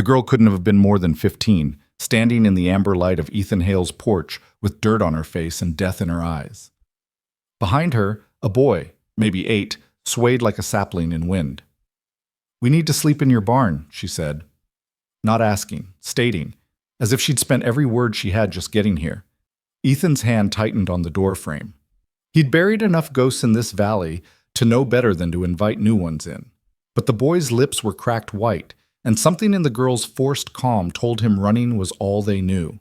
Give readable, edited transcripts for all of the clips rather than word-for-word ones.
The girl couldn't have been more than 15, standing in the amber light of Ethan Hale's porch with dirt on her face and death in her eyes. Behind her, a boy, maybe 8, swayed like a sapling in wind. "We need to sleep in your barn," she said. Not asking, stating, as if she'd spent every word she had just getting here. Ethan's hand tightened on the door frame. He'd buried enough ghosts in this valley to know better than to invite new ones in. But the boy's lips were cracked white, and something in the girl's forced calm told him running was all they knew.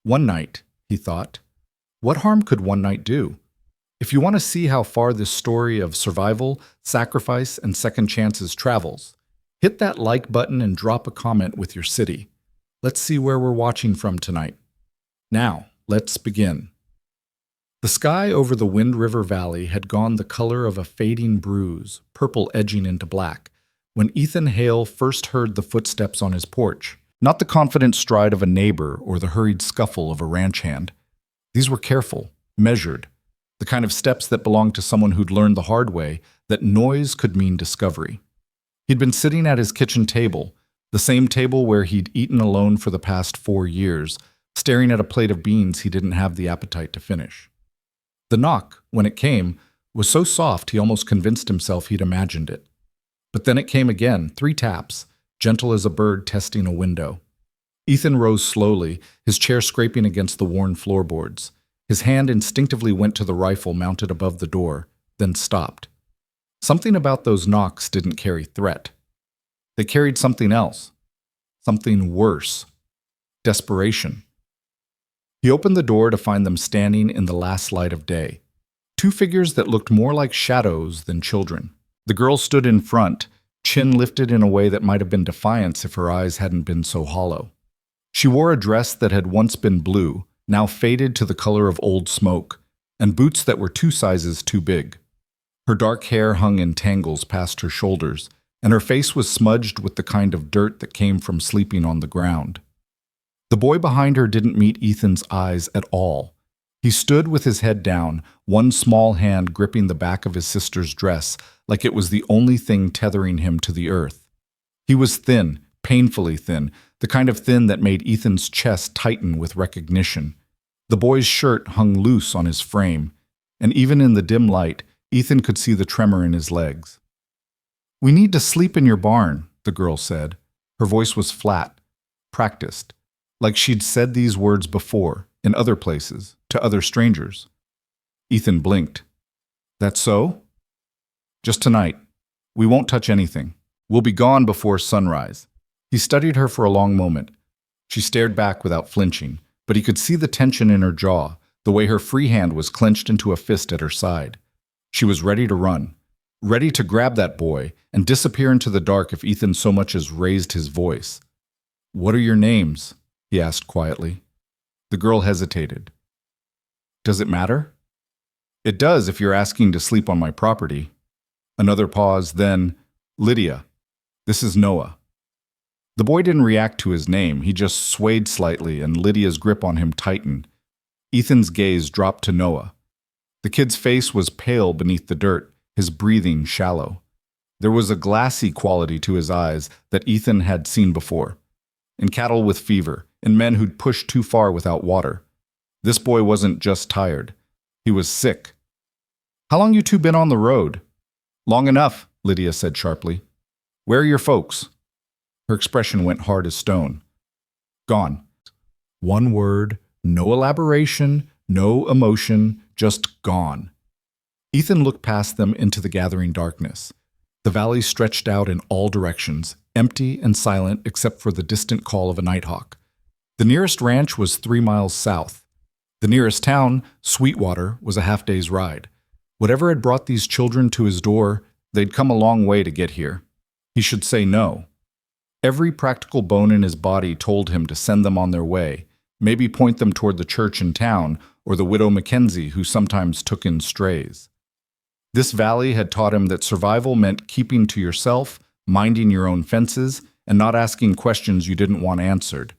One night, he thought. What harm could one night do? If you want to see how far this story of survival, sacrifice, and second chances travels, hit that like button and drop a comment with your city. Let's see where we're watching from tonight. Now, let's begin. The sky over the Wind River Valley had gone the color of a fading bruise, purple edging into black, when Ethan Hale first heard the footsteps on his porch. Not the confident stride of a neighbor or the hurried scuffle of a ranch hand. These were careful, measured, the kind of steps that belonged to someone who'd learned the hard way that noise could mean discovery. He'd been sitting at his kitchen table, the same table where he'd eaten alone for the past 4 years, staring at a plate of beans he didn't have the appetite to finish. The knock, when it came, was so soft he almost convinced himself he'd imagined it. But then it came again, 3 taps, gentle as a bird testing a window. Ethan rose slowly, his chair scraping against the worn floorboards. His hand instinctively went to the rifle mounted above the door, then stopped. Something about those knocks didn't carry threat. They carried something else, something worse, desperation. He opened the door to find them standing in the last light of day, 2 figures that looked more like shadows than children. The girl stood in front, chin lifted in a way that might have been defiance if her eyes hadn't been so hollow. She wore a dress that had once been blue, now faded to the color of old smoke, and boots that were 2 sizes too big. Her dark hair hung in tangles past her shoulders, and her face was smudged with the kind of dirt that came from sleeping on the ground. The boy behind her didn't meet Ethan's eyes at all. He stood with his head down, one small hand gripping the back of his sister's dress, like it was the only thing tethering him to the earth. He was thin, painfully thin, the kind of thin that made Ethan's chest tighten with recognition. The boy's shirt hung loose on his frame, and even in the dim light, Ethan could see the tremor in his legs. "We need to sleep in your barn," the girl said. Her voice was flat, practiced, like she'd said these words before, in other places, to other strangers. Ethan blinked. "That so?" "Just tonight. We won't touch anything. We'll be gone before sunrise." He studied her for a long moment. She stared back without flinching, but he could see the tension in her jaw, the way her free hand was clenched into a fist at her side. She was ready to run, ready to grab that boy and disappear into the dark if Ethan so much as raised his voice. "What are your names?" he asked quietly. The girl hesitated. "Does it matter?" "It does if you're asking to sleep on my property." Another pause, then, "Lydia. This is Noah." The boy didn't react to his name, he just swayed slightly and Lydia's grip on him tightened. Ethan's gaze dropped to Noah. The kid's face was pale beneath the dirt, his breathing shallow. There was a glassy quality to his eyes that Ethan had seen before. In cattle with fever, in men who'd pushed too far without water. This boy wasn't just tired. He was sick. "How long you two been on the road?" "Long enough," Lydia said sharply. "Where are your folks?" Her expression went hard as stone. "Gone." One word, no elaboration, no emotion, just gone. Ethan looked past them into the gathering darkness. The valley stretched out in all directions, empty and silent except for the distant call of a nighthawk. The nearest ranch was 3 miles south. The nearest town, Sweetwater, was a half-day's ride. Whatever had brought these children to his door, they'd come a long way to get here. He should say no. Every practical bone in his body told him to send them on their way, maybe point them toward the church in town or the widow Mackenzie who sometimes took in strays. This valley had taught him that survival meant keeping to yourself, minding your own fences, and not asking questions you didn't want answered.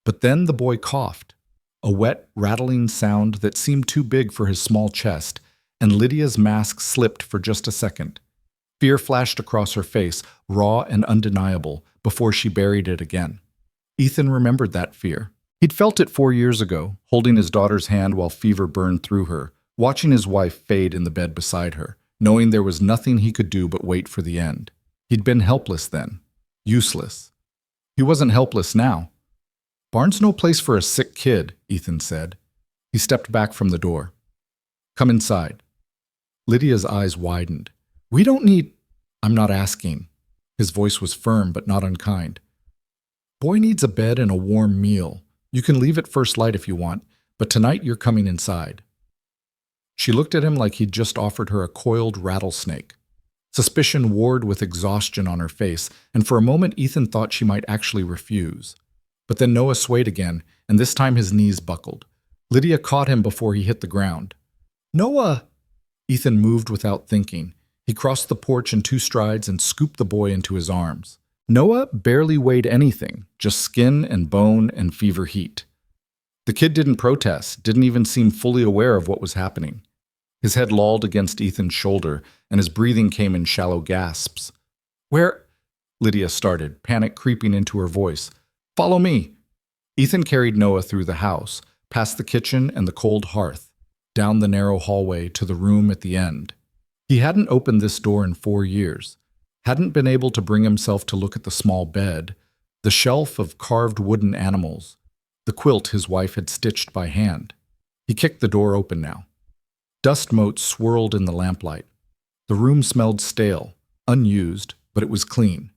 But then the boy coughed, a wet, rattling sound that seemed too big for his small chest, and Lydia's mask slipped for just a second. Fear flashed across her face, raw and undeniable, before she buried it again. Ethan remembered that fear. He'd felt it 4 years ago, holding his daughter's hand while fever burned through her, watching his wife fade in the bed beside her, knowing there was nothing he could do but wait for the end. He'd been helpless then. Useless. He wasn't helpless now. "Barn's no place for a sick kid," Ethan said. He stepped back from the door. "Come inside." Lydia's eyes widened. "We don't need—" "I'm not asking." His voice was firm but not unkind. "Boy needs a bed and a warm meal. You can leave at first light if you want, but tonight you're coming inside." She looked at him like he'd just offered her a coiled rattlesnake. Suspicion warred with exhaustion on her face, and for a moment Ethan thought she might actually refuse. But then Noah swayed again, and this time his knees buckled. Lydia caught him before he hit the ground. "Noah!" Ethan moved without thinking. He crossed the porch in 2 strides and scooped the boy into his arms. Noah barely weighed anything, just skin and bone and fever heat. The kid didn't protest, didn't even seem fully aware of what was happening. His head lolled against Ethan's shoulder, and his breathing came in shallow gasps. "Where—" Lydia started, panic creeping into her voice. "Follow me." Ethan carried Noah through the house, past the kitchen and the cold hearth, down the narrow hallway to the room at the end. He hadn't opened this door in 4 years, hadn't been able to bring himself to look at the small bed, the shelf of carved wooden animals, the quilt his wife had stitched by hand. He kicked the door open now. Dust motes swirled in the lamplight. The room smelled stale, unused, but it was clean.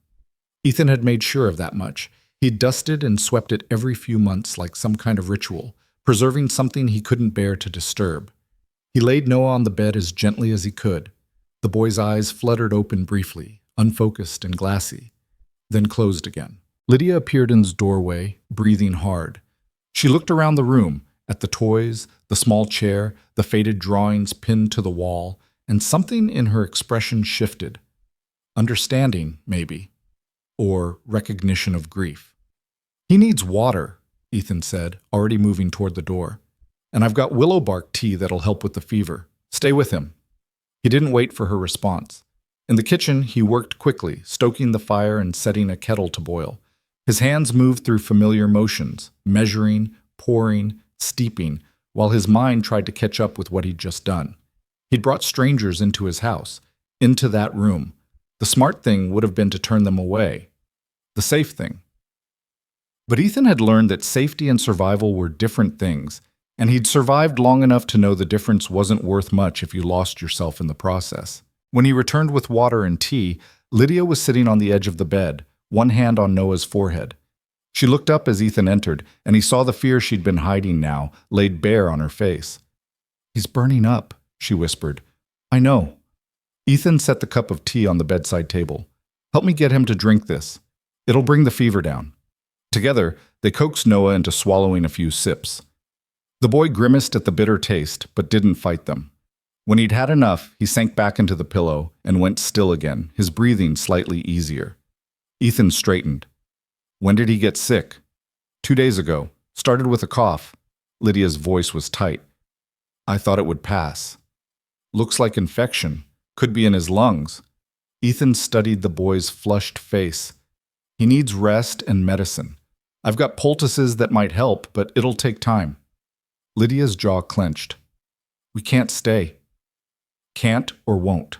Ethan had made sure of that much. He'd dusted and swept it every few months like some kind of ritual, preserving something he couldn't bear to disturb. He laid Noah on the bed as gently as he could. The boy's eyes fluttered open briefly, unfocused and glassy, then closed again. Lydia appeared in his doorway, breathing hard. She looked around the room, at the toys, the small chair, the faded drawings pinned to the wall, and something in her expression shifted. Understanding, maybe, or recognition of grief. "He needs water," Ethan said, already moving toward the door. "And I've got willow bark tea that'll help with the fever. Stay with him." He didn't wait for her response. In the kitchen, he worked quickly, stoking the fire and setting a kettle to boil. His hands moved through familiar motions, measuring, pouring, steeping, while his mind tried to catch up with what he'd just done. He'd brought strangers into his house, into that room. The smart thing would have been to turn them away. The safe thing. But Ethan had learned that safety and survival were different things, and he'd survived long enough to know the difference wasn't worth much if you lost yourself in the process. When he returned with water and tea, Lydia was sitting on the edge of the bed, one hand on Noah's forehead. She looked up as Ethan entered, and he saw the fear she'd been hiding now, laid bare on her face. "He's burning up," she whispered. "I know." Ethan set the cup of tea on the bedside table. "Help me get him to drink this. It'll bring the fever down." Together, they coaxed Noah into swallowing a few sips. The boy grimaced at the bitter taste, but didn't fight them. When he'd had enough, he sank back into the pillow and went still again, his breathing slightly easier. Ethan straightened. "When did he get sick?" 2 days ago. Started with a cough." Lydia's voice was tight. "I thought it would pass." "Looks like infection. Could be in his lungs." Ethan studied the boy's flushed face. "He needs rest and medicine. I've got poultices that might help, but it'll take time." Lydia's jaw clenched. "We can't stay." "Can't or won't?"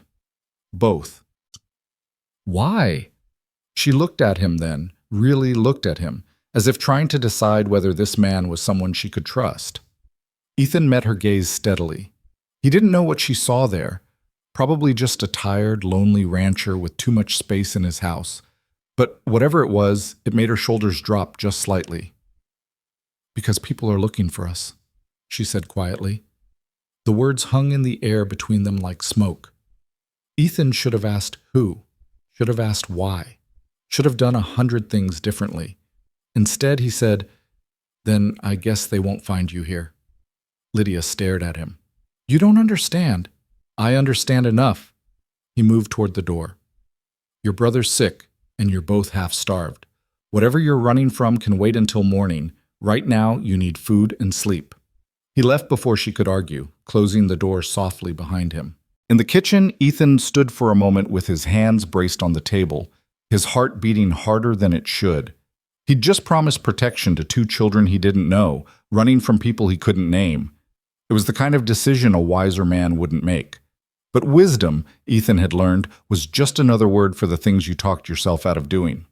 "Both." "Why?" She looked at him then, really looked at him, as if trying to decide whether this man was someone she could trust. Ethan met her gaze steadily. He didn't know what she saw there, probably just a tired, lonely rancher with too much space in his house. But whatever it was, it made her shoulders drop just slightly. "Because people are looking for us," she said quietly. The words hung in the air between them like smoke. Ethan should have asked who, should have asked why, should have done 100 things differently. Instead, he said, "Then I guess they won't find you here." Lydia stared at him. "You don't understand." "I understand enough." He moved toward the door. "Your brother's sick, and you're both half-starved. Whatever you're running from can wait until morning. Right now, you need food and sleep." He left before she could argue, closing the door softly behind him. In the kitchen, Ethan stood for a moment with his hands braced on the table, his heart beating harder than it should. He'd just promised protection to two children he didn't know, running from people he couldn't name. It was the kind of decision a wiser man wouldn't make. But wisdom, Ethan had learned, was just another word for the things you talked yourself out of doing.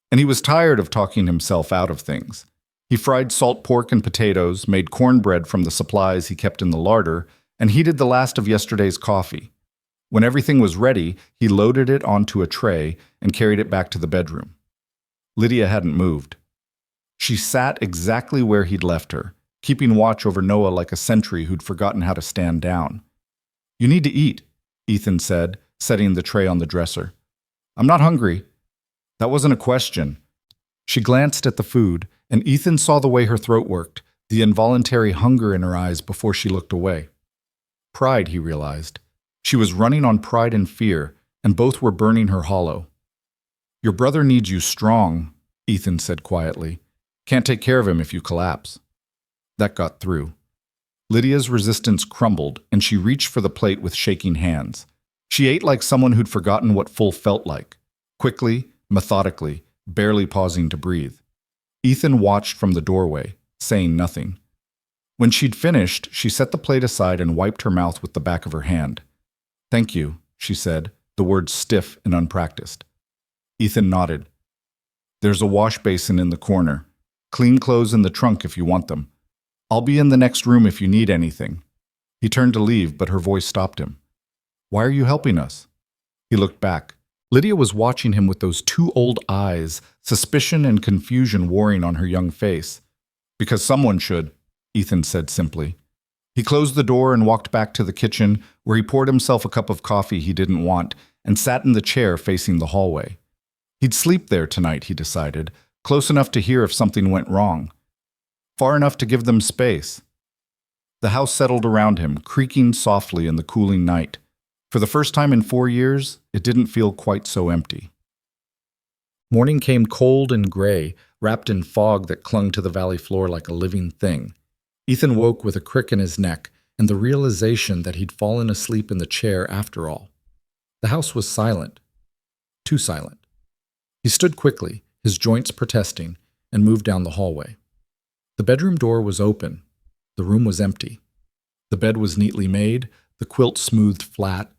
And he was tired of talking himself out of things. He fried salt pork and potatoes, made cornbread from the supplies he kept in the larder, and heated the last of yesterday's coffee. When everything was ready, he loaded it onto a tray and carried it back to the bedroom. Lydia hadn't moved. She sat exactly where he'd left her, keeping watch over Noah like a sentry who'd forgotten how to stand down. "You need to eat," Ethan said, setting the tray on the dresser. "I'm not hungry." That wasn't a question. She glanced at the food, and Ethan saw the way her throat worked, the involuntary hunger in her eyes before she looked away. Pride, he realized. She was running on pride and fear, and both were burning her hollow. "Your brother needs you strong," Ethan said quietly. "Can't take care of him if you collapse." That got through. Lydia's resistance crumbled, and she reached for the plate with shaking hands. She ate like someone who'd forgotten what full felt like, quickly, methodically, barely pausing to breathe. Ethan watched from the doorway, saying nothing. When she'd finished, she set the plate aside and wiped her mouth with the back of her hand. "Thank you," she said, the words stiff and unpracticed. Ethan nodded. "There's a wash basin in the corner. Clean clothes in the trunk if you want them. I'll be in the next room if you need anything." He turned to leave, but her voice stopped him. "Why are you helping us?" He looked back. Lydia was watching him with those two old eyes, suspicion and confusion warring on her young face. "Because someone should," Ethan said simply. He closed the door and walked back to the kitchen, where he poured himself a cup of coffee he didn't want and sat in the chair facing the hallway. He'd sleep there tonight, he decided, close enough to hear if something went wrong. Far enough to give them space. The house settled around him, creaking softly in the cooling night. For the first time in 4 years, it didn't feel quite so empty. Morning came cold and gray, wrapped in fog that clung to the valley floor like a living thing. Ethan woke with a crick in his neck and the realization that he'd fallen asleep in the chair after all. The house was silent. Too silent. He stood quickly, his joints protesting, and moved down the hallway. The bedroom door was open. The room was empty. The bed was neatly made, the quilt smoothed flat.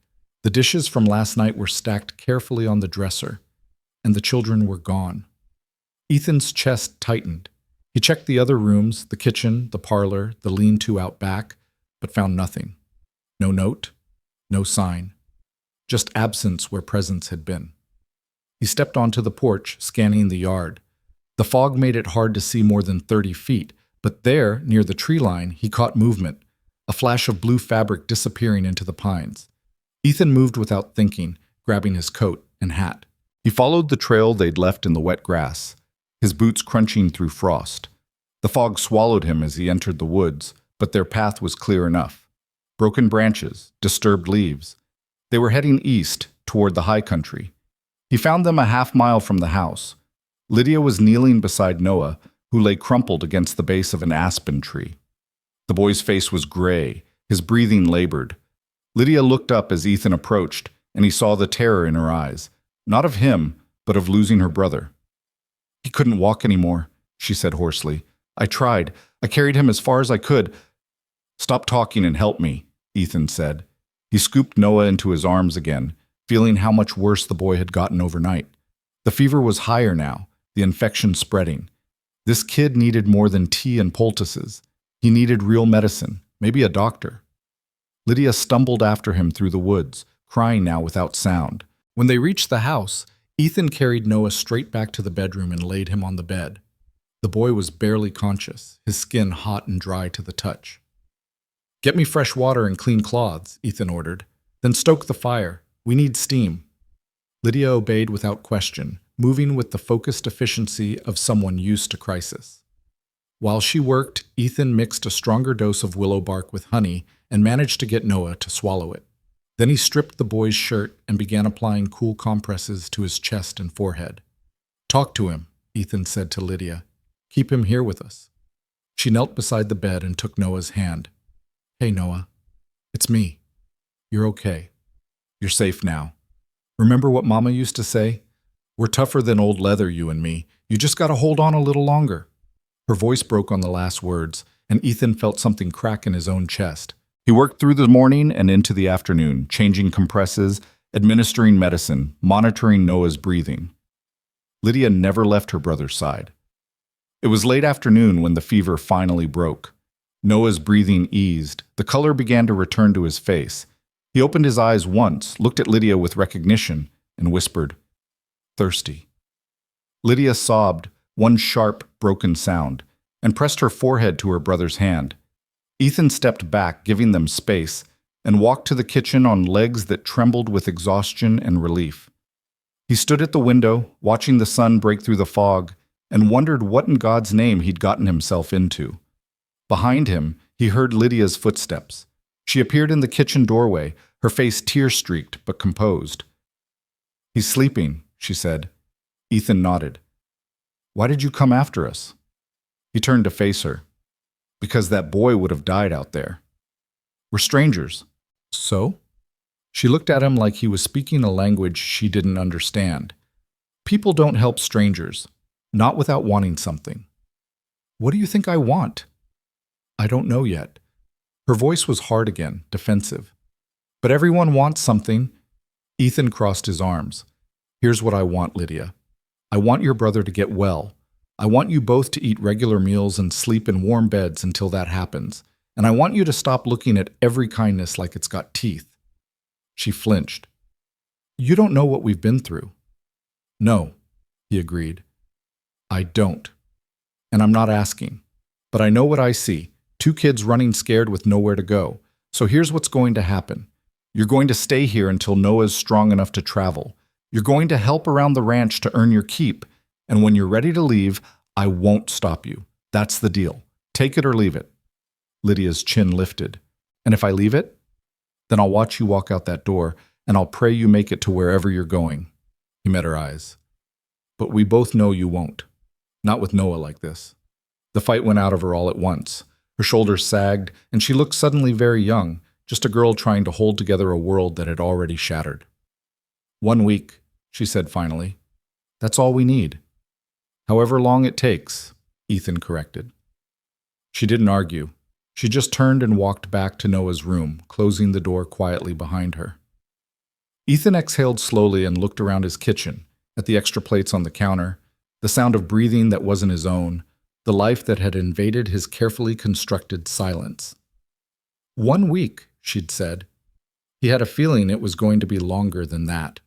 The dishes from last night were stacked carefully on the dresser, and the children were gone. Ethan's chest tightened. He checked the other rooms, the kitchen, the parlor, the lean-to out back, but found nothing. No note, no sign. Just absence where presence had been. He stepped onto the porch, scanning the yard. The fog made it hard to see more than 30 feet, but there, near the tree line, he caught movement, a flash of blue fabric disappearing into the pines. Ethan moved without thinking, grabbing his coat and hat. He followed the trail they'd left in the wet grass, his boots crunching through frost. The fog swallowed him as he entered the woods, but their path was clear enough. Broken branches, disturbed leaves. They were heading east, toward the high country. He found them a half-mile from the house. Lydia was kneeling beside Noah, who lay crumpled against the base of an aspen tree. The boy's face was gray, his breathing labored. Lydia looked up as Ethan approached, and he saw the terror in her eyes, not of him, but of losing her brother. "He couldn't walk anymore," she said hoarsely. "I tried. I carried him as far as I could." "Stop talking and help me," Ethan said. He scooped Noah into his arms again, feeling how much worse the boy had gotten overnight. The fever was higher now, the infection spreading. This kid needed more than tea and poultices. He needed real medicine, maybe a doctor. Lydia stumbled after him through the woods, crying now without sound. When they reached the house, Ethan carried Noah straight back to the bedroom and laid him on the bed. The boy was barely conscious, his skin hot and dry to the touch. "Get me fresh water and clean cloths," Ethan ordered. "Then stoke the fire. We need steam." Lydia obeyed without question, moving with the focused efficiency of someone used to crisis. While she worked, Ethan mixed a stronger dose of willow bark with honey and managed to get Noah to swallow it. Then he stripped the boy's shirt and began applying cool compresses to his chest and forehead. "Talk to him," Ethan said to Lydia. "Keep him here with us." She knelt beside the bed and took Noah's hand. "Hey, Noah. It's me." You're okay. You're safe now. Remember what Mama used to say? We're tougher than old leather, you and me. You just gotta hold on a little longer. Her voice broke on the last words, and Ethan felt something crack in his own chest. He worked through the morning and into the afternoon, changing compresses, administering medicine, monitoring Noah's breathing. Lydia never left her brother's side. It was late afternoon when the fever finally broke. Noah's breathing eased. The color began to return to his face. He opened his eyes once, looked at Lydia with recognition, and whispered, "Thirsty." Lydia sobbed, one sharp, broken sound, and pressed her forehead to her brother's hand. Ethan stepped back, giving them space, and walked to the kitchen on legs that trembled with exhaustion and relief. He stood at the window, watching the sun break through the fog, and wondered what in God's name he'd gotten himself into. Behind him, he heard Lydia's footsteps. She appeared in the kitchen doorway, her face tear-streaked but composed. "He's sleeping," she said. Ethan nodded. "Why did you come after us?" He turned to face her. "Because that boy would have died out there. We're strangers." "So?" She looked at him like he was speaking a language she didn't understand. "People don't help strangers, not without wanting something." "What do you think I want?" "I don't know yet." Her voice was hard again, defensive. "But everyone wants something." Ethan crossed his arms. "Here's what I want, Lydia. I want your brother to get well. I want you both to eat regular meals and sleep in warm beds until that happens. And I want you to stop looking at every kindness like it's got teeth." She flinched. "You don't know what we've been through." "No," he agreed. "I don't. And I'm not asking. But I know what I see. 2 kids running scared with nowhere to go. So here's what's going to happen. You're going to stay here until Noah's strong enough to travel. You're going to help around the ranch to earn your keep. And when you're ready to leave, I won't stop you. That's the deal. Take it or leave it." Lydia's chin lifted. "And if I leave it? Then I'll watch you walk out that door, and I'll pray you make it to wherever you're going." He met her eyes. "But we both know you won't. Not with Noah like this." The fight went out of her all at once. Her shoulders sagged, and she looked suddenly very young, just a girl trying to hold together a world that had already shattered. "1 week," she said finally. "That's all we need." "However long it takes," Ethan corrected. She didn't argue. She just turned and walked back to Noah's room, closing the door quietly behind her. Ethan exhaled slowly and looked around his kitchen, at the extra plates on the counter, the sound of breathing that wasn't his own, the life that had invaded his carefully constructed silence. 1 week, she'd said. He had a feeling it was going to be longer than that.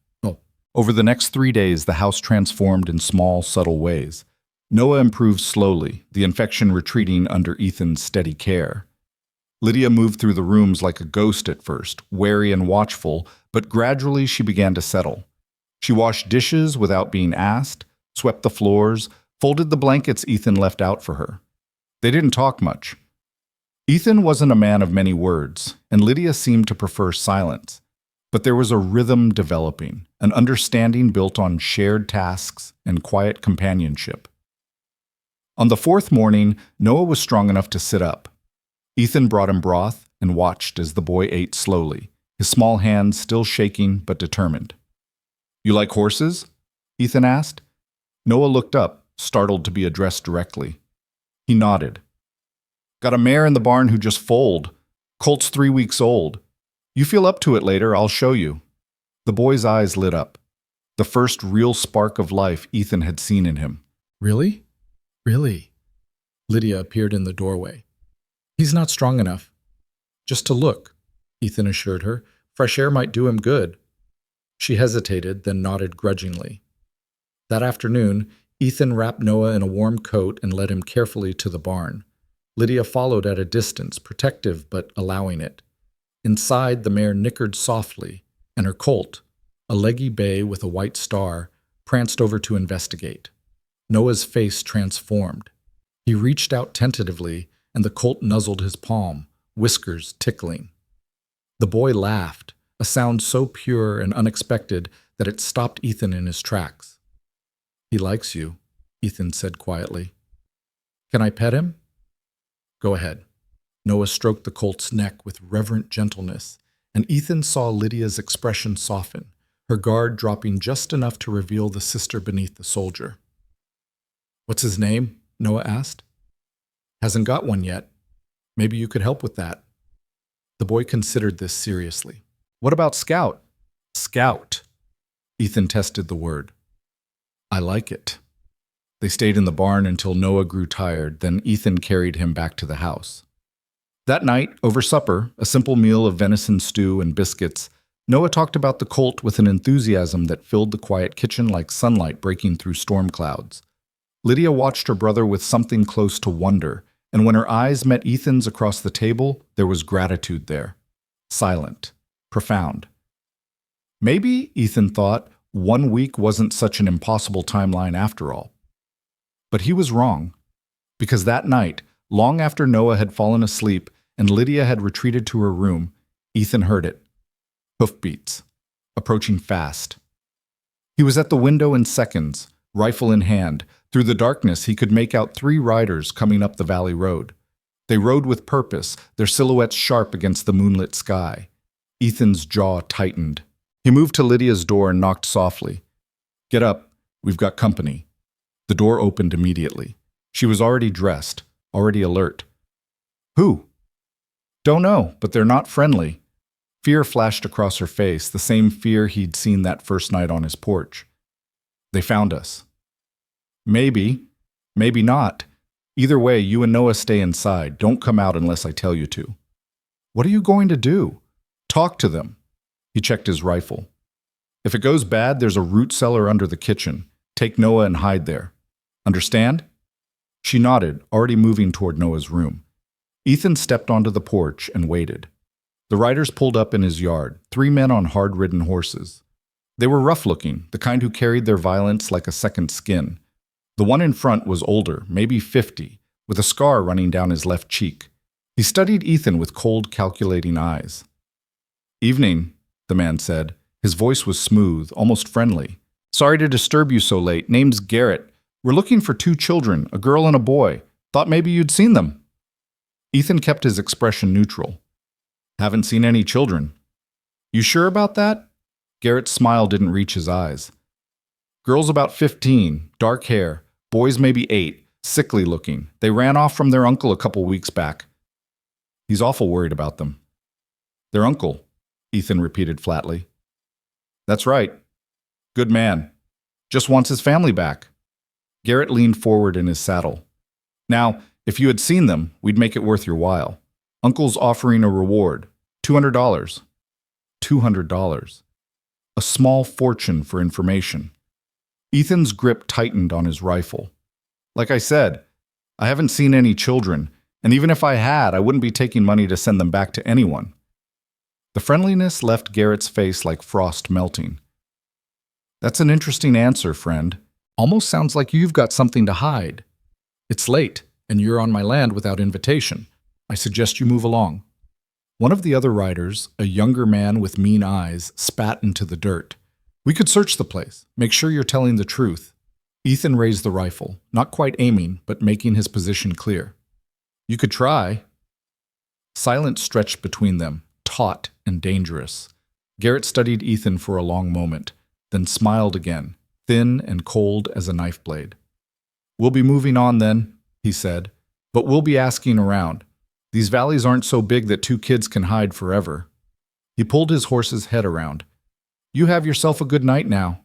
Over the next 3 days, the house transformed in small, subtle ways. Noah improved slowly, the infection retreating under Ethan's steady care. Lydia moved through the rooms like a ghost at first, wary and watchful, but gradually she began to settle. She washed dishes without being asked, swept the floors, folded the blankets Ethan left out for her. They didn't talk much. Ethan wasn't a man of many words, and Lydia seemed to prefer silence. But there was a rhythm developing, an understanding built on shared tasks and quiet companionship. On the 4th morning, Noah was strong enough to sit up. Ethan brought him broth and watched as the boy ate slowly, his small hands still shaking but determined. "You like horses?" Ethan asked. Noah looked up, startled to be addressed directly. He nodded. "Got a mare in the barn who just foaled. Colt's 3 weeks old. You feel up to it later, I'll show you." The boy's eyes lit up. The first real spark of life Ethan had seen in him. "Really? Really?" Lydia appeared in the doorway. "He's not strong enough." "Just to look," Ethan assured her. "Fresh air might do him good." She hesitated, then nodded grudgingly. That afternoon, Ethan wrapped Noah in a warm coat and led him carefully to the barn. Lydia followed at a distance, protective but allowing it. Inside, the mare nickered softly, and her colt, a leggy bay with a white star, pranced over to investigate. Noah's face transformed. He reached out tentatively, and the colt nuzzled his palm, whiskers tickling. The boy laughed, a sound so pure and unexpected that it stopped Ethan in his tracks. "He likes you," Ethan said quietly. "Can I pet him?" "Go ahead." Noah stroked the colt's neck with reverent gentleness, and Ethan saw Lydia's expression soften, her guard dropping just enough to reveal the sister beneath the soldier. "What's his name?" Noah asked. "Hasn't got one yet. Maybe you could help with that." The boy considered this seriously. "What about Scout?" "Scout." Ethan tested the word. "I like it." They stayed in the barn until Noah grew tired, then Ethan carried him back to the house. That night, over supper, a simple meal of venison stew and biscuits, Noah talked about the colt with an enthusiasm that filled the quiet kitchen like sunlight breaking through storm clouds. Lydia watched her brother with something close to wonder, and when her eyes met Ethan's across the table, there was gratitude there. Silent. Profound. Maybe, Ethan thought, 1 week wasn't such an impossible timeline after all. But he was wrong, because that night, long after Noah had fallen asleep and Lydia had retreated to her room, Ethan heard it. Hoofbeats. Approaching fast. He was at the window in seconds, rifle in hand. Through the darkness, he could make out 3 riders coming up the valley road. They rode with purpose, their silhouettes sharp against the moonlit sky. Ethan's jaw tightened. He moved to Lydia's door and knocked softly. "Get up. We've got company." The door opened immediately. She was already dressed, already alert. "Who?" "Don't know, but they're not friendly." Fear flashed across her face, the same fear he'd seen that first night on his porch. "They found us." "Maybe. Maybe not. Either way, you and Noah stay inside. Don't come out unless I tell you to." "What are you going to do?" "Talk to them." He checked his rifle. "If it goes bad, there's a root cellar under the kitchen. Take Noah and hide there. Understand?" She nodded, already moving toward Noah's room. Ethan stepped onto the porch and waited. The riders pulled up in his yard, 3 men on hard-ridden horses. They were rough-looking, the kind who carried their violence like a second skin. The one in front was older, maybe 50, with a scar running down his left cheek. He studied Ethan with cold, calculating eyes. "Evening," the man said. His voice was smooth, almost friendly. "Sorry to disturb you so late. Name's Garrett. We're looking for 2 children, a girl and a boy. Thought maybe you'd seen them." Ethan kept his expression neutral. "Haven't seen any children." "You sure about that?" Garrett's smile didn't reach his eyes. "Girl's about 15, dark hair. Boy's maybe 8, sickly looking. They ran off from their uncle a couple weeks back." He's awful worried about them. "Their uncle," Ethan repeated flatly. "That's right. Good man. Just wants his family back." Garrett leaned forward in his saddle. "Now, if you had seen them, we'd make it worth your while. Uncle's offering a reward. $200. $200. A small fortune for information. Ethan's grip tightened on his rifle. "Like I said, I haven't seen any children, and even if I had, I wouldn't be taking money to send them back to anyone." The friendliness left Garrett's face like frost melting. "That's an interesting answer, friend. Almost sounds like you've got something to hide. It's late, and you're on my land without invitation. I suggest you move along." One of the other riders, a younger man with mean eyes, spat into the dirt. "We could search the place. Make sure you're telling the truth." Ethan raised the rifle, not quite aiming, but making his position clear. "You could try." Silence stretched between them, taut and dangerous. Garrett studied Ethan for a long moment, then smiled again, thin and cold as a knife blade. "We'll be moving on then," he said, "but we'll be asking around. These valleys aren't so big that 2 kids can hide forever." He pulled his horse's head around. "You have yourself a good night now."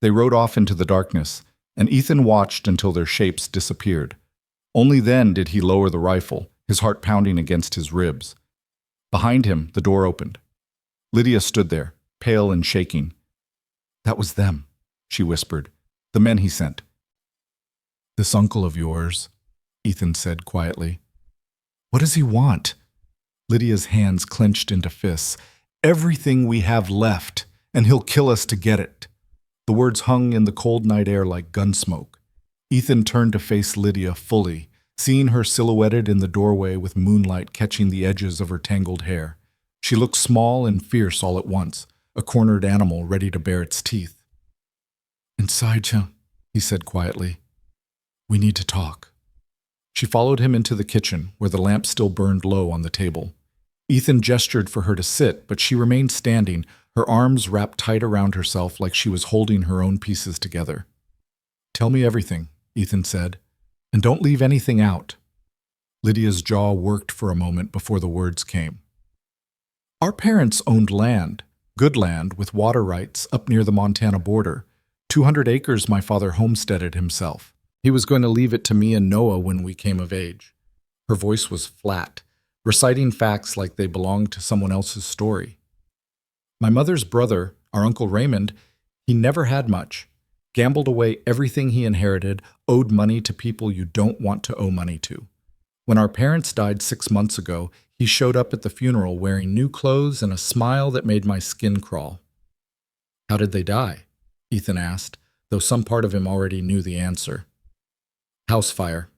They rode off into the darkness, and Ethan watched until their shapes disappeared. Only then did he lower the rifle, his heart pounding against his ribs. Behind him, the door opened. Lydia stood there, pale and shaking. "That was them," she whispered. "The men he sent." "This uncle of yours," Ethan said quietly. "What does he want?" Lydia's hands clenched into fists. "Everything we have left, and he'll kill us to get it." The words hung in the cold night air like gunsmoke. Ethan turned to face Lydia fully, seeing her silhouetted in the doorway with moonlight catching the edges of her tangled hair. She looked small and fierce all at once, a cornered animal ready to bare its teeth. "Inside you," he said quietly. "We need to talk." She followed him into the kitchen, where the lamp still burned low on the table. Ethan gestured for her to sit, but she remained standing, her arms wrapped tight around herself like she was holding her own pieces together. "Tell me everything," Ethan said, "and don't leave anything out." Lydia's jaw worked for a moment before the words came. "Our parents owned land, good land with water rights up near the Montana border. 200 acres my father homesteaded himself. He was going to leave it to me and Noah when we came of age." Her voice was flat, reciting facts like they belonged to someone else's story. "My mother's brother, our Uncle Raymond, he never had much. Gambled away everything he inherited, owed money to people you don't want to owe money to. When our parents died 6 months ago, he showed up at the funeral wearing new clothes and a smile that made my skin crawl." "How did they die?" Ethan asked, though some part of him already knew the answer. "House fire."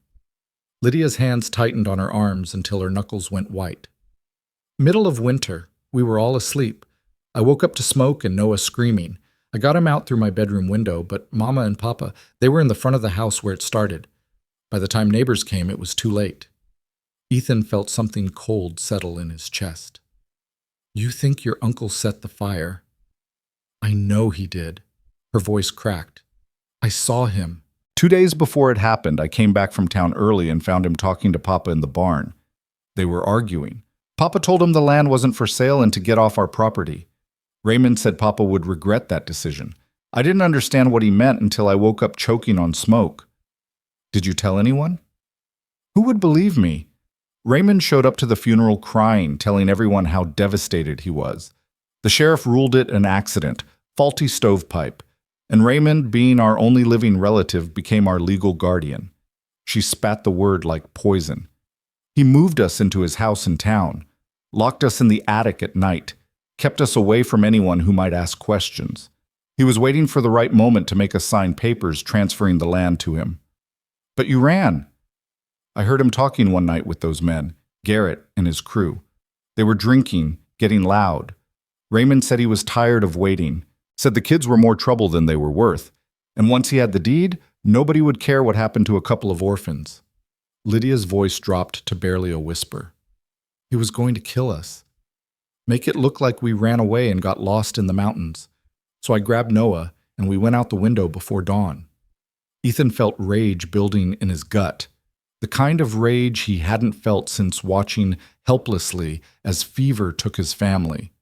Lydia's hands tightened on her arms until her knuckles went white. "Middle of winter. We were all asleep. I woke up to smoke and Noah screaming. I got him out through my bedroom window, but Mama and Papa, they were in the front of the house where it started. By the time neighbors came, it was too late." Ethan felt something cold settle in his chest. "You think your uncle set the fire?" "I know he did." Her voice cracked. "I saw him." 2 days before it happened, I came back from town early and found him talking to Papa in the barn. They were arguing. Papa told him the land wasn't for sale and to get off our property. Raymond said Papa would regret that decision. I didn't understand what he meant until I woke up choking on smoke. "Did you tell anyone?" "Who would believe me?" Raymond showed up to the funeral crying, telling everyone how devastated he was. The sheriff ruled it an accident, faulty stovepipe, and Raymond, being our only living relative, became our legal guardian. She spat the word like poison. He moved us into his house in town, locked us in the attic at night, kept us away from anyone who might ask questions. He was waiting for the right moment to make us sign papers transferring the land to him. "But you ran." "I heard him talking one night with those men, Garrett and his crew. They were drinking, getting loud. Raymond said he was tired of waiting, said the kids were more trouble than they were worth, and once he had the deed, nobody would care what happened to a couple of orphans." Lydia's voice dropped to barely a whisper. "He was going to kill us. Make it look like we ran away and got lost in the mountains. So I grabbed Noah, and we went out the window before dawn." Ethan felt rage building in his gut, the kind of rage he hadn't felt since watching helplessly as fever took his family.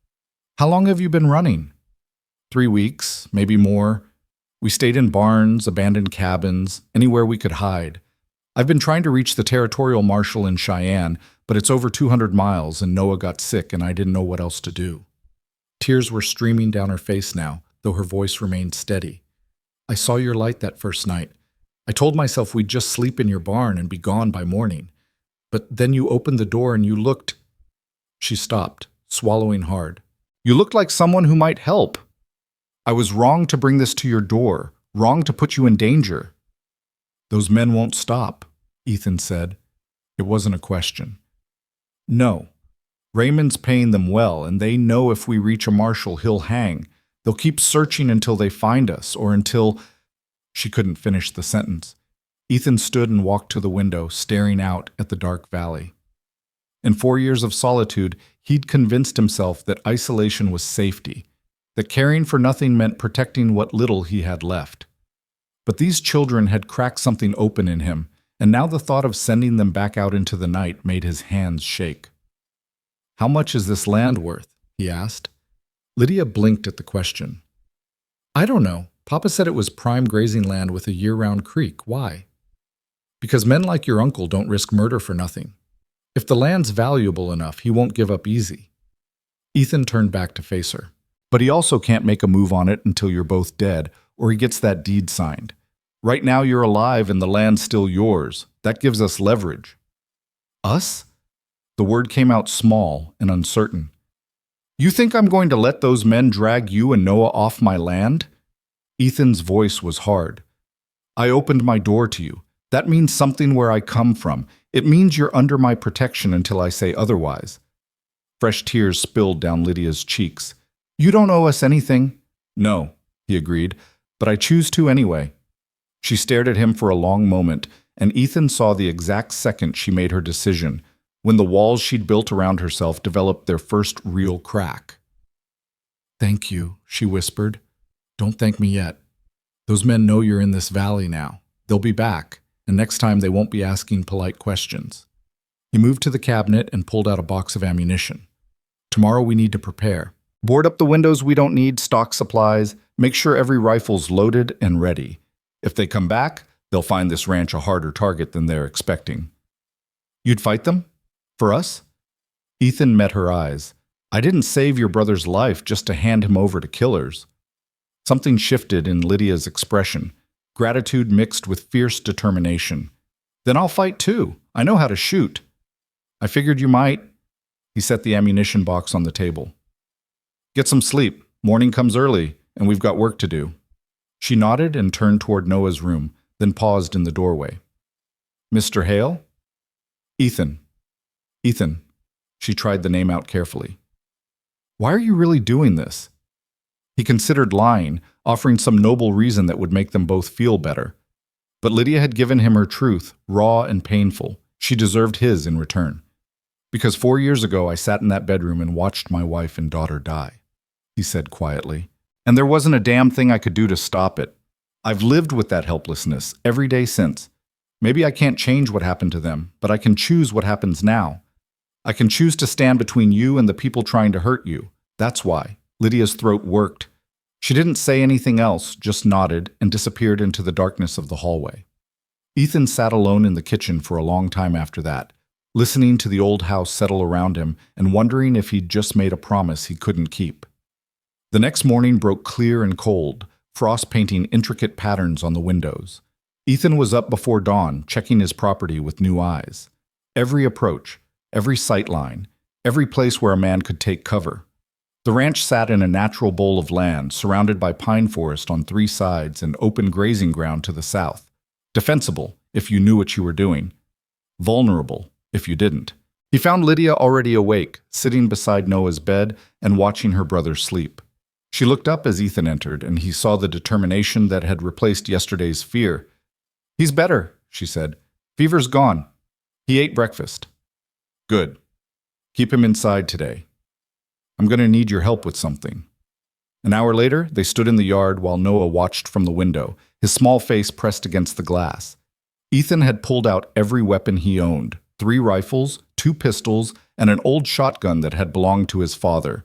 "How long have you been running?" 3 weeks, maybe more. We stayed in barns, abandoned cabins, anywhere we could hide. I've been trying to reach the territorial marshal in Cheyenne, but it's over 200 miles and Noah got sick and I didn't know what else to do." Tears were streaming down her face now, though her voice remained steady. "I saw your light that first night. I told myself we'd just sleep in your barn and be gone by morning. But then you opened the door and you looked—" She stopped, swallowing hard. "You looked like someone who might help. I was wrong to bring this to your door, wrong to put you in danger." "Those men won't stop," Ethan said. It wasn't a question. "No. Raymond's paying them well, and they know if we reach a marshal, he'll hang. They'll keep searching until they find us, or until—" She couldn't finish the sentence. Ethan stood and walked to the window, staring out at the dark valley. In 4 years of solitude, he'd convinced himself that isolation was safety, that caring for nothing meant protecting what little he had left. But these children had cracked something open in him, and now the thought of sending them back out into the night made his hands shake. "How much is this land worth?" he asked. Lydia blinked at the question. "I don't know. Papa said it was prime grazing land with a year-round creek. Why?" "Because men like your uncle don't risk murder for nothing. If the land's valuable enough, he won't give up easy." Ethan turned back to face her. "But he also can't make a move on it until you're both dead, or he gets that deed signed. Right now you're alive and the land's still yours. That gives us leverage." "Us?" The word came out small and uncertain. "You think I'm going to let those men drag you and Noah off my land?" Ethan's voice was hard. "I opened my door to you. That means something where I come from. It means you're under my protection until I say otherwise." Fresh tears spilled down Lydia's cheeks. "You don't owe us anything." "No," he agreed, "but I choose to anyway." She stared at him for a long moment, and Ethan saw the exact second she made her decision, when the walls she'd built around herself developed their first real crack. "Thank you," she whispered. "Don't thank me yet. Those men know you're in this valley now. They'll be back, and next time they won't be asking polite questions." He moved to the cabinet and pulled out a box of ammunition. "Tomorrow we need to prepare. Board up the windows we don't need, stock supplies, make sure every rifle's loaded and ready. If they come back, they'll find this ranch a harder target than they're expecting." "You'd fight them? For us?" Ethan met her eyes. "I didn't save your brother's life just to hand him over to killers." Something shifted in Lydia's expression, gratitude mixed with fierce determination. "Then I'll fight too. I know how to shoot." "I figured you might." He set the ammunition box on the table. "Get some sleep. Morning comes early, and we've got work to do." She nodded and turned toward Noah's room, then paused in the doorway. "Mr. Hale?" "Ethan." "Ethan." She tried the name out carefully. "Why are you really doing this?" He considered lying, offering some noble reason that would make them both feel better. But Lydia had given him her truth, raw and painful. She deserved his in return. "Because 4 years ago I sat in that bedroom and watched my wife and daughter die," he said quietly. "And there wasn't a damn thing I could do to stop it. I've lived with that helplessness every day since. Maybe I can't change what happened to them, but I can choose what happens now. I can choose to stand between you and the people trying to hurt you. That's why." Lydia's throat worked. She didn't say anything else, just nodded and disappeared into the darkness of the hallway. Ethan sat alone in the kitchen for a long time after that, listening to the old house settle around him and wondering if he'd just made a promise he couldn't keep. The next morning broke clear and cold, frost painting intricate patterns on the windows. Ethan was up before dawn, checking his property with new eyes. Every approach, every sight line, every place where a man could take cover. The ranch sat in a natural bowl of land, surrounded by pine forest on 3 sides and open grazing ground to the south. Defensible, if you knew what you were doing. Vulnerable, if you didn't. He found Lydia already awake, sitting beside Noah's bed and watching her brother sleep. She looked up as Ethan entered, and he saw the determination that had replaced yesterday's fear. "He's better," she said. "Fever's gone. He ate breakfast." "Good. Keep him inside today. I'm going to need your help with something." An hour later, they stood in the yard while Noah watched from the window, his small face pressed against the glass. Ethan had pulled out every weapon he owned, 3 rifles, 2 pistols, and an old shotgun that had belonged to his father.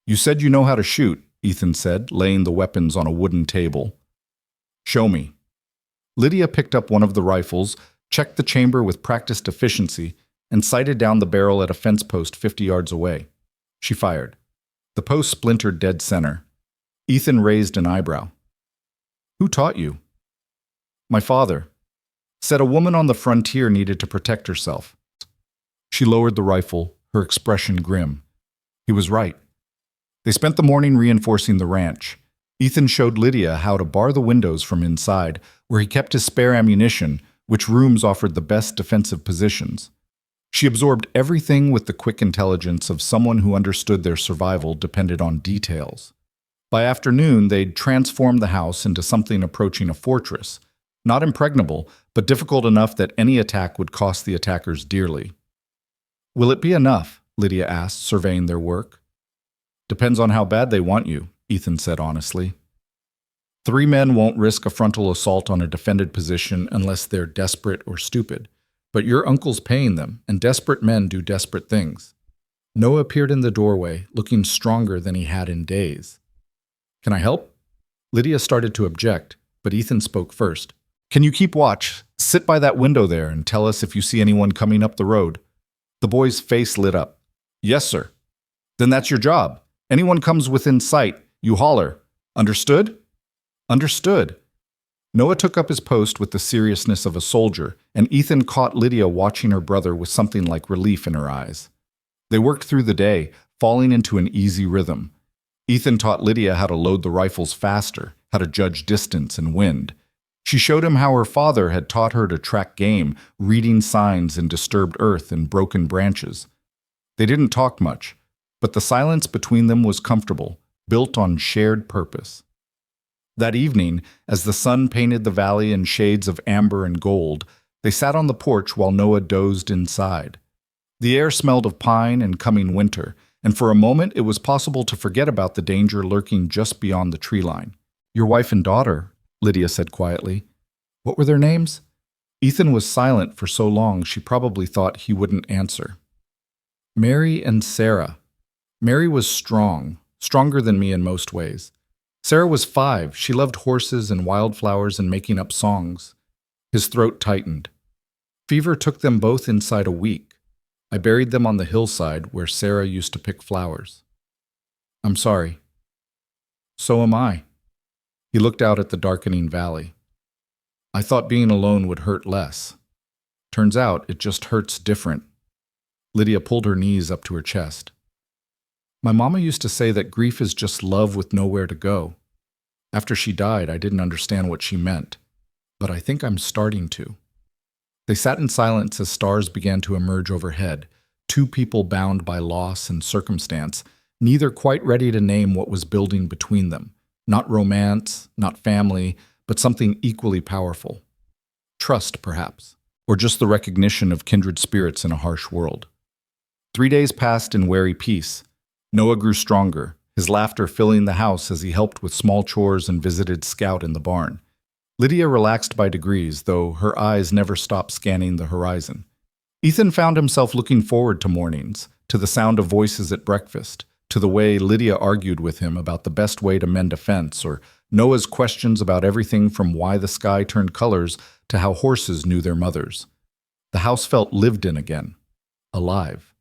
"You said you know how to shoot," Ethan said, laying the weapons on a wooden table. "Show me." Lydia picked up one of the rifles, checked the chamber with practiced efficiency, and sighted down the barrel at a fence post 50 yards away. She fired. The post splintered dead center. Ethan raised an eyebrow. "Who taught you?" "My father. Said a woman on the frontier needed to protect herself." She lowered the rifle, her expression grim. He was right. They spent the morning reinforcing the ranch. Ethan showed Lydia how to bar the windows from inside, where he kept his spare ammunition, which rooms offered the best defensive positions. She absorbed everything with the quick intelligence of someone who understood their survival depended on details. By afternoon, they'd transformed the house into something approaching a fortress, not impregnable, but difficult enough that any attack would cost the attackers dearly. "Will it be enough?" Lydia asked, surveying their work. "Depends on how bad they want you," Ethan said honestly. 3 men won't risk a frontal assault on a defended position unless they're desperate or stupid. But your uncle's paying them, and desperate men do desperate things. Noah appeared in the doorway, looking stronger than he had in days. "Can I help?" Lydia started to object, but Ethan spoke first. "Can you keep watch? Sit by that window there and tell us if you see anyone coming up the road." The boy's face lit up. "Yes, sir." "Then that's your job. Anyone comes within sight, you holler. Understood?" "Understood." Noah took up his post with the seriousness of a soldier, and Ethan caught Lydia watching her brother with something like relief in her eyes. They worked through the day, falling into an easy rhythm. Ethan taught Lydia how to load the rifles faster, how to judge distance and wind. She showed him how her father had taught her to track game, reading signs in disturbed earth and broken branches. They didn't talk much, but the silence between them was comfortable, built on shared purpose. That evening, as the sun painted the valley in shades of amber and gold, they sat on the porch while Noah dozed inside. The air smelled of pine and coming winter, and for a moment it was possible to forget about the danger lurking just beyond the tree line. "Your wife and daughter," Lydia said quietly. "What were their names?" Ethan was silent for so long she probably thought he wouldn't answer. "Mary and Sarah." Mary was strong, stronger than me in most ways. Sarah was 5. She loved horses and wildflowers and making up songs. His throat tightened. Fever took them both inside a week. I buried them on the hillside where Sarah used to pick flowers. "I'm sorry." "So am I." He looked out at the darkening valley. "I thought being alone would hurt less. Turns out it just hurts different." Lydia pulled her knees up to her chest. "My mama used to say that grief is just love with nowhere to go. After she died, I didn't understand what she meant, but I think I'm starting to." They sat in silence as stars began to emerge overhead, two people bound by loss and circumstance, neither quite ready to name what was building between them. Not romance, not family, but something equally powerful. Trust, perhaps, or just the recognition of kindred spirits in a harsh world. 3 days passed in wary peace. Noah grew stronger, his laughter filling the house as he helped with small chores and visited Scout in the barn. Lydia relaxed by degrees, though her eyes never stopped scanning the horizon. Ethan found himself looking forward to mornings, to the sound of voices at breakfast, to the way Lydia argued with him about the best way to mend a fence, or Noah's questions about everything from why the sky turned colors to how horses knew their mothers. The house felt lived in again, alive.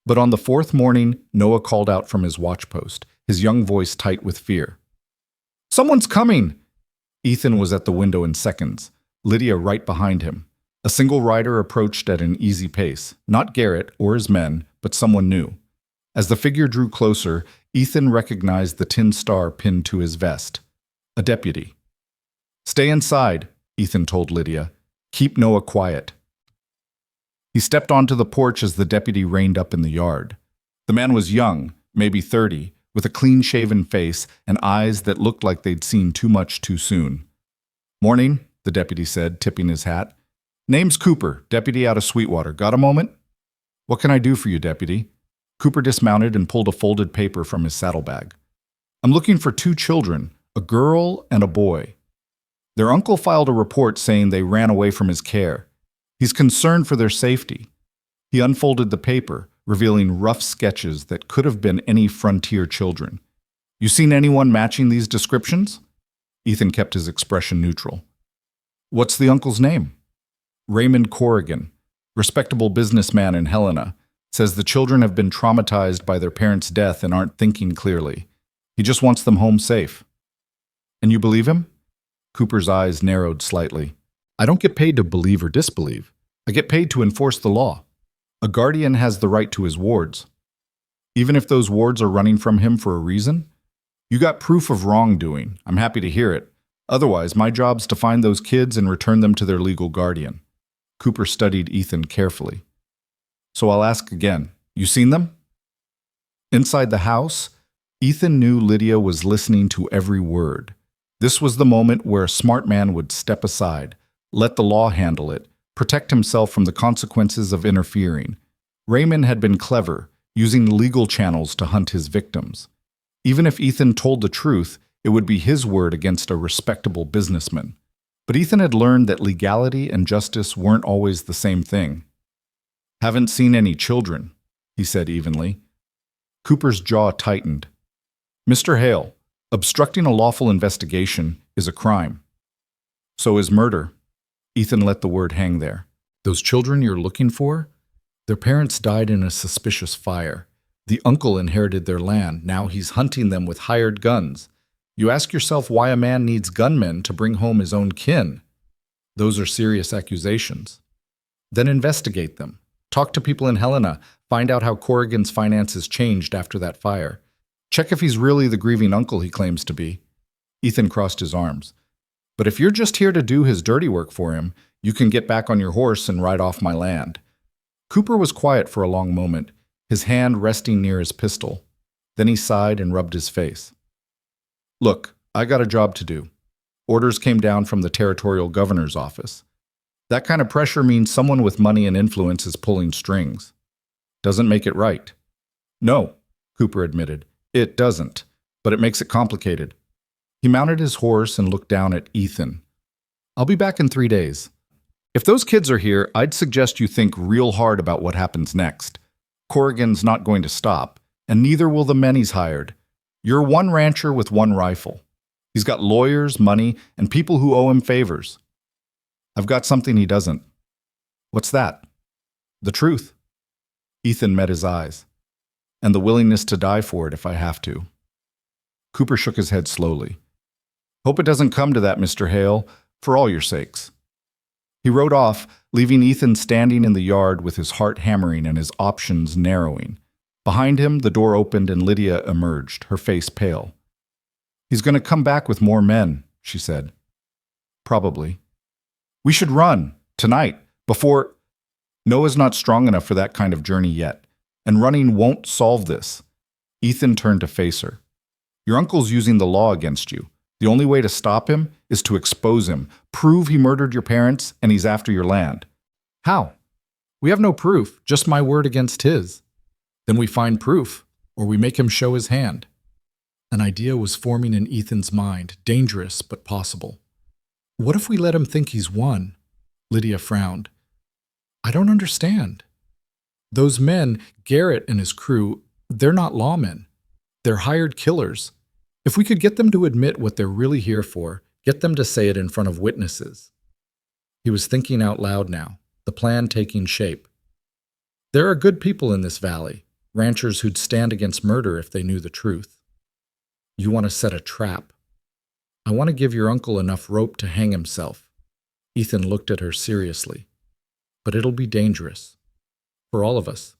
But on the 4th morning, Noah called out from his watchpost, his young voice tight with fear. "Someone's coming!" Ethan was at the window in seconds, Lydia right behind him. A single rider approached at an easy pace, not Garrett or his men, but someone new. As the figure drew closer, Ethan recognized the tin star pinned to his vest. A deputy. "Stay inside," Ethan told Lydia. "Keep Noah quiet." He stepped onto the porch as the deputy reined up in the yard. The man was young, maybe 30, with a clean-shaven face and eyes that looked like they'd seen too much too soon. "Morning," the deputy said, tipping his hat. "Name's Cooper, deputy out of Sweetwater. Got a moment?" "What can I do for you, deputy?" Cooper dismounted and pulled a folded paper from his saddlebag. "I'm looking for 2 children, a girl and a boy. Their uncle filed a report saying they ran away from his care. He's concerned for their safety." He unfolded the paper, revealing rough sketches that could have been any frontier children. "You seen anyone matching these descriptions?" Ethan kept his expression neutral. "What's the uncle's name?" "Raymond Corrigan, respectable businessman in Helena. Says the children have been traumatized by their parents' death and aren't thinking clearly. He just wants them home safe." "And you believe him?" Cooper's eyes narrowed slightly. "I don't get paid to believe or disbelieve. I get paid to enforce the law. A guardian has the right to his wards. Even if those wards are running from him for a reason? You got proof of wrongdoing. I'm happy to hear it. Otherwise, my job's to find those kids and return them to their legal guardian." Cooper studied Ethan carefully. "So I'll ask again. You seen them?" Inside the house, Ethan knew Lydia was listening to every word. This was the moment where a smart man would step aside, let the law handle it, protect himself from the consequences of interfering. Raymond had been clever, using legal channels to hunt his victims. Even if Ethan told the truth, it would be his word against a respectable businessman. But Ethan had learned that legality and justice weren't always the same thing. "Haven't seen any children," he said evenly. Cooper's jaw tightened. "Mr. Hale, obstructing a lawful investigation is a crime. So is murder." Ethan let the word hang there. "Those children you're looking for? Their parents died in a suspicious fire. The uncle inherited their land. Now he's hunting them with hired guns. You ask yourself why a man needs gunmen to bring home his own kin. Those are serious accusations. Then investigate them. Talk to people in Helena. Find out how Corrigan's finances changed after that fire. Check if he's really the grieving uncle he claims to be." Ethan crossed his arms. "But if you're just here to do his dirty work for him, you can get back on your horse and ride off my land." Cooper was quiet for a long moment, his hand resting near his pistol. Then he sighed and rubbed his face. "Look, I got a job to do. Orders came down from the territorial governor's office. That kind of pressure means someone with money and influence is pulling strings. doesn't make it right. No, Cooper admitted. It doesn't, but it makes it complicated. He mounted his horse and looked down at Ethan. I'll be back in 3 days. If those kids are here, I'd suggest you think real hard about what happens next. Corrigan's not going to stop, and neither will the men he's hired. You're one rancher with one rifle. He's got lawyers, money, and people who owe him favors. I've got something he doesn't. What's that? The truth. Ethan met his eyes. And the willingness to die for it if I have to. Cooper shook his head slowly. Hope it doesn't come to that, Mr. Hale, for all your sakes. He rode off, leaving Ethan standing in the yard with his heart hammering and his options narrowing. Behind him, the door opened and Lydia emerged, her face pale. He's going to come back with more men, she said. Probably. We should run, tonight, before… Noah's not strong enough for that kind of journey yet, and running won't solve this. Ethan turned to face her. Your uncle's using the law against you. The only way to stop him is to expose him, prove he murdered your parents, and he's after your land. How? We have no proof, just my word against his. Then we find proof, or we make him show his hand. An idea was forming in Ethan's mind, dangerous but possible. What if we let him think he's won? Lydia frowned. I don't understand. Those men, Garrett and his crew, they're not lawmen. They're hired killers. If we could get them to admit what they're really here for, get them to say it in front of witnesses. He was thinking out loud now, the plan taking shape. There are good people in this valley, ranchers who'd stand against murder if they knew the truth. You want to set a trap. I want to give your uncle enough rope to hang himself. Ethan looked at her seriously. But it'll be dangerous. For all of us.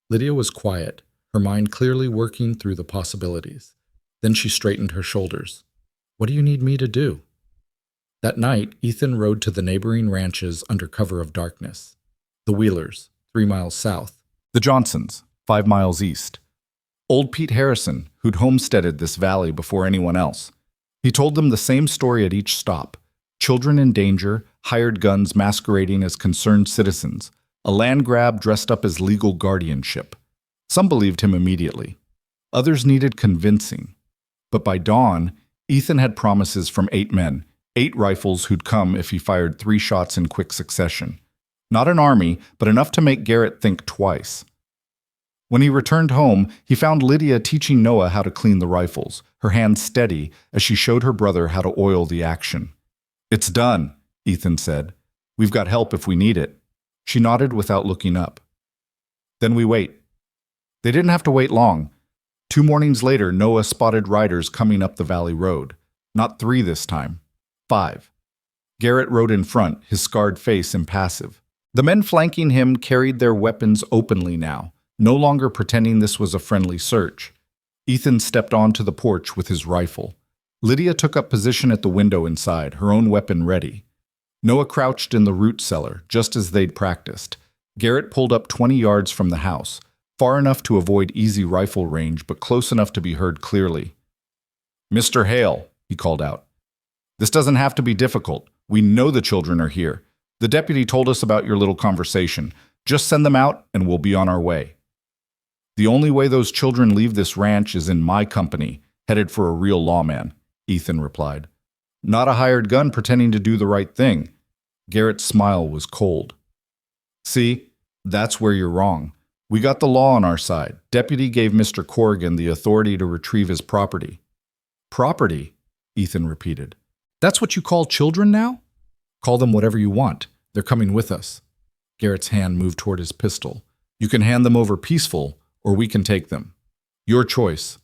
Lydia was quiet, her mind clearly working through the possibilities. Then she straightened her shoulders. What do you need me to do? That night, Ethan rode to the neighboring ranches under cover of darkness. The Wheelers, 3 miles south. The Johnsons, 5 miles east. Old Pete Harrison, who'd homesteaded this valley before anyone else. He told them the same story at each stop. Children in danger, hired guns masquerading as concerned citizens, a land grab dressed up as legal guardianship. Some believed him immediately. Others needed convincing. But by dawn, Ethan had promises from 8 men, 8 rifles who'd come if he fired 3 shots in quick succession. Not an army, but enough to make Garrett think twice. When he returned home, he found Lydia teaching Noah how to clean the rifles, her hands steady as she showed her brother how to oil the action. It's done, Ethan said. We've got help if we need it. She nodded without looking up. Then we wait. They didn't have to wait long. 2 mornings later, Noah spotted riders coming up the valley road. Not 3 this time. 5. Garrett rode in front, his scarred face impassive. The men flanking him carried their weapons openly now, no longer pretending this was a friendly search. Ethan stepped onto the porch with his rifle. Lydia took up position at the window inside, her own weapon ready. Noah crouched in the root cellar, just as they'd practiced. Garrett pulled up 20 yards from the house, far enough to avoid easy rifle range, but close enough to be heard clearly. Mr. Hale, he called out. This doesn't have to be difficult. We know the children are here. The deputy told us about your little conversation. Just send them out and we'll be on our way. The only way those children leave this ranch is in my company, headed for a real lawman, Ethan replied. Not a hired gun pretending to do the right thing. Garrett's smile was cold. See, that's where you're wrong. We got the law on our side. Deputy gave Mr. Corrigan the authority to retrieve his property. Property? Ethan repeated. That's what you call children now? Call them whatever you want. They're coming with us. Garrett's hand moved toward his pistol. You can hand them over peaceful, or we can take them. Your choice.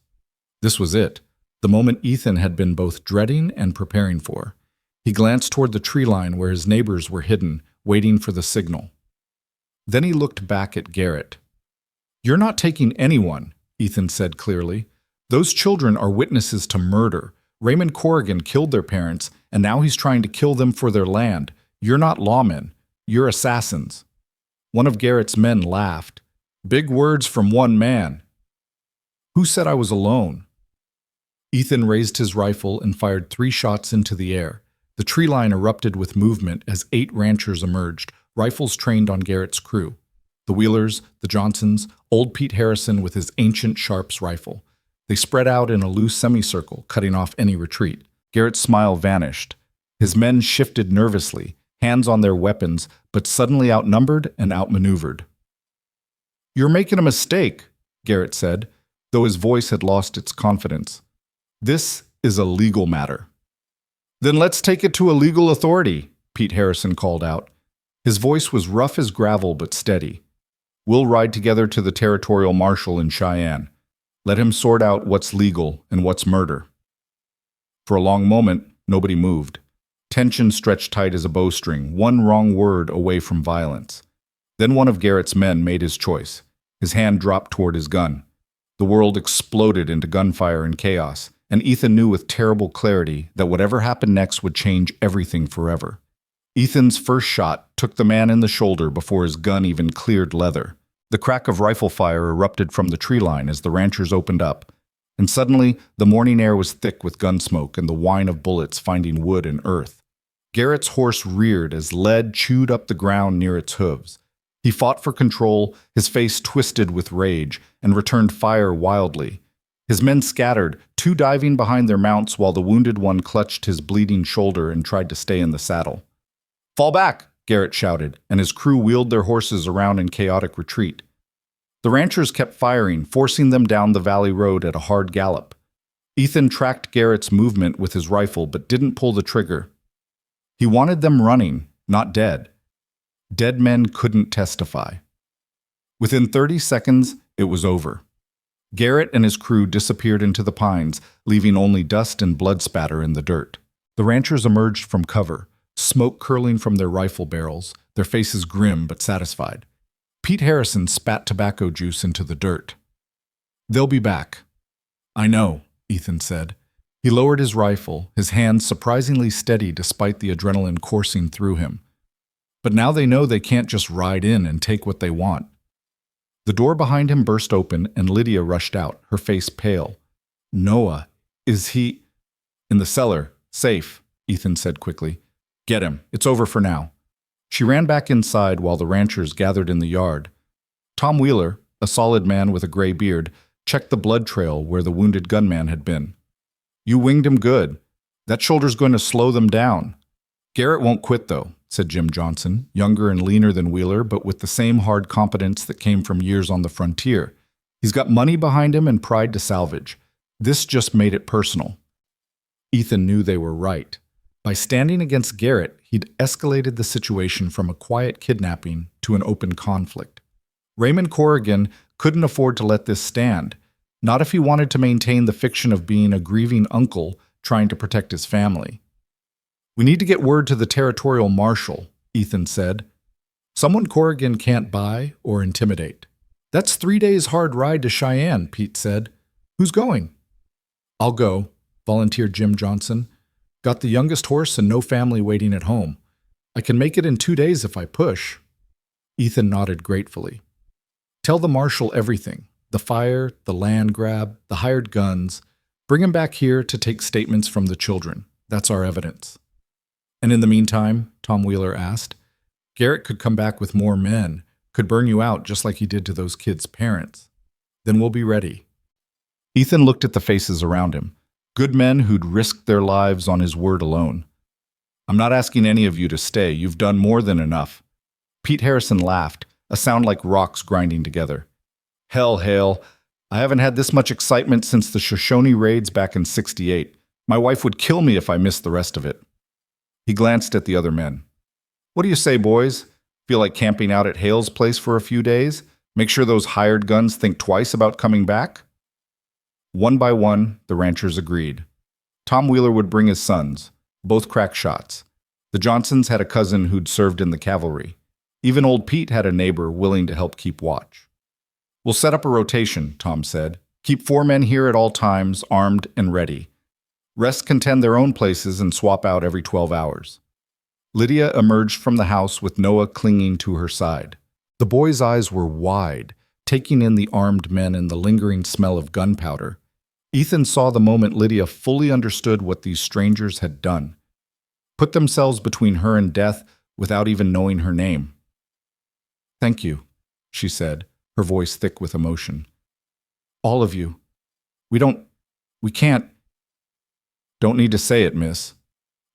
This was it. The moment Ethan had been both dreading and preparing for. He glanced toward the tree line where his neighbors were hidden, waiting for the signal. Then he looked back at Garrett. You're not taking anyone, Ethan said clearly. Those children are witnesses to murder. Raymond Corrigan killed their parents, and now he's trying to kill them for their land. You're not lawmen. You're assassins. One of Garrett's men laughed. Big words from one man. Who said I was alone? Ethan raised his rifle and fired 3 shots into the air. The tree line erupted with movement as 8 ranchers emerged, rifles trained on Garrett's crew. The Wheelers, the Johnsons, old Pete Harrison with his ancient Sharps rifle. They spread out in a loose semicircle, cutting off any retreat. Garrett's smile vanished. His men shifted nervously, hands on their weapons, but suddenly outnumbered and outmaneuvered. "You're making a mistake," Garrett said, though his voice had lost its confidence. "This is a legal matter." "Then let's take it to a legal authority," Pete Harrison called out. His voice was rough as gravel but steady. "We'll ride together to the territorial marshal in Cheyenne. Let him sort out what's legal and what's murder." For a long moment, nobody moved. Tension stretched tight as a bowstring, one wrong word away from violence. Then one of Garrett's men made his choice. His hand dropped toward his gun. The world exploded into gunfire and chaos, and Ethan knew with terrible clarity that whatever happened next would change everything forever. Ethan's first shot took the man in the shoulder before his gun even cleared leather. The crack of rifle fire erupted from the tree line as the ranchers opened up, and suddenly the morning air was thick with gun smoke and the whine of bullets finding wood and earth. Garrett's horse reared as lead chewed up the ground near its hooves. He fought for control, his face twisted with rage, and returned fire wildly. His men scattered, two diving behind their mounts while the wounded one clutched his bleeding shoulder and tried to stay in the saddle. "Fall back!" Garrett shouted, and his crew wheeled their horses around in chaotic retreat. The ranchers kept firing, forcing them down the valley road at a hard gallop. Ethan tracked Garrett's movement with his rifle but didn't pull the trigger. He wanted them running, not dead. Dead men couldn't testify. Within 30 seconds, it was over. Garrett and his crew disappeared into the pines, leaving only dust and blood spatter in the dirt. The ranchers emerged from cover, smoke curling from their rifle barrels, their faces grim but satisfied. Pete Harrison spat tobacco juice into the dirt. "They'll be back." "I know," Ethan said. He lowered his rifle, his hands surprisingly steady despite the adrenaline coursing through him. "But now they know they can't just ride in and take what they want." The door behind him burst open and Lydia rushed out, her face pale. "Noah, is he—" "In the cellar, safe," Ethan said quickly. "Get him. It's over for now." She ran back inside while the ranchers gathered in the yard. Tom Wheeler, a solid man with a gray beard, checked the blood trail where the wounded gunman had been. "You winged him good. That shoulder's going to slow them down." "Garrett won't quit, though," said Jim Johnson, younger and leaner than Wheeler, but with the same hard competence that came from years on the frontier. "He's got money behind him and pride to salvage. This just made it personal." Ethan knew they were right. By standing against Garrett, he'd escalated the situation from a quiet kidnapping to an open conflict. Raymond Corrigan couldn't afford to let this stand, not if he wanted to maintain the fiction of being a grieving uncle trying to protect his family. "We need to get word to the territorial marshal," Ethan said. "Someone Corrigan can't buy or intimidate." "That's 3 days' hard ride to Cheyenne," Pete said. "Who's going?" "I'll go," volunteered Jim Johnson. "Got the youngest horse and no family waiting at home. I can make it in 2 days if I push." Ethan nodded gratefully. "Tell the marshal everything. The fire, the land grab, the hired guns. Bring him back here to take statements from the children. That's our evidence." "And in the meantime," Tom Wheeler asked, "Garrett could come back with more men, could burn you out just like he did to those kids' parents. Then we'll be ready." Ethan looked at the faces around him, good men who'd risked their lives on his word alone. "I'm not asking any of you to stay. You've done more than enough." Pete Harrison laughed, a sound like rocks grinding together. "Hell, Hale, I haven't had this much excitement since the Shoshone raids back in '68. My wife would kill me if I missed the rest of it." He glanced at the other men. "What do you say, boys? Feel like camping out at Hale's place for a few days? Make sure those hired guns think twice about coming back?" One by one, the ranchers agreed. Tom Wheeler would bring his sons, both crack shots. The Johnsons had a cousin who'd served in the cavalry. Even old Pete had a neighbor willing to help keep watch. "We'll set up a rotation," Tom said. "Keep 4 men here at all times, armed and ready. Rest can tend their own places and swap out every 12 hours. Lydia emerged from the house with Noah clinging to her side. The boy's eyes were wide, taking in the armed men and the lingering smell of gunpowder. Ethan saw the moment Lydia fully understood what these strangers had done. Put themselves between her and death without even knowing her name. "Thank you," she said, her voice thick with emotion. All of you. We can't. Don't need to say it, miss,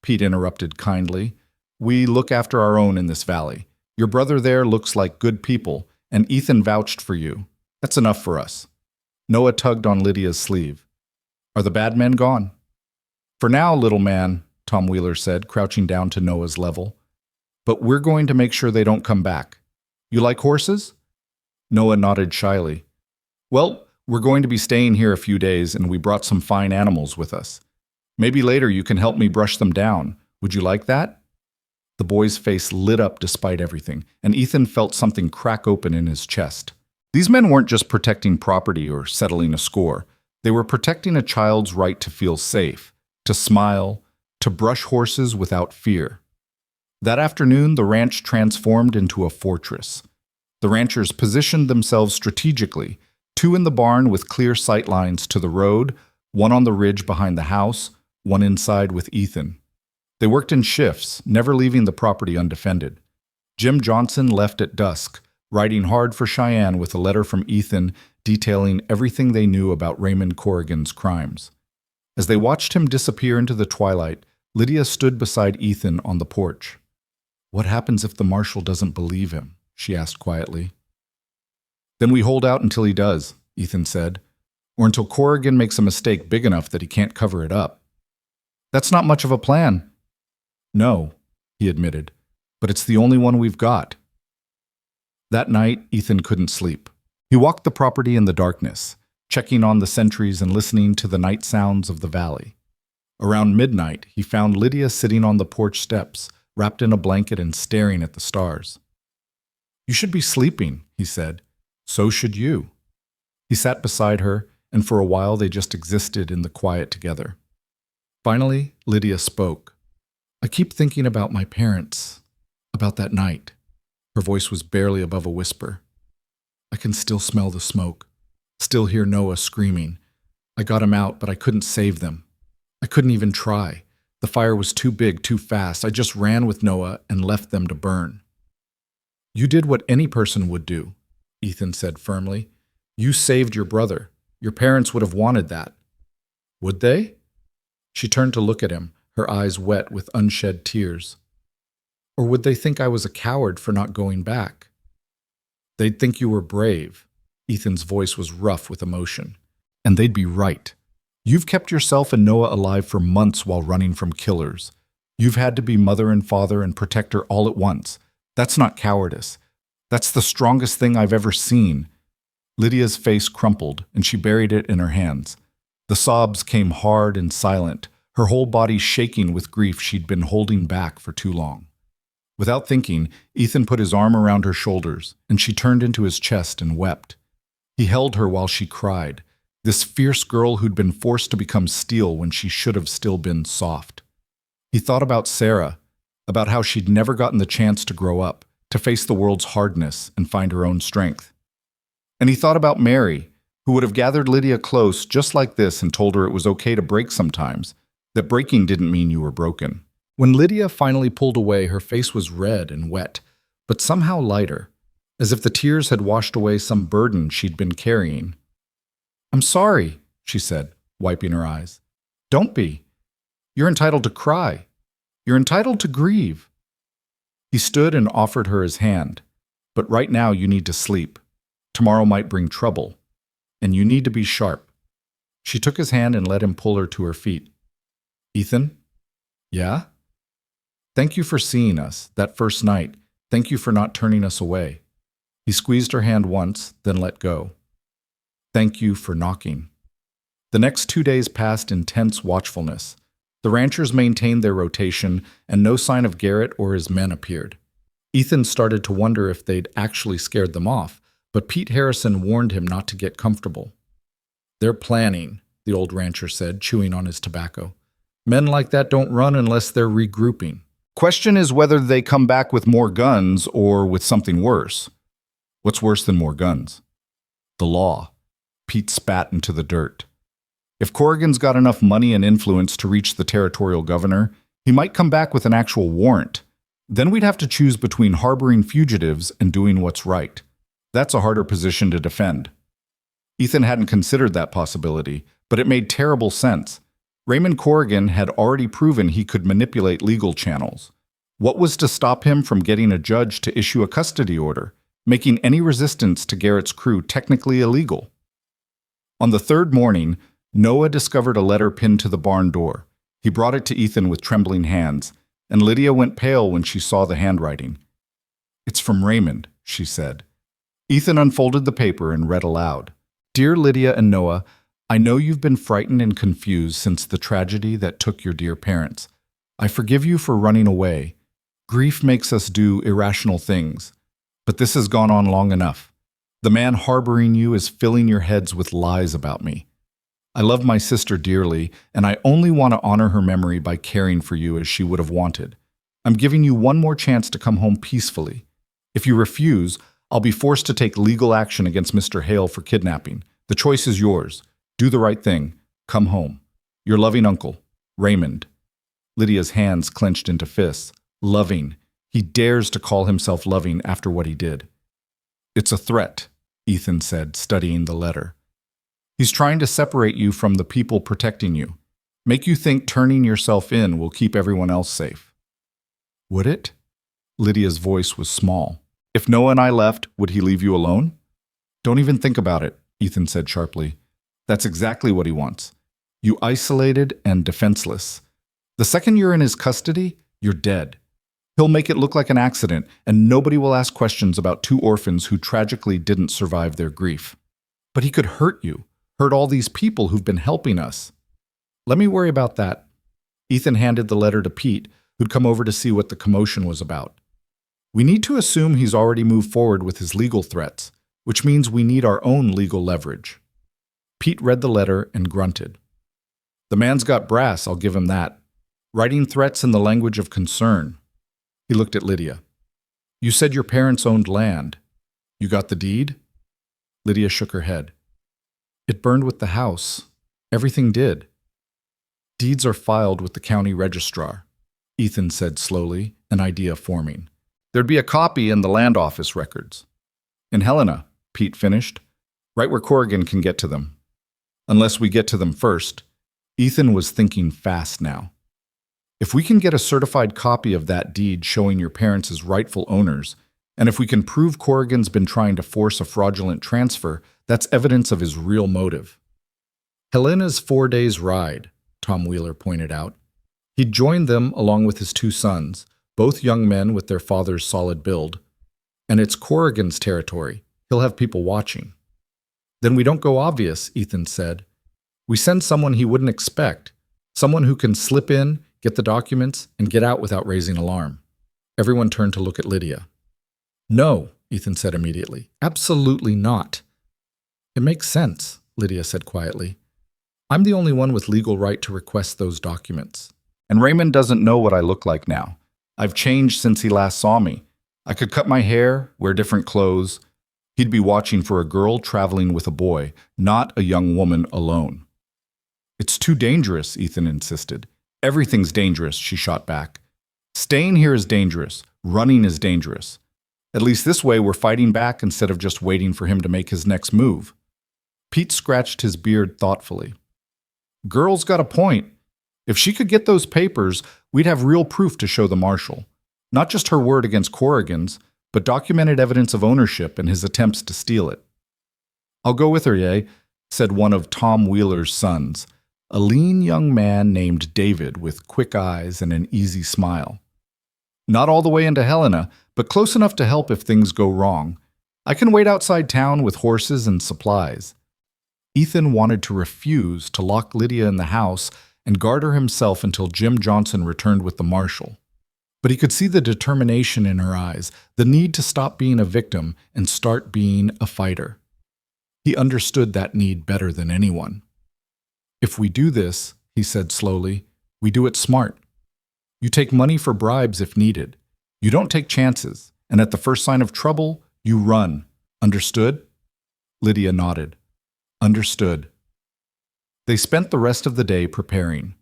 Pete interrupted kindly. We look after our own in this valley. Your brother there looks like good people, and Ethan vouched for you. That's enough for us. Noah tugged on Lydia's sleeve. Are the bad men gone? For now, little man, Tom Wheeler said, crouching down to Noah's level. But we're going to make sure they don't come back. You like horses? Noah nodded shyly. Well, we're going to be staying here a few days, and we brought some fine animals with us. Maybe later you can help me brush them down. Would you like that? The boy's face lit up despite everything, and Ethan felt something crack open in his chest. These men weren't just protecting property or settling a score. They were protecting a child's right to feel safe, to smile, to brush horses without fear. That afternoon, the ranch transformed into a fortress. The ranchers positioned themselves strategically, 2 in the barn with clear sight lines to the road, 1 on the ridge behind the house, 1 inside with Ethan. They worked in shifts, never leaving the property undefended. Jim Johnson left at dusk, riding hard for Cheyenne with a letter from Ethan detailing everything they knew about Raymond Corrigan's crimes. As they watched him disappear into the twilight, Lydia stood beside Ethan on the porch. What happens if the marshal doesn't believe him? She asked quietly. Then we hold out until he does, Ethan said, or until Corrigan makes a mistake big enough that he can't cover it up. That's not much of a plan. No, he admitted, but it's the only one we've got. That night, Ethan couldn't sleep. He walked the property in the darkness, checking on the sentries and listening to the night sounds of the valley. Around midnight, he found Lydia sitting on the porch steps, wrapped in a blanket and staring at the stars. You should be sleeping, he said. So should you. He sat beside her, and for a while they just existed in the quiet together. Finally, Lydia spoke. I keep thinking about my parents, about that night. Her voice was barely above a whisper. I can still smell the smoke, still hear Noah screaming. I got him out, but I couldn't save them. I couldn't even try. The fire was too big, too fast. I just ran with Noah and left them to burn. You did what any person would do, Ethan said firmly. You saved your brother. Your parents would have wanted that. Would they? She turned to look at him, her eyes wet with unshed tears. Or would they think I was a coward for not going back? They'd think you were brave. Ethan's voice was rough with emotion. And they'd be right. You've kept yourself and Noah alive for months while running from killers. You've had to be mother and father and protector all at once. That's not cowardice. That's the strongest thing I've ever seen. Lydia's face crumpled, and she buried it in her hands. The sobs came hard and silent, her whole body shaking with grief she'd been holding back for too long. Without thinking, Ethan put his arm around her shoulders, and she turned into his chest and wept. He held her while she cried, this fierce girl who'd been forced to become steel when she should have still been soft. He thought about Sarah, about how she'd never gotten the chance to grow up, to face the world's hardness and find her own strength. And he thought about Mary, who would have gathered Lydia close just like this and told her it was okay to break sometimes, that breaking didn't mean you were broken. When Lydia finally pulled away, her face was red and wet, but somehow lighter, as if the tears had washed away some burden she'd been carrying. I'm sorry, she said, wiping her eyes. Don't be. You're entitled to cry. You're entitled to grieve. He stood and offered her his hand. But right now you need to sleep. Tomorrow might bring trouble. And you need to be sharp. She took his hand and let him pull her to her feet. Ethan? Yeah? Thank you for seeing us, that first night. Thank you for not turning us away. He squeezed her hand once, then let go. Thank you for knocking. The next 2 days passed in tense watchfulness. The ranchers maintained their rotation, and no sign of Garrett or his men appeared. Ethan started to wonder if they'd actually scared them off, but Pete Harrison warned him not to get comfortable. They're planning, the old rancher said, chewing on his tobacco. Men like that don't run unless they're regrouping. Question is whether they come back with more guns or with something worse. What's worse than more guns? The law. Pete spat into the dirt. If Corrigan's got enough money and influence to reach the territorial governor, he might come back with an actual warrant. Then we'd have to choose between harboring fugitives and doing what's right. That's a harder position to defend. Ethan hadn't considered that possibility, but it made terrible sense. Raymond Corrigan had already proven he could manipulate legal channels. What was to stop him from getting a judge to issue a custody order, making any resistance to Garrett's crew technically illegal? On the third morning, Noah discovered a letter pinned to the barn door. He brought it to Ethan with trembling hands, and Lydia went pale when she saw the handwriting. "It's from Raymond," she said. Ethan unfolded the paper and read aloud. "Dear Lydia and Noah, I know you've been frightened and confused since the tragedy that took your dear parents. I forgive you for running away. Grief makes us do irrational things, but this has gone on long enough. The man harboring you is filling your heads with lies about me. I love my sister dearly, and I only want to honor her memory by caring for you as she would have wanted. I'm giving you one more chance to come home peacefully. If you refuse, I'll be forced to take legal action against Mr. Hale for kidnapping. The choice is yours. Do the right thing. Come home. Your loving uncle, Raymond." Lydia's hands clenched into fists. Loving. He dares to call himself loving after what he did. "It's a threat," Ethan said, studying the letter. "He's trying to separate you from the people protecting you. Make you think turning yourself in will keep everyone else safe." "Would it?" Lydia's voice was small. "If Noah and I left, would he leave you alone?" "Don't even think about it," Ethan said sharply. "That's exactly what he wants. You isolated and defenseless. The second you're in his custody, you're dead. He'll make it look like an accident, and nobody will ask questions about two orphans who tragically didn't survive their grief. But he could hurt you, hurt all these people who've been helping us." "Let me worry about that." Ethan handed the letter to Pete, who'd come over to see what the commotion was about. "We need to assume he's already moved forward with his legal threats, which means we need our own legal leverage." Pete read the letter and grunted. "The man's got brass, I'll give him that. Writing threats in the language of concern." He looked at Lydia. "You said your parents owned land. You got the deed?" Lydia shook her head. "It burned with the house. Everything did." "Deeds are filed with the county registrar," Ethan said slowly, an idea forming. "There'd be a copy in the land office records." "In Helena," Pete finished, "right where Corrigan can get to them. Unless we get to them first." Ethan was thinking fast now. "If we can get a certified copy of that deed showing your parents as rightful owners, and if we can prove Corrigan's been trying to force a fraudulent transfer, that's evidence of his real motive." "Helena's 4 days' ride," Tom Wheeler pointed out. He'd joined them along with his two sons, both young men with their father's solid build. "And it's Corrigan's territory. He'll have people watching." "Then we don't go obvious," Ethan said. "We send someone he wouldn't expect, someone who can slip in, get the documents, and get out without raising alarm." Everyone turned to look at Lydia. "No," Ethan said immediately. "Absolutely not." "It makes sense," Lydia said quietly. "I'm the only one with legal right to request those documents. And Raymond doesn't know what I look like now. I've changed since he last saw me. I could cut my hair, wear different clothes. He'd be watching for a girl traveling with a boy, not a young woman alone." "It's too dangerous," Ethan insisted. "Everything's dangerous," she shot back. "Staying here is dangerous. Running is dangerous. At least this way we're fighting back instead of just waiting for him to make his next move." Pete scratched his beard thoughtfully. "Girl's got a point. If she could get those papers, we'd have real proof to show the marshal. Not just her word against Corrigan's, but documented evidence of ownership and his attempts to steal it." "I'll go with her, said one of Tom Wheeler's sons, a lean young man named David with quick eyes and an easy smile. "Not all the way into Helena, but close enough to help if things go wrong. I can wait outside town with horses and supplies." Ethan wanted to refuse to lock Lydia in the house and guard her himself until Jim Johnson returned with the marshal. But he could see the determination in her eyes, the need to stop being a victim and start being a fighter. He understood that need better than anyone. "If we do this," he said slowly, "we do it smart. You take money for bribes if needed. You don't take chances, and at the first sign of trouble, you run. Understood?" Lydia nodded. "Understood." They spent the rest of the day preparing.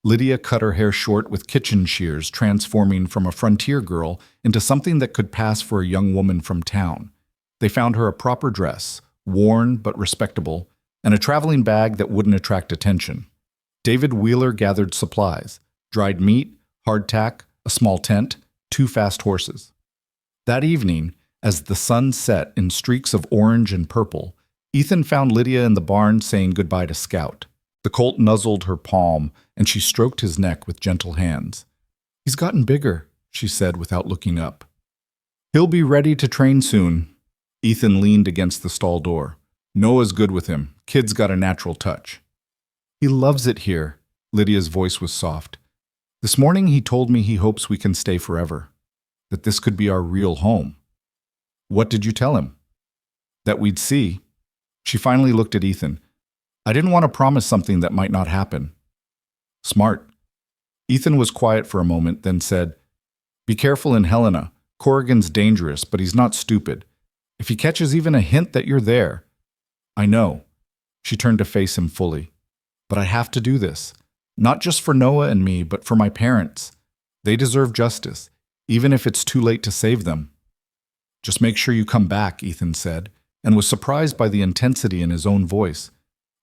Lydia cut her hair short with kitchen shears, transforming from a frontier girl into something that could pass for a young woman from town. They found her a proper dress, worn but respectable, and a traveling bag that wouldn't attract attention. David Wheeler gathered supplies: dried meat, hardtack, a small tent, 2 fast horses. That evening, as the sun set in streaks of orange and purple, Ethan found Lydia in the barn saying goodbye to Scout. The colt nuzzled her palm, and she stroked his neck with gentle hands. "He's gotten bigger," she said without looking up. "He'll be ready to train soon." Ethan leaned against the stall door. "Noah's good with him. Kid's got a natural touch." "He loves it here." Lydia's voice was soft. "This morning he told me he hopes we can stay forever, that this could be our real home." "What did you tell him?" "That we'd see." She finally looked at Ethan. "I didn't want to promise something that might not happen." "Smart." Ethan was quiet for a moment, then said, "Be careful in Helena. Corrigan's dangerous, but he's not stupid. If he catches even a hint that you're there—" "I know." She turned to face him fully. "But I have to do this. Not just for Noah and me, but for my parents. They deserve justice, even if it's too late to save them." "Just make sure you come back," Ethan said, and was surprised by the intensity in his own voice.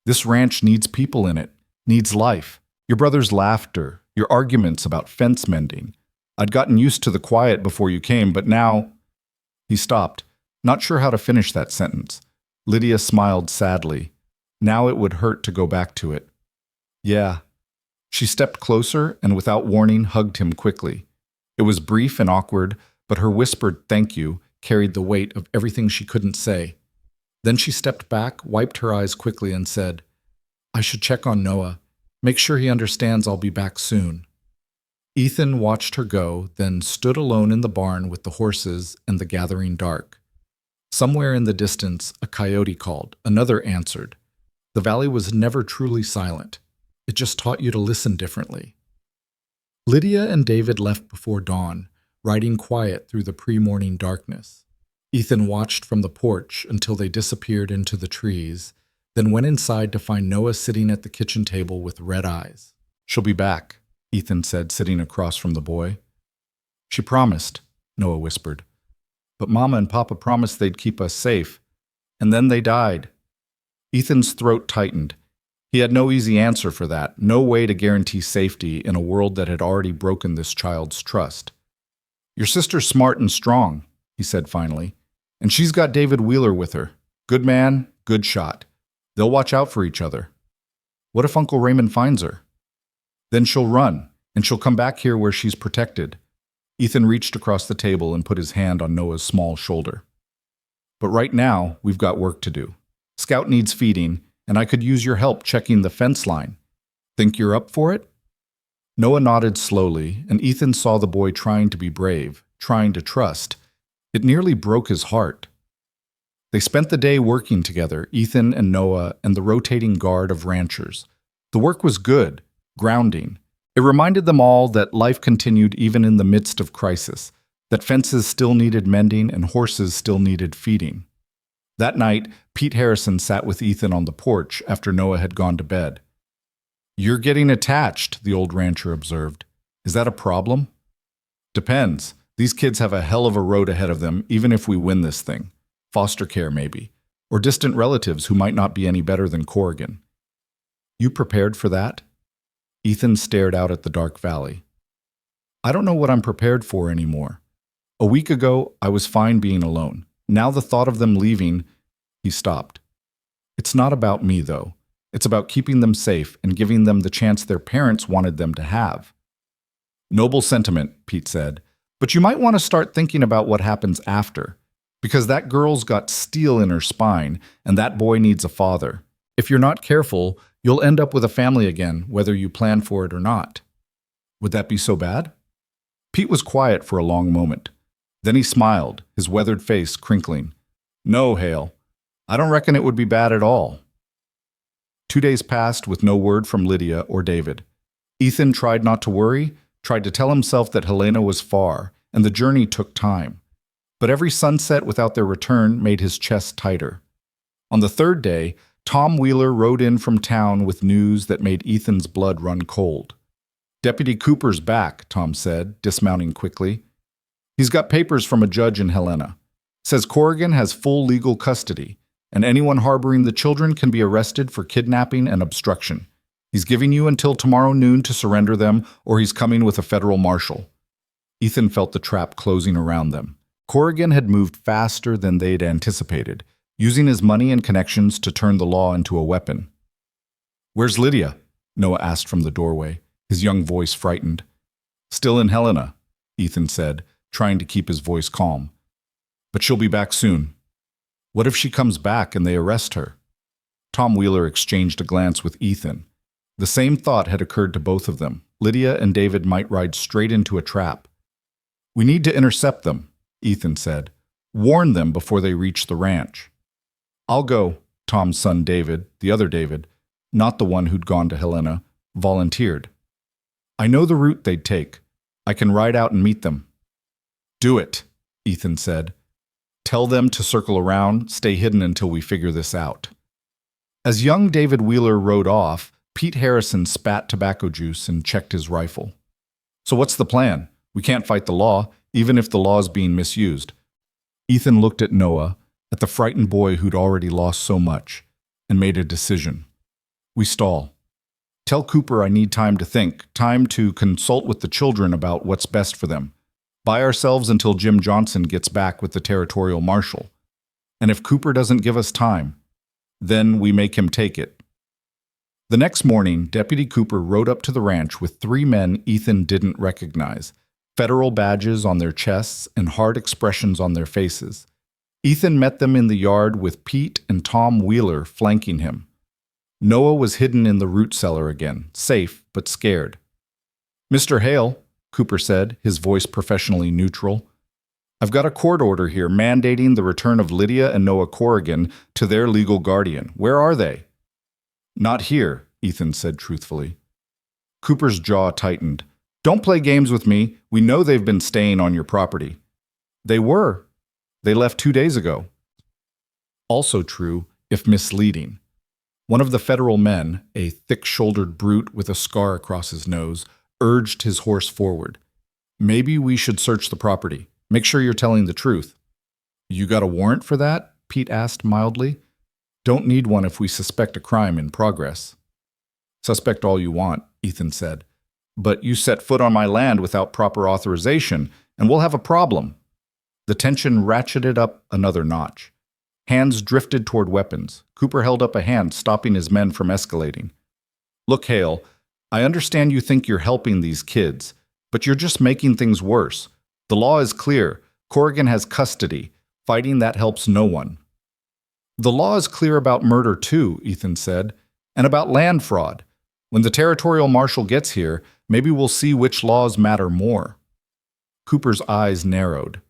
"This ranch needs people in it, needs life. Your brother's laughter, your arguments about fence mending. I'd gotten used to the quiet before you came, but now—" He stopped, not sure how to finish that sentence. Lydia smiled sadly. Now it would hurt to go back to it. "Yeah." She stepped closer and without warning hugged him quickly. It was brief and awkward, but her whispered "thank you" carried the weight of everything she couldn't say. Then she stepped back, wiped her eyes quickly, and said, "I should check on Noah. Make sure he understands I'll be back soon." Ethan watched her go, then stood alone in the barn with the horses and the gathering dark. Somewhere in the distance, a coyote called. Another answered. The valley was never truly silent. It just taught you to listen differently. Lydia and David left before dawn, riding quiet through the pre-morning darkness. Ethan watched from the porch until they disappeared into the trees, then went inside to find Noah sitting at the kitchen table with red eyes. "She'll be back," Ethan said, sitting across from the boy. "She promised," Noah whispered. "But Mama and Papa promised they'd keep us safe. And then they died." Ethan's throat tightened. He had no easy answer for that, no way to guarantee safety in a world that had already broken this child's trust. "Your sister's smart and strong," he said finally, "and she's got David Wheeler with her. Good man, good shot. They'll watch out for each other." "What if Uncle Raymond finds her?" "Then she'll run, and she'll come back here where she's protected." Ethan reached across the table and put his hand on Noah's small shoulder. "But right now, we've got work to do. Scout needs feeding, and I could use your help checking the fence line. Think you're up for it?" Noah nodded slowly, and Ethan saw the boy trying to be brave, trying to trust. It nearly broke his heart. They spent the day working together, Ethan and Noah and the rotating guard of ranchers. The work was good, grounding. It reminded them all that life continued even in the midst of crisis, that fences still needed mending and horses still needed feeding. That night, Pete Harrison sat with Ethan on the porch after Noah had gone to bed. "You're getting attached," the old rancher observed. "Is that a problem?" "Depends. These kids have a hell of a road ahead of them, even if we win this thing. Foster care, maybe. Or distant relatives who might not be any better than Corrigan." "You prepared for that?" Ethan stared out at the dark valley. "I don't know what I'm prepared for anymore. A week ago, I was fine being alone. Now the thought of them leaving—" He stopped. "It's not about me, though. It's about keeping them safe and giving them the chance their parents wanted them to have." "Noble sentiment," Pete said. "But you might want to start thinking about what happens after. Because that girl's got steel in her spine, and that boy needs a father. If you're not careful, you'll end up with a family again, whether you plan for it or not." "Would that be so bad?" Pete was quiet for a long moment. Then he smiled, his weathered face crinkling. "No, Hale. I don't reckon it would be bad at all." 2 days passed with no word from Lydia or David. Ethan tried not to worry, tried to tell himself that Helena was far, and the journey took time. But every sunset without their return made his chest tighter. On the 3rd day, Tom Wheeler rode in from town with news that made Ethan's blood run cold. "Deputy Cooper's back," Tom said, dismounting quickly. "He's got papers from a judge in Helena. Says Corrigan has full legal custody, and anyone harboring the children can be arrested for kidnapping and obstruction. He's giving you until tomorrow noon to surrender them, or he's coming with a federal marshal. Ethan felt the trap closing around them. Corrigan had moved faster than they'd anticipated, using his money and connections to turn the law into a weapon. "Where's Lydia?" Noah asked from the doorway, his young voice frightened. "Still in Helena," Ethan said, trying to keep his voice calm. "But she'll be back soon." "What if she comes back and they arrest her?" Tom Wheeler exchanged a glance with Ethan. The same thought had occurred to both of them. Lydia and David might ride straight into a trap. "We need to intercept them," Ethan said. "Warn them before they reach the ranch." "I'll go," Tom's son David, the other David, not the one who'd gone to Helena, volunteered. "I know the route they'd take. I can ride out and meet them." "Do it," Ethan said. "Tell them to circle around, stay hidden until we figure this out." As young David Wheeler rode off, Pete Harrison spat tobacco juice and checked his rifle. "So what's the plan? We can't fight the law, even if the law is being misused." Ethan looked at Noah, at the frightened boy who'd already lost so much, and made a decision. "We stall. Tell Cooper I need time to think, time to consult with the children about what's best for them. Buy ourselves until Jim Johnson gets back with the territorial marshal. And if Cooper doesn't give us time, then we make him take it." The next morning, Deputy Cooper rode up to the ranch with 3 men Ethan didn't recognize, federal badges on their chests and hard expressions on their faces. Ethan met them in the yard with Pete and Tom Wheeler flanking him. Noah was hidden in the root cellar again, safe but scared. "Mr. Hale," Cooper said, his voice professionally neutral, "I've got a court order here mandating the return of Lydia and Noah Corrigan to their legal guardian. Where are they?" "Not here," Ethan said truthfully. Cooper's jaw tightened. "Don't play games with me. We know they've been staying on your property." "They were. They left 2 days ago." Also true, if misleading. One of the federal men, a thick-shouldered brute with a scar across his nose, urged his horse forward. "Maybe we should search the property. Make sure you're telling the truth." "You got a warrant for that?" Pete asked mildly. "Don't need one if we suspect a crime in progress." "Suspect all you want," Ethan said. "But you set foot on my land without proper authorization, and we'll have a problem." The tension ratcheted up another notch. Hands drifted toward weapons. Cooper held up a hand, stopping his men from escalating. "Look, Hale, I understand you think you're helping these kids, but you're just making things worse. The law is clear. Corrigan has custody. Fighting that helps no one." "The law is clear about murder too," Ethan said, "and about land fraud. When the territorial marshal gets here, maybe we'll see which laws matter more." Cooper's eyes narrowed.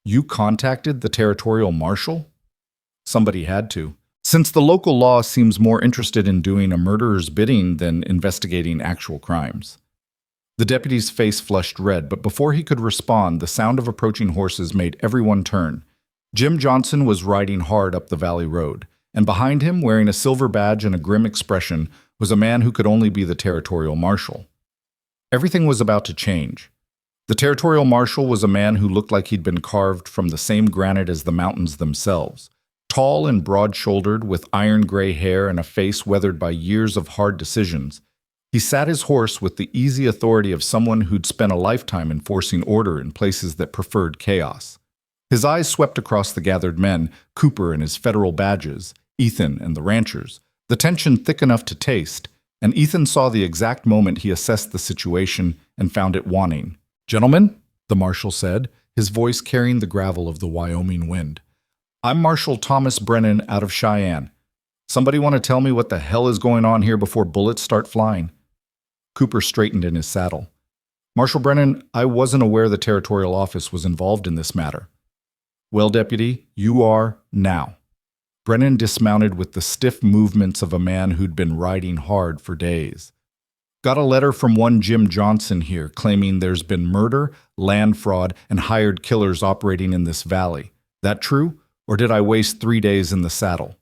"You contacted the territorial marshal?" "Somebody had to. Since the local law seems more interested in doing a murderer's bidding than investigating actual crimes." The deputy's face flushed red, but before he could respond, the sound of approaching horses made everyone turn. Jim Johnson was riding hard up the valley road, and behind him, wearing a silver badge and a grim expression, was a man who could only be the territorial marshal. Everything was about to change. The territorial marshal was a man who looked like he'd been carved from the same granite as the mountains themselves. Tall and broad-shouldered, with iron-gray hair and a face weathered by years of hard decisions, he sat his horse with the easy authority of someone who'd spent a lifetime enforcing order in places that preferred chaos. His eyes swept across the gathered men, Cooper and his federal badges, Ethan and the ranchers, the tension thick enough to taste, and Ethan saw the exact moment he assessed the situation and found it wanting. "Gentlemen," the marshal said, his voice carrying the gravel of the Wyoming wind, "I'm Marshal Thomas Brennan out of Cheyenne. Somebody want to tell me what the hell is going on here before bullets start flying?" Cooper straightened in his saddle. "Marshal Brennan, I wasn't aware the territorial office was involved in this matter." "Well, Deputy, you are now." Brennan dismounted with the stiff movements of a man who'd been riding hard for days. "Got a letter from one Jim Johnson here claiming there's been murder, land fraud, and hired killers operating in this valley. That true? Or did I waste 3 days in the saddle?"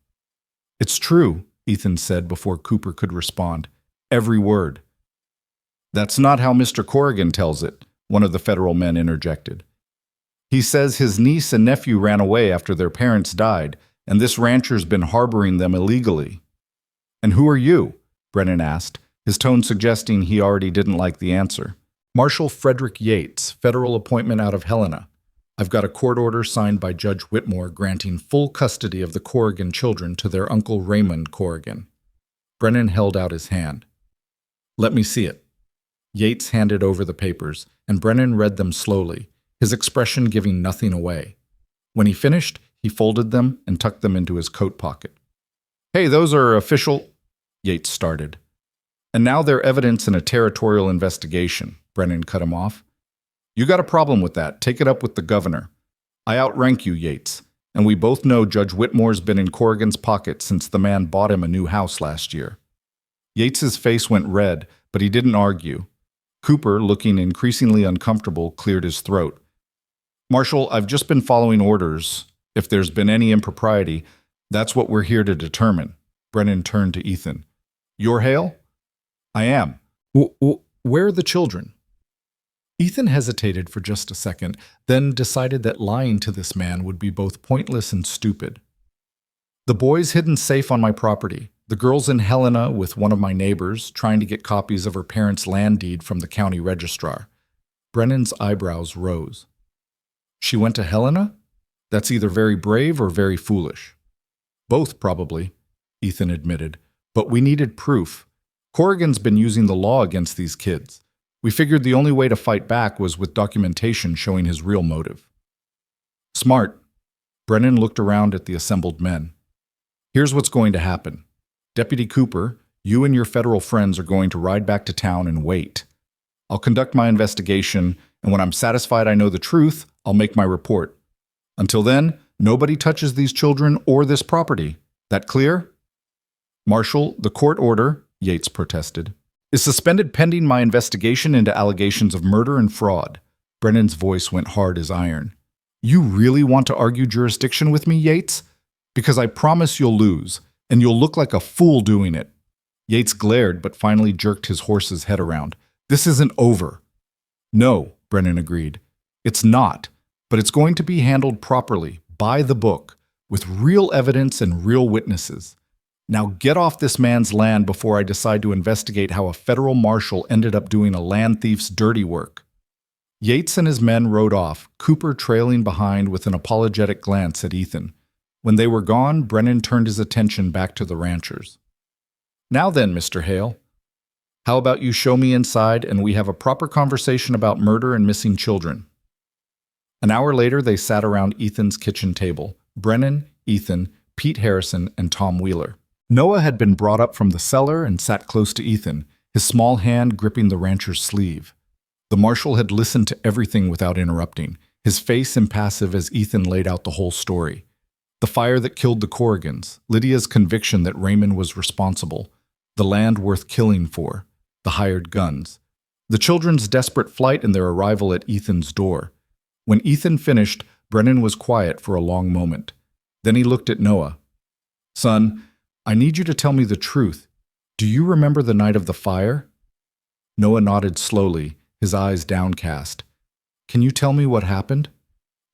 "It's true," Ethan said before Cooper could respond. "Every word." "That's not how Mr. Corrigan tells it," one of the federal men interjected. He says his niece and nephew ran away after their parents died, and this rancher's been harboring them illegally. And who are you? Brennan asked, his tone suggesting he already didn't like the answer. Marshal Frederick Yates, federal appointment out of Helena. I've got a court order signed by Judge Whitmore granting full custody of the Corrigan children to their uncle Raymond Corrigan. Brennan held out his hand. Let me see it. Yates handed over the papers, and Brennan read them slowly, his expression giving nothing away. When he finished, he folded them and tucked them into his coat pocket. Hey, those are official, Yates started. And now they're evidence in a territorial investigation, Brennan cut him off. You got a problem with that. Take it up with the governor. I outrank you, Yates, and we both know Judge Whitmore's been in Corrigan's pocket since the man bought him a new house last year. Yates's face went red, but he didn't argue. Cooper, looking increasingly uncomfortable, cleared his throat. Marshal, I've just been following orders. If there's been any impropriety, that's what we're here to determine. Brennan turned to Ethan. You're Hale? I am. Where are the children? Ethan hesitated for just a second, then decided that lying to this man would be both pointless and stupid. The boy's hidden safe on my property. The girl's in Helena with one of my neighbors, trying to get copies of her parents' land deed from the county registrar. Brennan's eyebrows rose. She went to Helena? That's either very brave or very foolish. Both, probably, Ethan admitted. But we needed proof. Corrigan's been using the law against these kids. We figured the only way to fight back was with documentation showing his real motive. Smart. Brennan looked around at the assembled men. Here's what's going to happen. Deputy Cooper, you and your federal friends are going to ride back to town and wait. I'll conduct my investigation, and when I'm satisfied I know the truth, I'll make my report. Until then, nobody touches these children or this property. That clear? Marshal, the court order, Yates protested, is suspended pending my investigation into allegations of murder and fraud. Brennan's voice went hard as iron. You really want to argue jurisdiction with me, Yates? Because I promise you'll lose, and you'll look like a fool doing it. Yates glared, but finally jerked his horse's head around. This isn't over. No, Brennan agreed. It's not, but it's going to be handled properly, by the book, with real evidence and real witnesses. Now get off this man's land before I decide to investigate how a federal marshal ended up doing a land thief's dirty work. Yates and his men rode off, Cooper trailing behind with an apologetic glance at Ethan. When they were gone, Brennan turned his attention back to the ranchers. Now then, Mr. Hale, how about you show me inside and we have a proper conversation about murder and missing children? An hour later, they sat around Ethan's kitchen table. Brennan, Ethan, Pete Harrison, and Tom Wheeler. Noah had been brought up from the cellar and sat close to Ethan, his small hand gripping the rancher's sleeve. The marshal had listened to everything without interrupting, his face impassive as Ethan laid out the whole story. The fire that killed the Corrigans, Lydia's conviction that Raymond was responsible, the land worth killing for, the hired guns, the children's desperate flight and their arrival at Ethan's door. When Ethan finished, Brennan was quiet for a long moment. Then he looked at Noah. Son, I need you to tell me the truth. Do you remember the night of the fire? Noah nodded slowly, his eyes downcast. Can you tell me what happened?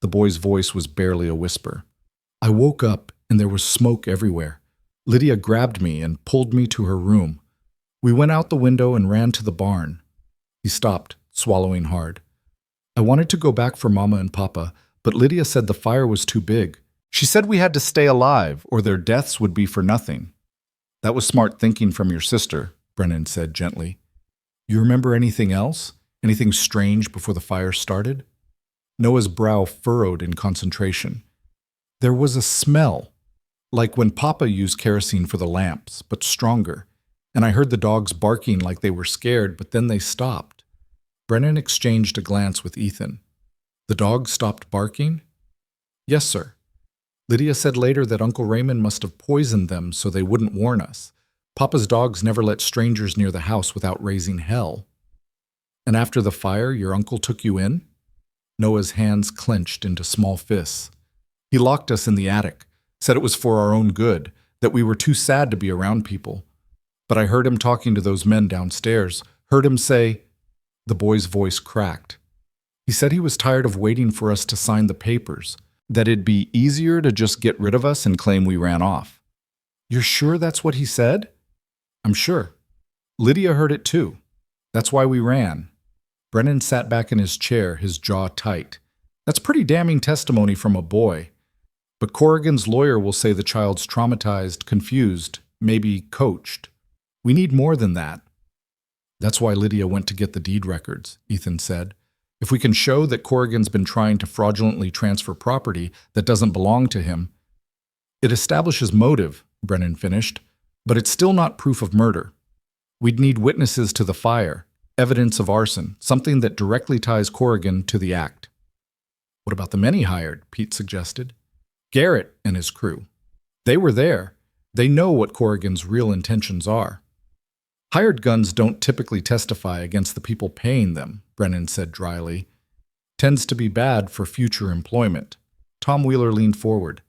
The boy's voice was barely a whisper. I woke up and there was smoke everywhere. Lydia grabbed me and pulled me to her room. We went out the window and ran to the barn. He stopped, swallowing hard. I wanted to go back for Mama and Papa, but Lydia said the fire was too big. She said we had to stay alive or their deaths would be for nothing. That was smart thinking from your sister, Brennan said gently. You remember anything else? Anything strange before the fire started? Noah's brow furrowed in concentration. There was a smell, like when Papa used kerosene for the lamps, but stronger, and I heard the dogs barking like they were scared, but then they stopped. Brennan exchanged a glance with Ethan. The dogs stopped barking? Yes, sir. Lydia said later that Uncle Raymond must have poisoned them so they wouldn't warn us. Papa's dogs never let strangers near the house without raising hell. And after the fire, your uncle took you in? Noah's hands clenched into small fists. He locked us in the attic, said it was for our own good, that we were too sad to be around people. But I heard him talking to those men downstairs, heard him say, the boy's voice cracked. He said he was tired of waiting for us to sign the papers, that it'd be easier to just get rid of us and claim we ran off. You're sure that's what he said? I'm sure. Lydia heard it too. That's why we ran. Brennan sat back in his chair, his jaw tight. That's pretty damning testimony from a boy. But Corrigan's lawyer will say the child's traumatized, confused, maybe coached. We need more than that. That's why Lydia went to get the deed records, Ethan said. If we can show that Corrigan's been trying to fraudulently transfer property that doesn't belong to him, it establishes motive, Brennan finished, but it's still not proof of murder. We'd need witnesses to the fire, evidence of arson, something that directly ties Corrigan to the act. What about the men he hired? Pete suggested. Garrett and his crew. They were there. They know what Corrigan's real intentions are. Hired guns don't typically testify against the people paying them, Brennan said dryly. Tends to be bad for future employment. Tom Wheeler leaned forward.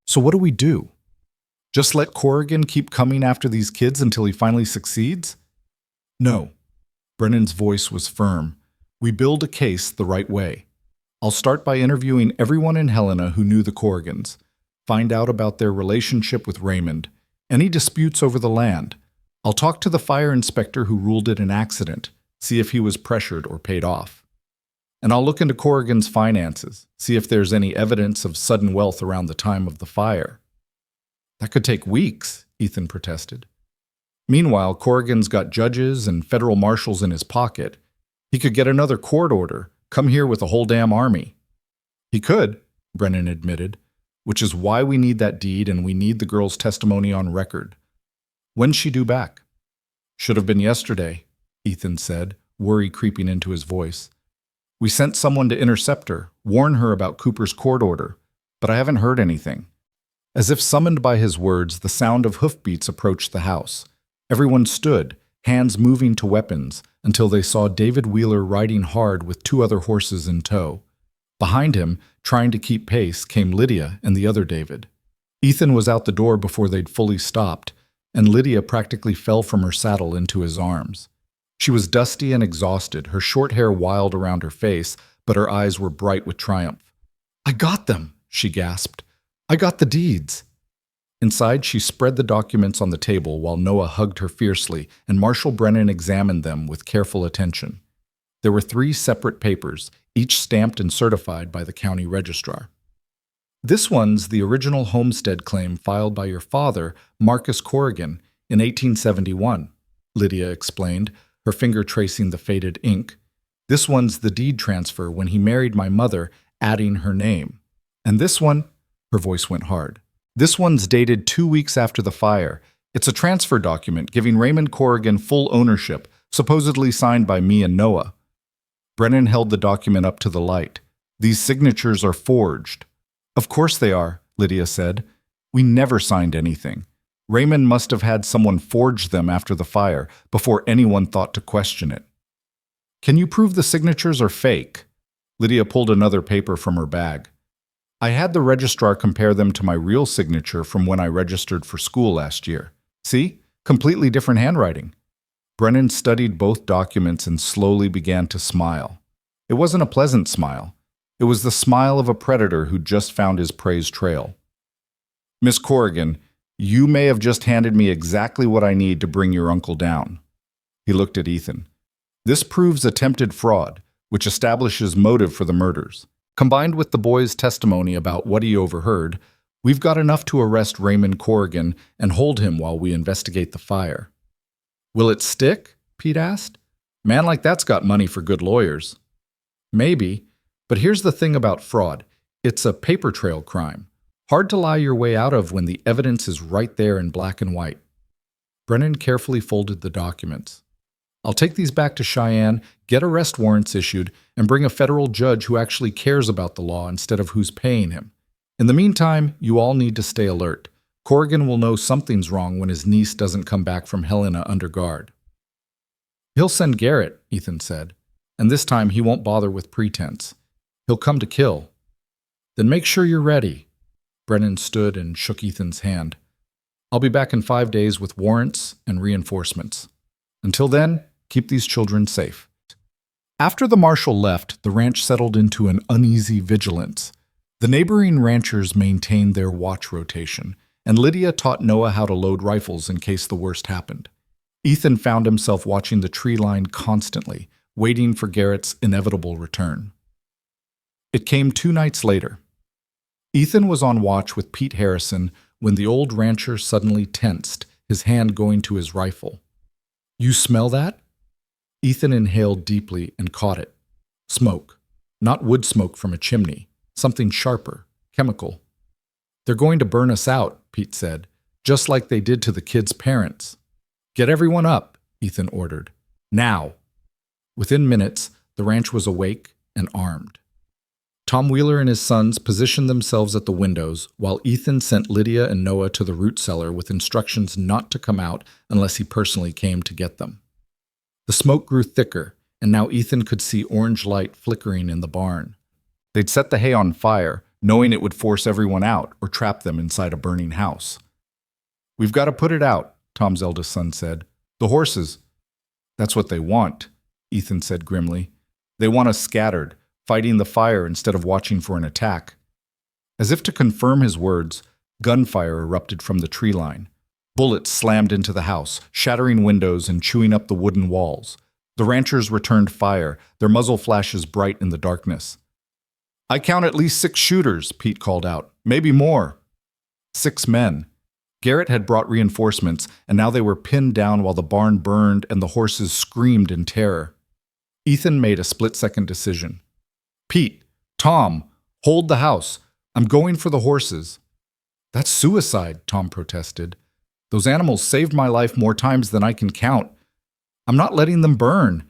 So what do we do? Just let Corrigan keep coming after these kids until he finally succeeds? No. Brennan's voice was firm. We build a case the right way. I'll start by interviewing everyone in Helena who knew the Corrigans, find out about their relationship with Raymond, any disputes over the land. I'll talk to the fire inspector who ruled it an accident, see if he was pressured or paid off. And I'll look into Corrigan's finances, see if there's any evidence of sudden wealth around the time of the fire. That could take weeks, Ethan protested. Meanwhile, Corrigan's got judges and federal marshals in his pocket. He could get another court order, come here with a whole damn army. He could, Brennan admitted, which is why we need that deed and we need the girl's testimony on record. When's she due back? Should have been yesterday, Ethan said, worry creeping into his voice. We sent someone to intercept her, warn her about Cooper's court order, but I haven't heard anything. As if summoned by his words, the sound of hoofbeats approached the house. Everyone stood, hands moving to weapons, until they saw David Wheeler riding hard with 2 other horses in tow. Behind him, trying to keep pace, came Lydia and the other David. Ethan was out the door before they'd fully stopped, and Lydia practically fell from her saddle into his arms. She was dusty and exhausted, her short hair wild around her face, but her eyes were bright with triumph. I got them, she gasped. I got the deeds. Inside, she spread the documents on the table while Noah hugged her fiercely, and Marshal Brennan examined them with careful attention. There were 3 separate papers, each stamped and certified by the county registrar. This one's the original homestead claim filed by your father, Marcus Corrigan, in 1871, Lydia explained, her finger tracing the faded ink. This one's the deed transfer when he married my mother, adding her name. And this one, her voice went hard. This one's dated 2 weeks after the fire. It's a transfer document giving Raymond Corrigan full ownership, supposedly signed by me and Noah. Brennan held the document up to the light. These signatures are forged. Of course they are, Lydia said. We never signed anything. Raymond must have had someone forge them after the fire, before anyone thought to question it. Can you prove the signatures are fake? Lydia pulled another paper from her bag. I had the registrar compare them to my real signature from when I registered for school last year. See? Completely different handwriting. Brennan studied both documents and slowly began to smile. It wasn't a pleasant smile. It was the smile of a predator who just found his prey's trail. Miss Corrigan, you may have just handed me exactly what I need to bring your uncle down. He looked at Ethan. This proves attempted fraud, which establishes motive for the murders. Combined with the boy's testimony about what he overheard, we've got enough to arrest Raymond Corrigan and hold him while we investigate the fire. Will it stick? Pete asked. Man like that's got money for good lawyers. Maybe, but here's the thing about fraud. It's a paper trail crime. Hard to lie your way out of when the evidence is right there in black and white. Brennan carefully folded the documents. I'll take these back to Cheyenne, get arrest warrants issued, and bring a federal judge who actually cares about the law instead of who's paying him. In the meantime, you all need to stay alert. Corrigan will know something's wrong when his niece doesn't come back from Helena under guard. He'll send Garrett, Ethan said, and this time he won't bother with pretense. He'll come to kill. Then make sure you're ready. Brennan stood and shook Ethan's hand. I'll be back in 5 days with warrants and reinforcements. Until then, keep these children safe. After the marshal left, the ranch settled into an uneasy vigilance. The neighboring ranchers maintained their watch rotation, and Lydia taught Noah how to load rifles in case the worst happened. Ethan found himself watching the tree line constantly, waiting for Garrett's inevitable return. It came 2 nights later. Ethan was on watch with Pete Harrison when the old rancher suddenly tensed, his hand going to his rifle. "You smell that?" Ethan inhaled deeply and caught it. Smoke. Not wood smoke from a chimney. Something sharper. Chemical. "They're going to burn us out," Pete said, "just like they did to the kids' parents." "Get everyone up," Ethan ordered. "Now." Within minutes, the ranch was awake and armed. Tom Wheeler and his sons positioned themselves at the windows, while Ethan sent Lydia and Noah to the root cellar with instructions not to come out unless he personally came to get them. The smoke grew thicker, and now Ethan could see orange light flickering in the barn. They'd set the hay on fire, knowing it would force everyone out or trap them inside a burning house. "We've got to put it out," Tom's eldest son said. "The horses." "That's what they want," Ethan said grimly. "They want us scattered, fighting the fire instead of watching for an attack." As if to confirm his words, gunfire erupted from the tree line. Bullets slammed into the house, shattering windows and chewing up the wooden walls. The ranchers returned fire, their muzzle flashes bright in the darkness. "I count at least 6 shooters," Pete called out. "Maybe more." 6 men. Garrett had brought reinforcements, and now they were pinned down while the barn burned and the horses screamed in terror. Ethan made a split-second decision. "Pete, Tom, hold the house. I'm going for the horses." "That's suicide," Tom protested. "Those animals saved my life more times than I can count. I'm not letting them burn."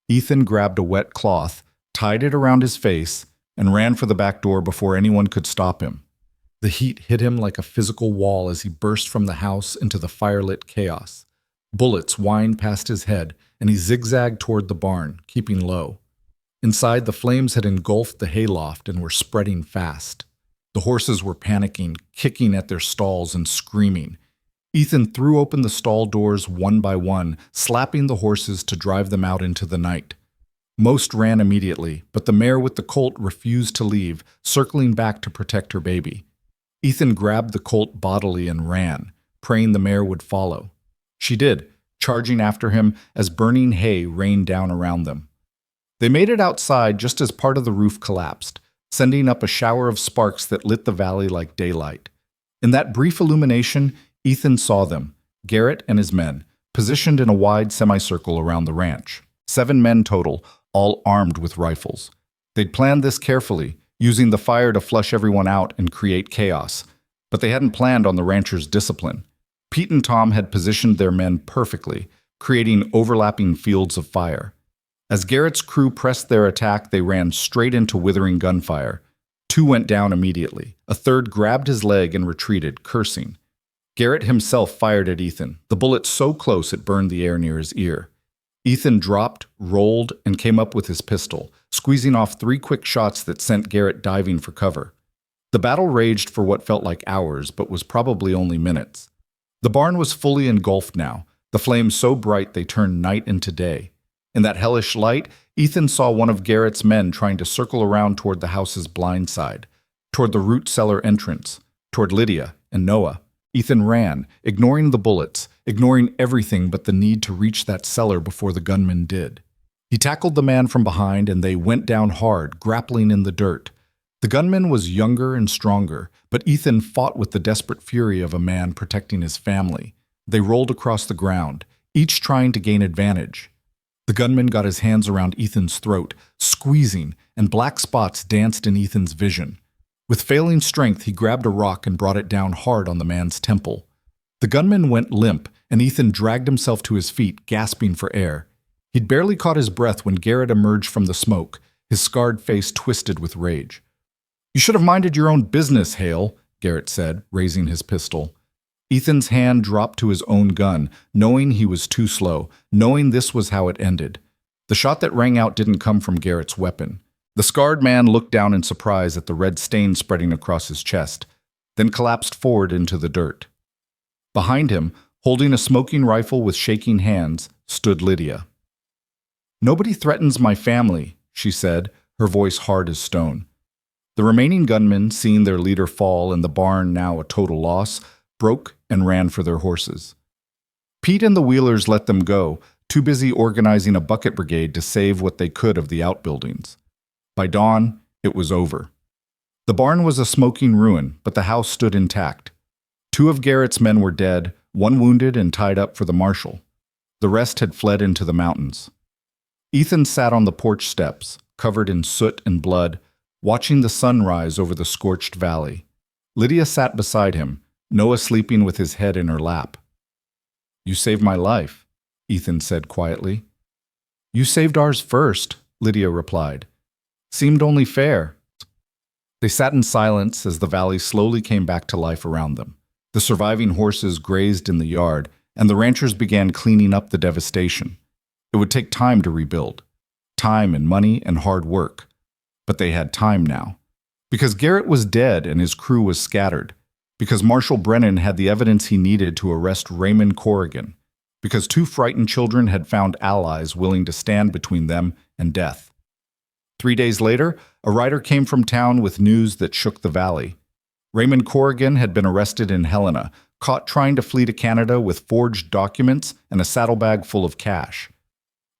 Ethan grabbed a wet cloth, tied it around his face, and ran for the back door before anyone could stop him. The heat hit him like a physical wall as he burst from the house into the firelit chaos. Bullets whined past his head, and he zigzagged toward the barn, keeping low. Inside, the flames had engulfed the hayloft and were spreading fast. The horses were panicking, kicking at their stalls and screaming. Ethan threw open the stall doors one by one, slapping the horses to drive them out into the night. Most ran immediately, but the mare with the colt refused to leave, circling back to protect her baby. Ethan grabbed the colt bodily and ran, praying the mare would follow. She did, charging after him as burning hay rained down around them. They made it outside just as part of the roof collapsed, sending up a shower of sparks that lit the valley like daylight. In that brief illumination, Ethan saw them, Garrett and his men, positioned in a wide semicircle around the ranch. 7 men total, all armed with rifles. They'd planned this carefully, using the fire to flush everyone out and create chaos. But they hadn't planned on the ranchers' discipline. Pete and Tom had positioned their men perfectly, creating overlapping fields of fire. As Garrett's crew pressed their attack, they ran straight into withering gunfire. 2 went down immediately. A third grabbed his leg and retreated, cursing. Garrett himself fired at Ethan, the bullet so close it burned the air near his ear. Ethan dropped, rolled, and came up with his pistol, squeezing off 3 quick shots that sent Garrett diving for cover. The battle raged for what felt like hours, but was probably only minutes. The barn was fully engulfed now, the flames so bright they turned night into day. In that hellish light, Ethan saw one of Garrett's men trying to circle around toward the house's blind side, toward the root cellar entrance, toward Lydia and Noah. Ethan ran, ignoring the bullets, ignoring everything but the need to reach that cellar before the gunman did. He tackled the man from behind and they went down hard, grappling in the dirt. The gunman was younger and stronger, but Ethan fought with the desperate fury of a man protecting his family. They rolled across the ground, each trying to gain advantage. The gunman got his hands around Ethan's throat, squeezing, and black spots danced in Ethan's vision. With failing strength, he grabbed a rock and brought it down hard on the man's temple. The gunman went limp, and Ethan dragged himself to his feet, gasping for air. He'd barely caught his breath when Garrett emerged from the smoke, his scarred face twisted with rage. "You should have minded your own business, Hale," Garrett said, raising his pistol. Ethan's hand dropped to his own gun, knowing he was too slow, knowing this was how it ended. The shot that rang out didn't come from Garrett's weapon. The scarred man looked down in surprise at the red stain spreading across his chest, then collapsed forward into the dirt. Behind him, holding a smoking rifle with shaking hands, stood Lydia. "Nobody threatens my family," she said, her voice hard as stone. The remaining gunmen, seeing their leader fall and the barn now a total loss, broke and ran for their horses. Pete and the Wheelers let them go, too busy organizing a bucket brigade to save what they could of the outbuildings. By dawn, it was over. The barn was a smoking ruin, but the house stood intact. 2 of Garrett's men were dead, 1 wounded and tied up for the marshal. The rest had fled into the mountains. Ethan sat on the porch steps, covered in soot and blood, watching the sun rise over the scorched valley. Lydia sat beside him, Noah sleeping with his head in her lap. "You saved my life," Ethan said quietly. "You saved ours first," Lydia replied. "Seemed only fair." They sat in silence as the valley slowly came back to life around them. The surviving horses grazed in the yard, and the ranchers began cleaning up the devastation. It would take time to rebuild. Time and money and hard work. But they had time now. Because Garrett was dead and his crew was scattered. Because Marshal Brennan had the evidence he needed to arrest Raymond Corrigan. Because 2 frightened children had found allies willing to stand between them and death. 3 days later, a rider came from town with news that shook the valley. Raymond Corrigan had been arrested in Helena, caught trying to flee to Canada with forged documents and a saddlebag full of cash.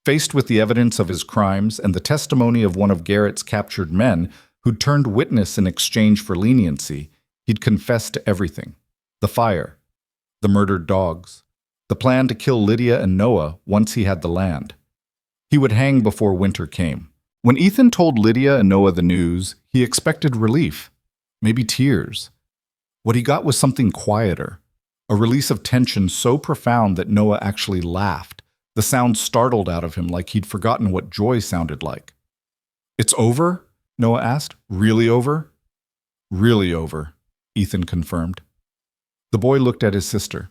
Faced with the evidence of his crimes and the testimony of one of Garrett's captured men who'd turned witness in exchange for leniency, he'd confessed to everything. The fire, the murdered dogs, the plan to kill Lydia and Noah once he had the land. He would hang before winter came. When Ethan told Lydia and Noah the news, he expected relief, maybe tears. What he got was something quieter, a release of tension so profound that Noah actually laughed. The sound startled out of him like he'd forgotten what joy sounded like. "It's over?" Noah asked. "Really over?" "Really over," Ethan confirmed. The boy looked at his sister.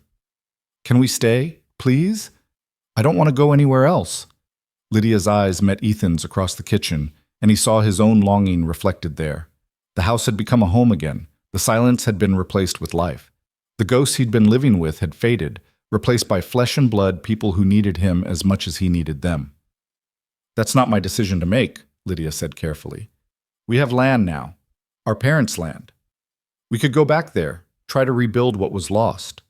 "Can we stay, please? I don't want to go anywhere else." Lydia's eyes met Ethan's across the kitchen, and he saw his own longing reflected there. The house had become a home again. The silence had been replaced with life. The ghosts he'd been living with had faded, replaced by flesh and blood people who needed him as much as he needed them. "That's not my decision to make," Lydia said carefully. "We have land now, our parents' land. We could go back there, try to rebuild what was lost.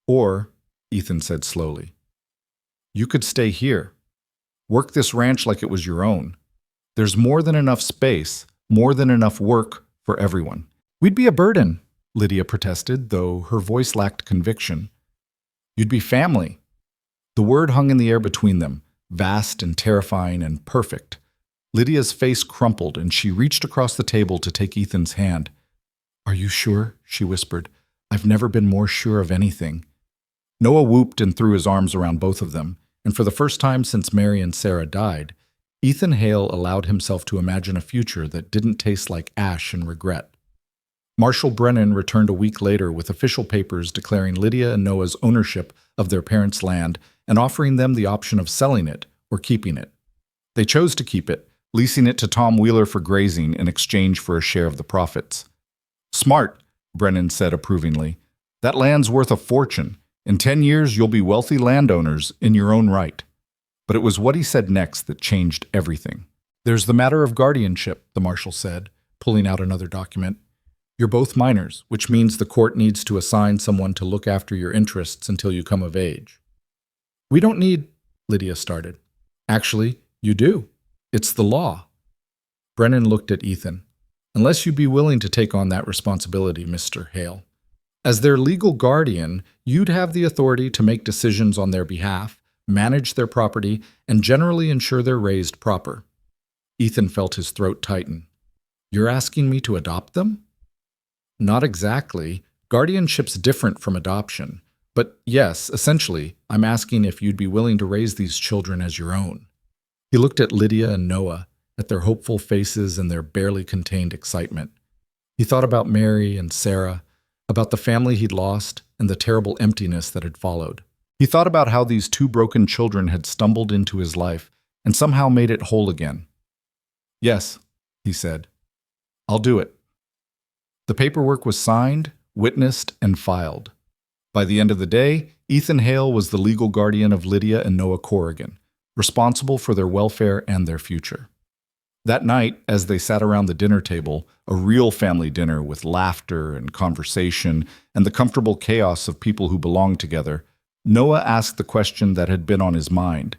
Or," Ethan said slowly, "you could stay here. Work this ranch like it was your own. There's more than enough space, more than enough work for everyone." "We'd be a burden," Lydia protested, though her voice lacked conviction. "You'd be family." The word hung in the air between them, vast and terrifying and perfect. Lydia's face crumpled, and she reached across the table to take Ethan's hand. "Are you sure?" she whispered. "I've never been more sure of anything." Noah whooped and threw his arms around both of them, and for the first time since Mary and Sarah died, Ethan Hale allowed himself to imagine a future that didn't taste like ash and regret. Marshal Brennan returned a week later with official papers declaring Lydia and Noah's ownership of their parents' land and offering them the option of selling it or keeping it. They chose to keep it, leasing it to Tom Wheeler for grazing in exchange for a share of the profits. "Smart," Brennan said approvingly. "That land's worth a fortune. In 10 years, you'll be wealthy landowners in your own right." But it was what he said next that changed everything. "There's the matter of guardianship," the marshal said, pulling out another document. "You're both minors, which means the court needs to assign someone to look after your interests until you come of age." "We don't need," Lydia started. "Actually, you do. It's the law." Brennan looked at Ethan. "Unless you'd be willing to take on that responsibility, Mr. Hale. As their legal guardian, you'd have the authority to make decisions on their behalf, manage their property, and generally ensure they're raised proper." Ethan felt his throat tighten. "You're asking me to adopt them?" "Not exactly. Guardianship's different from adoption. But yes, essentially, I'm asking if you'd be willing to raise these children as your own." He looked at Lydia and Noah, at their hopeful faces and their barely contained excitement. He thought about Mary and Sarah, about the family he'd lost and the terrible emptiness that had followed. He thought about how these 2 broken children had stumbled into his life and somehow made it whole again. "Yes," he said. "I'll do it." The paperwork was signed, witnessed, and filed. By the end of the day, Ethan Hale was the legal guardian of Lydia and Noah Corrigan, responsible for their welfare and their future. That night, as they sat around the dinner table, a real family dinner with laughter and conversation and the comfortable chaos of people who belonged together, Noah asked the question that had been on his mind.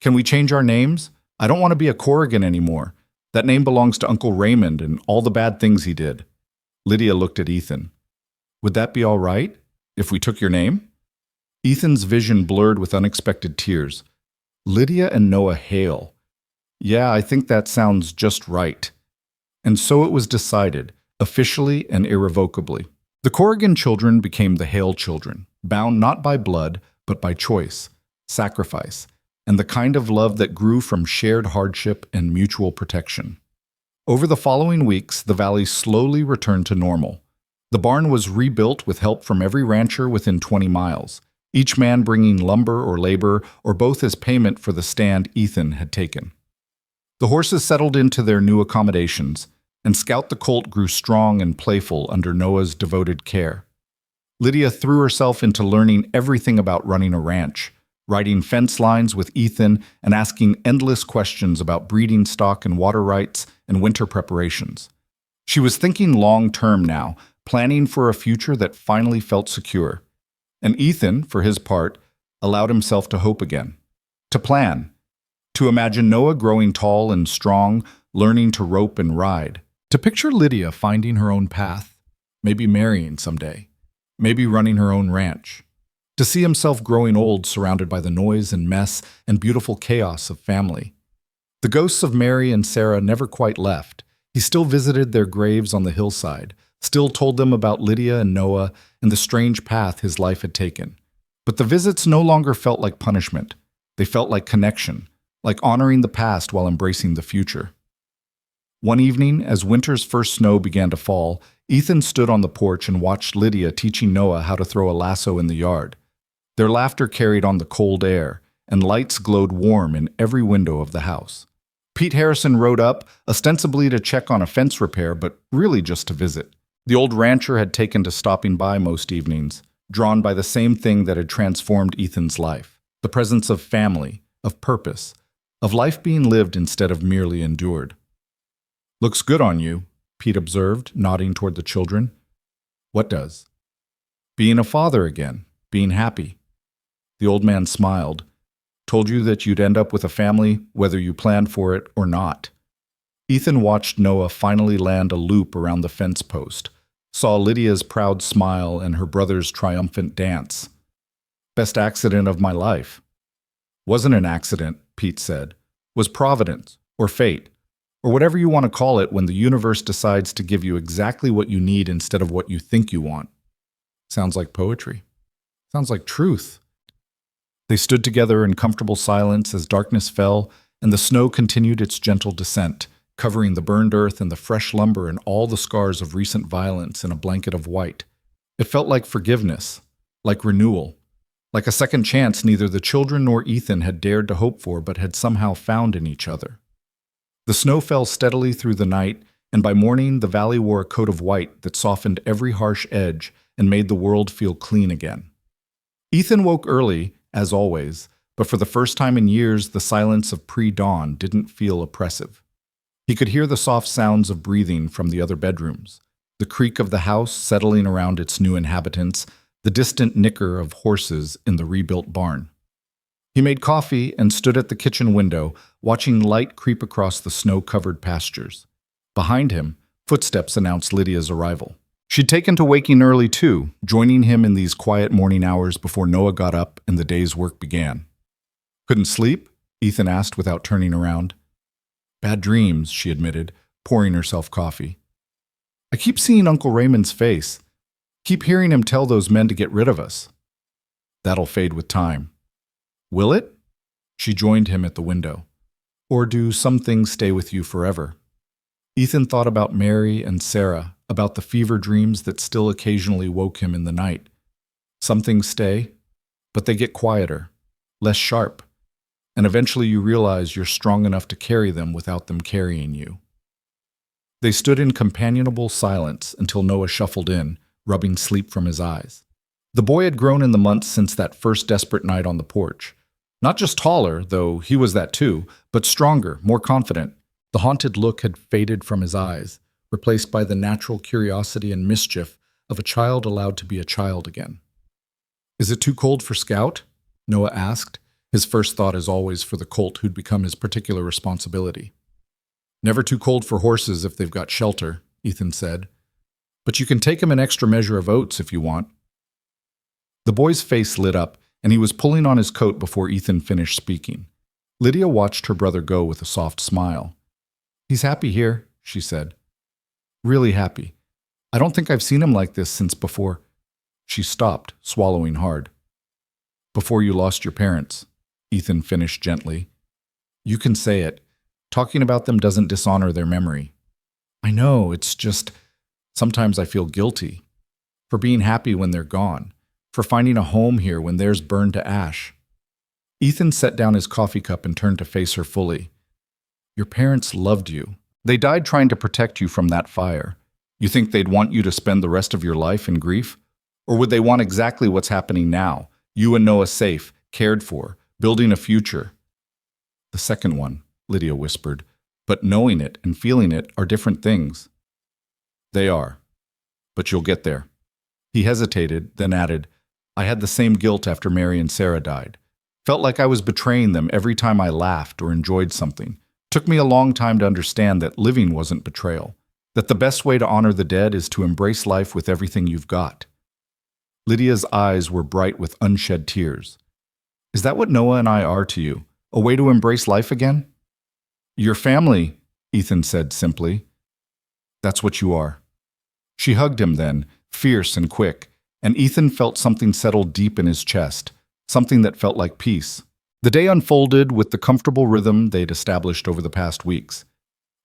Can we change our names? I don't want to be a Corrigan anymore. That name belongs to Uncle Raymond and all the bad things he did. Lydia looked at Ethan. Would that be all right, if we took your name? Ethan's vision blurred with unexpected tears. Lydia and Noah Hale. Yeah, I think that sounds just right. And so it was decided, officially and irrevocably. The Corrigan children became the Hale children, bound not by blood, but by choice, sacrifice, and the kind of love that grew from shared hardship and mutual protection. Over the following weeks, the valley slowly returned to normal. The barn was rebuilt with help from every rancher within 20 miles, each man bringing lumber or labor or both as payment for the stand Ethan had taken. The horses settled into their new accommodations, and Scout the colt grew strong and playful under Noah's devoted care. Lydia threw herself into learning everything about running a ranch, writing fence lines with Ethan and asking endless questions about breeding stock and water rights and winter preparations. She was thinking long-term now, planning for a future that finally felt secure. And Ethan, for his part, allowed himself to hope again, to plan, to imagine Noah growing tall and strong, learning to rope and ride, to picture Lydia finding her own path, maybe marrying someday, maybe running her own ranch, to see himself growing old surrounded by the noise and mess and beautiful chaos of family. The ghosts of Mary and Sarah never quite left. He still visited their graves on the hillside, still told them about Lydia and Noah and the strange path his life had taken. But the visits no longer felt like punishment. They felt like connection, like honoring the past while embracing the future. One evening, as winter's first snow began to fall, Ethan stood on the porch and watched Lydia teaching Noah how to throw a lasso in the yard. Their laughter carried on the cold air, and lights glowed warm in every window of the house. Pete Harrison rode up, ostensibly to check on a fence repair, but really just to visit. The old rancher had taken to stopping by most evenings, drawn by the same thing that had transformed Ethan's life, the presence of family, of purpose, of life being lived instead of merely endured. Looks good on you, Pete observed, nodding toward the children. What does? Being a father again, being happy. The old man smiled, told you that you'd end up with a family whether you planned for it or not. Ethan watched Noah finally land a loop around the fence post, saw Lydia's proud smile and her brother's triumphant dance. Best accident of my life. Wasn't an accident, Pete said. Was providence, or fate, or whatever you want to call it when the universe decides to give you exactly what you need instead of what you think you want. Sounds like poetry. Sounds like truth. They stood together in comfortable silence as darkness fell and the snow continued its gentle descent, covering the burned earth and the fresh lumber and all the scars of recent violence in a blanket of white. It felt like forgiveness, like renewal, like a second chance neither the children nor Ethan had dared to hope for but had somehow found in each other. The snow fell steadily through the night, and by morning the valley wore a coat of white that softened every harsh edge and made the world feel clean again. Ethan woke early, as always, but for the first time in years the silence of pre-dawn didn't feel oppressive. He could hear the soft sounds of breathing from the other bedrooms, the creak of the house settling around its new inhabitants, the distant nicker of horses in the rebuilt barn. He made coffee and stood at the kitchen window, watching light creep across the snow-covered pastures. Behind him, footsteps announced Lydia's arrival. She'd taken to waking early too, joining him in these quiet morning hours before Noah got up and the day's work began. Couldn't sleep? Ethan asked without turning around. Bad dreams, she admitted, pouring herself coffee. I keep seeing Uncle Raymond's face. Keep hearing him tell those men to get rid of us. That'll fade with time. Will it? She joined him at the window. Or do some things stay with you forever? Ethan thought about Mary and Sarah, about the fever dreams that still occasionally woke him in the night. Some things stay, but they get quieter, less sharp, and eventually you realize you're strong enough to carry them without them carrying you. They stood in companionable silence until Noah shuffled in, rubbing sleep from his eyes. The boy had grown in the months since that first desperate night on the porch. Not just taller, though he was that too, but stronger, more confident. The haunted look had faded from his eyes, replaced by the natural curiosity and mischief of a child allowed to be a child again. Is it too cold for Scout? Noah asked. His first thought is always for the colt who'd become his particular responsibility. Never too cold for horses if they've got shelter, Ethan said. But you can take him an extra measure of oats if you want. The boy's face lit up, and he was pulling on his coat before Ethan finished speaking. Lydia watched her brother go with a soft smile. He's happy here, she said. Really happy. I don't think I've seen him like this since before. She stopped, swallowing hard. Before you lost your parents, Ethan finished gently. You can say it. Talking about them doesn't dishonor their memory. I know, it's just, sometimes I feel guilty. For being happy when they're gone. For finding a home here when theirs burned to ash. Ethan set down his coffee cup and turned to face her fully. Your parents loved you. They died trying to protect you from that fire. You think they'd want you to spend the rest of your life in grief? Or would they want exactly what's happening now? You and Noah safe, cared for, building a future. The second one, Lydia whispered, but knowing it and feeling it are different things. They are. But you'll get there. He hesitated, then added, I had the same guilt after Mary and Sarah died. Felt like I was betraying them every time I laughed or enjoyed something. Took me a long time to understand that living wasn't betrayal. That the best way to honor the dead is to embrace life with everything you've got. Lydia's eyes were bright with unshed tears. Is that what Noah and I are to you? A way to embrace life again? Your family, Ethan said simply. That's what you are. She hugged him then, fierce and quick, and Ethan felt something settle deep in his chest, something that felt like peace. The day unfolded with the comfortable rhythm they'd established over the past weeks.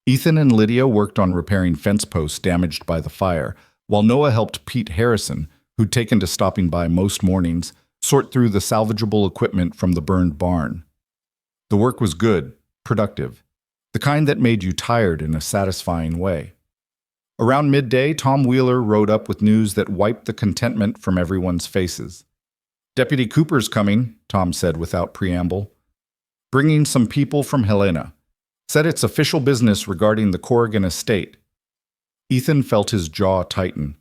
Ethan and Lydia worked on repairing fence posts damaged by the fire, while Noah helped Pete Harrison, who'd taken to stopping by most mornings, sort through the salvageable equipment from the burned barn. The work was good, productive, the kind that made you tired in a satisfying way. Around midday, Tom Wheeler rode up with news that wiped the contentment from everyone's faces. Deputy Cooper's coming, Tom said without preamble. Bringing some people from Helena. Said it's official business regarding the Corrigan estate. Ethan felt his jaw tighten.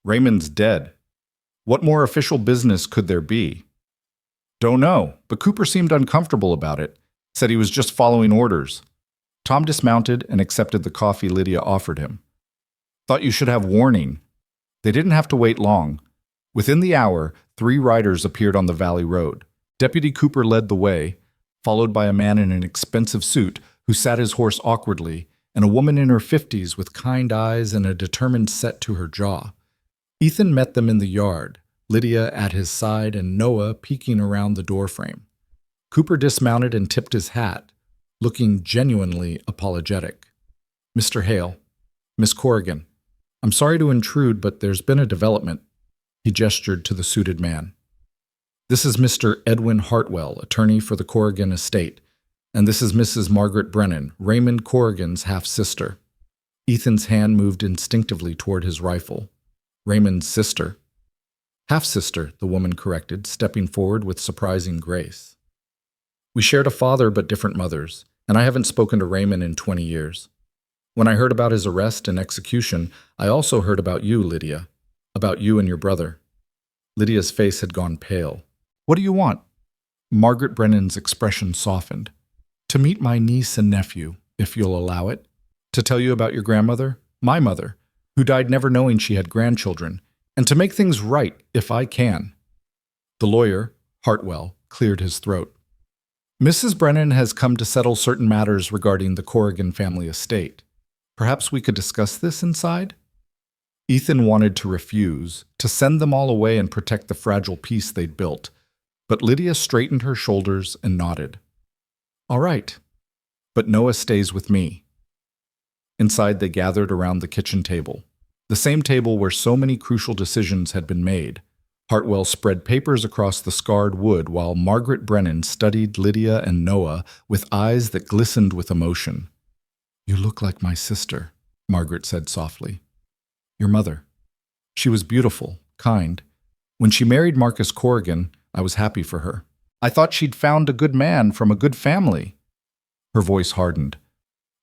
Raymond's dead. What more official business could there be? Don't know, but Cooper seemed uncomfortable about it. Said he was just following orders. Tom dismounted and accepted the coffee Lydia offered him. Thought you should have warning. They didn't have to wait long. Within the hour, 3 riders appeared on the valley road. Deputy Cooper led the way, followed by a man in an expensive suit who sat his horse awkwardly, and a woman in her 50s with kind eyes and a determined set to her jaw. Ethan met them in the yard, Lydia at his side and Noah peeking around the doorframe. Cooper dismounted and tipped his hat, looking genuinely apologetic. Mr. Hale, Miss Corrigan, I'm sorry to intrude, but there's been a development. He gestured to the suited man. This is Mr. Edwin Hartwell, attorney for the Corrigan estate, and this is Mrs. Margaret Brennan, Raymond Corrigan's half-sister. Ethan's hand moved instinctively toward his rifle. Raymond's sister. Half-sister, the woman corrected, stepping forward with surprising grace. We shared a father but different mothers, and I haven't spoken to Raymond in 20 years. When I heard about his arrest and execution, I also heard about you, Lydia. About you and your brother. Lydia's face had gone pale. What do you want? Margaret Brennan's expression softened. To meet my niece and nephew, if you'll allow it. To tell you about your grandmother, my mother, who died never knowing she had grandchildren, and to make things right, if I can. The lawyer, Hartwell, cleared his throat. Mrs. Brennan has come to settle certain matters regarding the Corrigan family estate. Perhaps we could discuss this inside? Ethan wanted to refuse, to send them all away and protect the fragile peace they'd built, but Lydia straightened her shoulders and nodded. All right, but Noah stays with me. Inside, they gathered around the kitchen table, the same table where so many crucial decisions had been made. Hartwell spread papers across the scarred wood while Margaret Brennan studied Lydia and Noah with eyes that glistened with emotion. You look like my sister, Margaret said softly. Your mother. She was beautiful, kind. When she married Marcus Corrigan, I was happy for her. I thought she'd found a good man from a good family." Her voice hardened.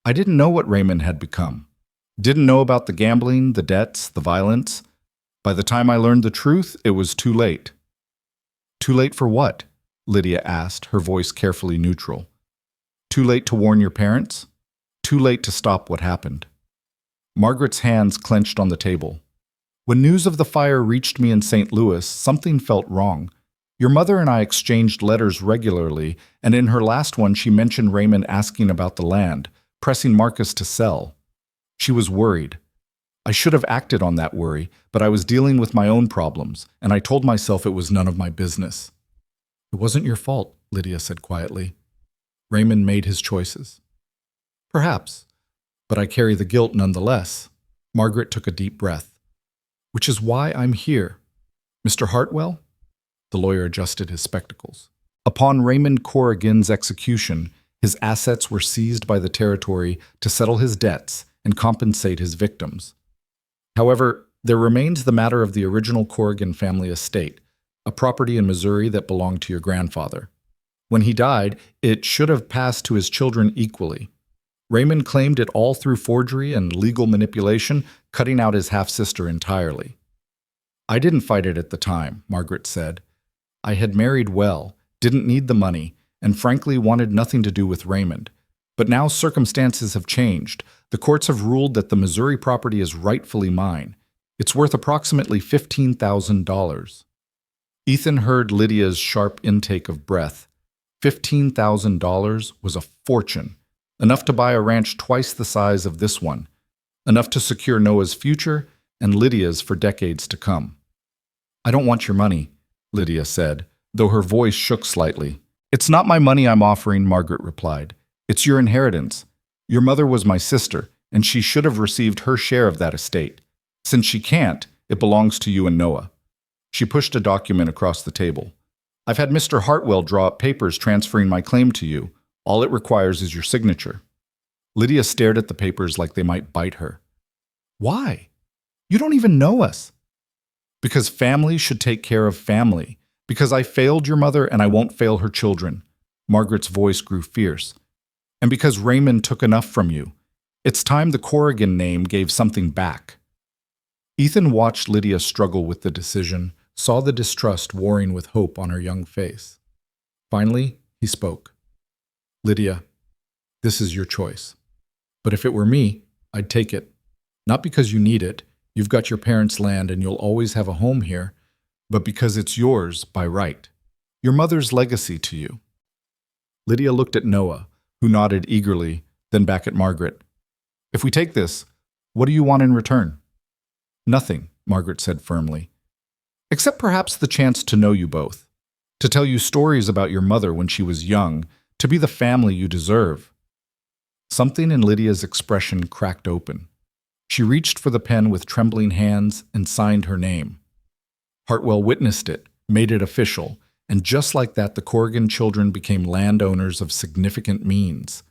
"I didn't know what Raymond had become. Didn't know about the gambling, the debts, the violence. By the time I learned the truth, it was too late." "Too late for what?" Lydia asked, her voice carefully neutral. "Too late to warn your parents? Too late to stop what happened." Margaret's hands clenched on the table. "When news of the fire reached me in St. Louis, something felt wrong. Your mother and I exchanged letters regularly, and in her last one she mentioned Raymond asking about the land, pressing Marcus to sell. She was worried. I should have acted on that worry, but I was dealing with my own problems, and I told myself it was none of my business." "It wasn't your fault," Lydia said quietly. "Raymond made his choices." "Perhaps, but I carry the guilt nonetheless." Margaret took a deep breath. "Which is why I'm here. Mr. Hartwell?" The lawyer adjusted his spectacles. "Upon Raymond Corrigan's execution, his assets were seized by the territory to settle his debts and compensate his victims. However, there remains the matter of the original Corrigan family estate, a property in Missouri that belonged to your grandfather. When he died, it should have passed to his children equally. Raymond claimed it all through forgery and legal manipulation, cutting out his half-sister entirely. I didn't fight it at the time," Margaret said. "I had married well, didn't need the money, and frankly wanted nothing to do with Raymond. But now circumstances have changed. The courts have ruled that the Missouri property is rightfully mine. It's worth approximately $15,000. Ethan heard Lydia's sharp intake of breath. $15,000 was a fortune, enough to buy a ranch twice the size of this one, enough to secure Noah's future and Lydia's for decades to come. "I don't want your money," Lydia said, though her voice shook slightly. "It's not my money I'm offering," Margaret replied. "It's your inheritance. Your mother was my sister, and she should have received her share of that estate. Since she can't, it belongs to you and Noah." She pushed a document across the table. "I've had Mr. Hartwell draw up papers transferring my claim to you. All it requires is your signature." Lydia stared at the papers like they might bite her. "Why? You don't even know us." "Because family should take care of family. Because I failed your mother and I won't fail her children." Margaret's voice grew fierce. "And because Raymond took enough from you. It's time the Corrigan name gave something back." Ethan watched Lydia struggle with the decision, saw the distrust warring with hope on her young face. Finally, he spoke. "Lydia, this is your choice. But if it were me, I'd take it. Not because you need it, you've got your parents' land and you'll always have a home here, but because it's yours by right. Your mother's legacy to you." Lydia looked at Noah, who nodded eagerly, then back at Margaret. "If we take this, what do you want in return?" "Nothing," Margaret said firmly. "Except perhaps the chance to know you both, to tell you stories about your mother when she was young, to be the family you deserve." Something in Lydia's expression cracked open. She reached for the pen with trembling hands and signed her name. Hartwell witnessed it, made it official, and just like that the Corrigan children became landowners of significant means.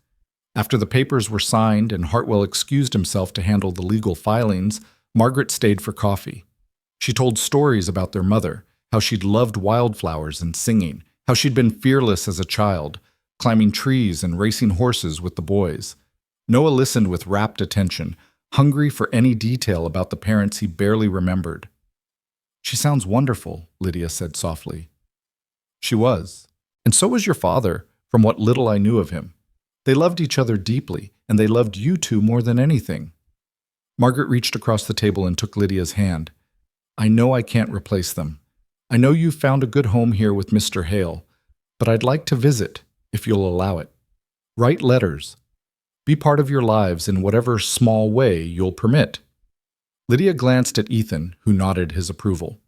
After the papers were signed and Hartwell excused himself to handle the legal filings, Margaret stayed for coffee. She told stories about their mother, how she'd loved wildflowers and singing, how she'd been fearless as a child, climbing trees and racing horses with the boys. Noah listened with rapt attention, hungry for any detail about the parents he barely remembered. "She sounds wonderful," Lydia said softly. "She was. And so was your father, from what little I knew of him. They loved each other deeply, and they loved you two more than anything." Margaret reached across the table and took Lydia's hand. "I know I can't replace them. I know you've found a good home here with Mr. Hale, but I'd like to visit, if you'll allow it. Write letters. Be part of your lives in whatever small way you'll permit." Lydia glanced at Ethan, who nodded his approval.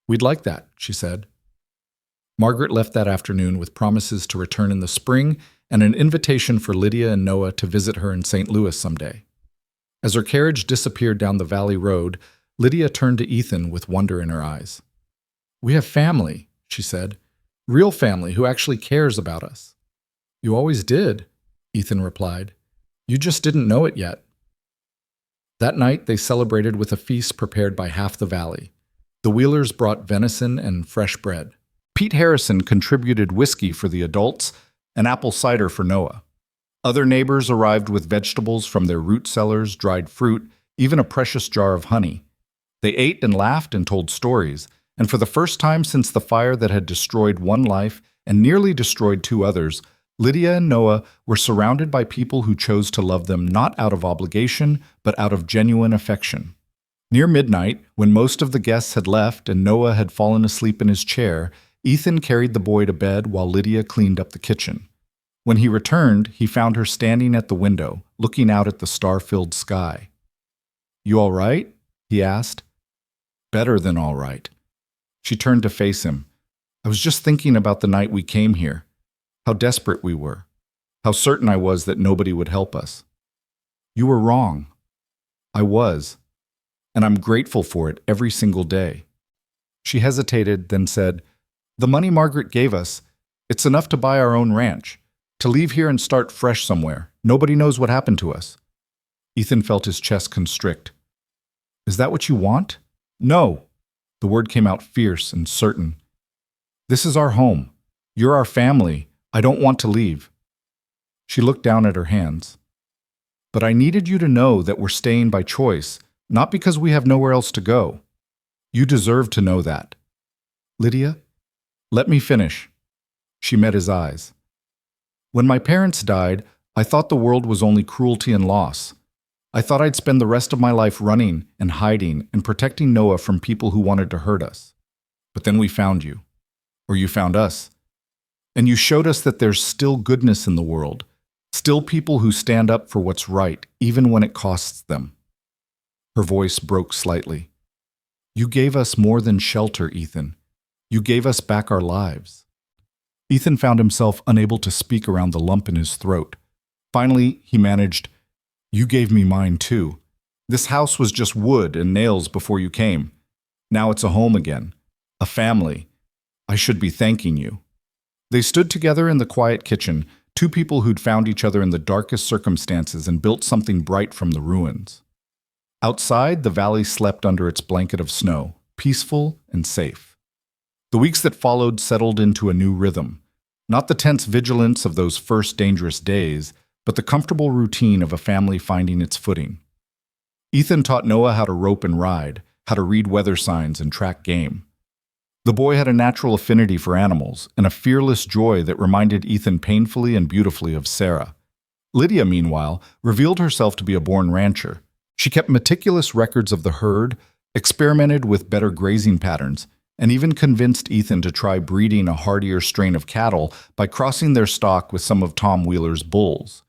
"We'd like that," she said. Margaret left that afternoon with promises to return in the spring and an invitation for Lydia and Noah to visit her in St. Louis someday. As her carriage disappeared down the valley road, Lydia turned to Ethan with wonder in her eyes. "We have family," she said. "Real family who actually cares about us." "You always did," Ethan replied. "You just didn't know it yet." That night they celebrated with a feast prepared by half the valley. The Wheelers brought venison and fresh bread. Pete Harrison contributed whiskey for the adults and apple cider for Noah. Other neighbors arrived with vegetables from their root cellars, dried fruit, even a precious jar of honey. They ate and laughed and told stories, and for the first time since the fire that had destroyed one life and nearly destroyed two others, Lydia and Noah were surrounded by people who chose to love them not out of obligation, but out of genuine affection. Near midnight, when most of the guests had left and Noah had fallen asleep in his chair, Ethan carried the boy to bed while Lydia cleaned up the kitchen. When he returned, he found her standing at the window, looking out at the star-filled sky. "You all right?" he asked. "Better than all right." She turned to face him. "I was just thinking about the night we came here, how desperate we were, how certain I was that nobody would help us." "You were wrong." "I was, and I'm grateful for it every single day." She hesitated, then said, "The money Margaret gave us, it's enough to buy our own ranch, to leave here and start fresh somewhere. Nobody knows what happened to us." Ethan felt his chest constrict. "Is that what you want?" "No." The word came out fierce and certain. "This is our home. You're our family. I don't want to leave." She looked down at her hands. "But I needed you to know that we're staying by choice, not because we have nowhere else to go. You deserve to know that." "Lydia, let me finish." She met his eyes. "When my parents died, I thought the world was only cruelty and loss. I thought I'd spend the rest of my life running and hiding and protecting Noah from people who wanted to hurt us. But then we found you. Or you found us. And you showed us that there's still goodness in the world, still people who stand up for what's right, even when it costs them." Her voice broke slightly. "You gave us more than shelter, Ethan. You gave us back our lives." Ethan found himself unable to speak around the lump in his throat. Finally, he managed, "You gave me mine too. This house was just wood and nails before you came. Now it's a home again, a family. I should be thanking you." They stood together in the quiet kitchen, two people who'd found each other in the darkest circumstances and built something bright from the ruins. Outside, the valley slept under its blanket of snow, peaceful and safe. The weeks that followed settled into a new rhythm, not the tense vigilance of those first dangerous days, but the comfortable routine of a family finding its footing. Ethan taught Noah how to rope and ride, how to read weather signs and track game. The boy had a natural affinity for animals and a fearless joy that reminded Ethan painfully and beautifully of Sarah. Lydia, meanwhile, revealed herself to be a born rancher. She kept meticulous records of the herd, experimented with better grazing patterns, and even convinced Ethan to try breeding a hardier strain of cattle by crossing their stock with some of Tom Wheeler's bulls.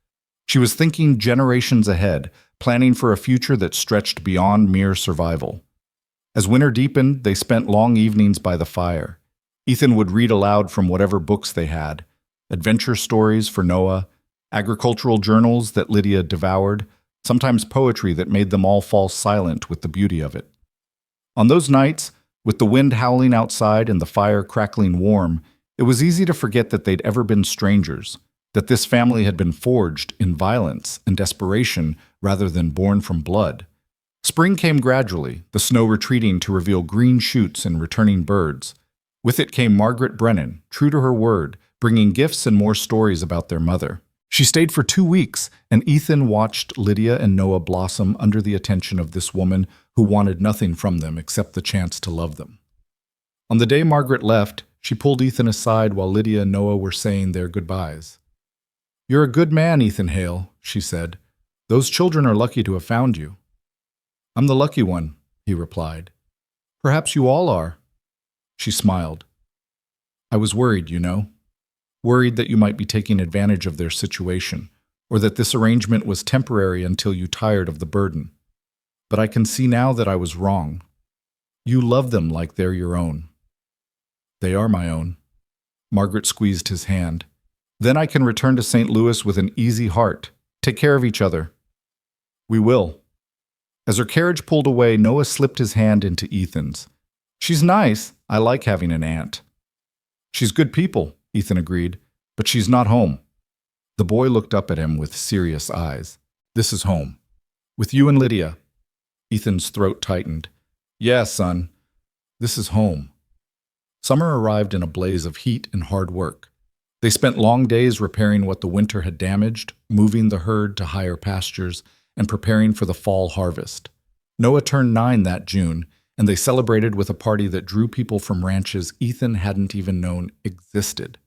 She was thinking generations ahead, planning for a future that stretched beyond mere survival. As winter deepened, they spent long evenings by the fire. Ethan would read aloud from whatever books they had, adventure stories for Noah, agricultural journals that Lydia devoured, sometimes poetry that made them all fall silent with the beauty of it. On those nights, with the wind howling outside and the fire crackling warm, it was easy to forget that they'd ever been strangers, that this family had been forged in violence and desperation rather than born from blood. Spring came gradually, the snow retreating to reveal green shoots and returning birds. With it came Margaret Brennan, true to her word, bringing gifts and more stories about their mother. She stayed for 2 weeks, and Ethan watched Lydia and Noah blossom under the attention of this woman who wanted nothing from them except the chance to love them. On the day Margaret left, she pulled Ethan aside while Lydia and Noah were saying their goodbyes. "You're a good man, Ethan Hale," she said. "Those children are lucky to have found you." "I'm the lucky one," he replied. "Perhaps you all are." She smiled. "I was worried, you know. Worried that you might be taking advantage of their situation, or that this arrangement was temporary until you tired of the burden. But I can see now that I was wrong. You love them like they're your own." "They are my own." Margaret squeezed his hand. "Then I can return to St. Louis with an easy heart. Take care of each other." "We will." As her carriage pulled away, Noah slipped his hand into Ethan's. "She's nice. I like having an aunt." "She's good people," Ethan agreed, "but she's not home." The boy looked up at him with serious eyes. "This is home. With you and Lydia." Ethan's throat tightened. "Yeah, son. This is home." Summer arrived in a blaze of heat and hard work. They spent long days repairing what the winter had damaged, moving the herd to higher pastures, and preparing for the fall harvest. Noah turned 9 that June, and they celebrated with a party that drew people from ranches Ethan hadn't even known existed.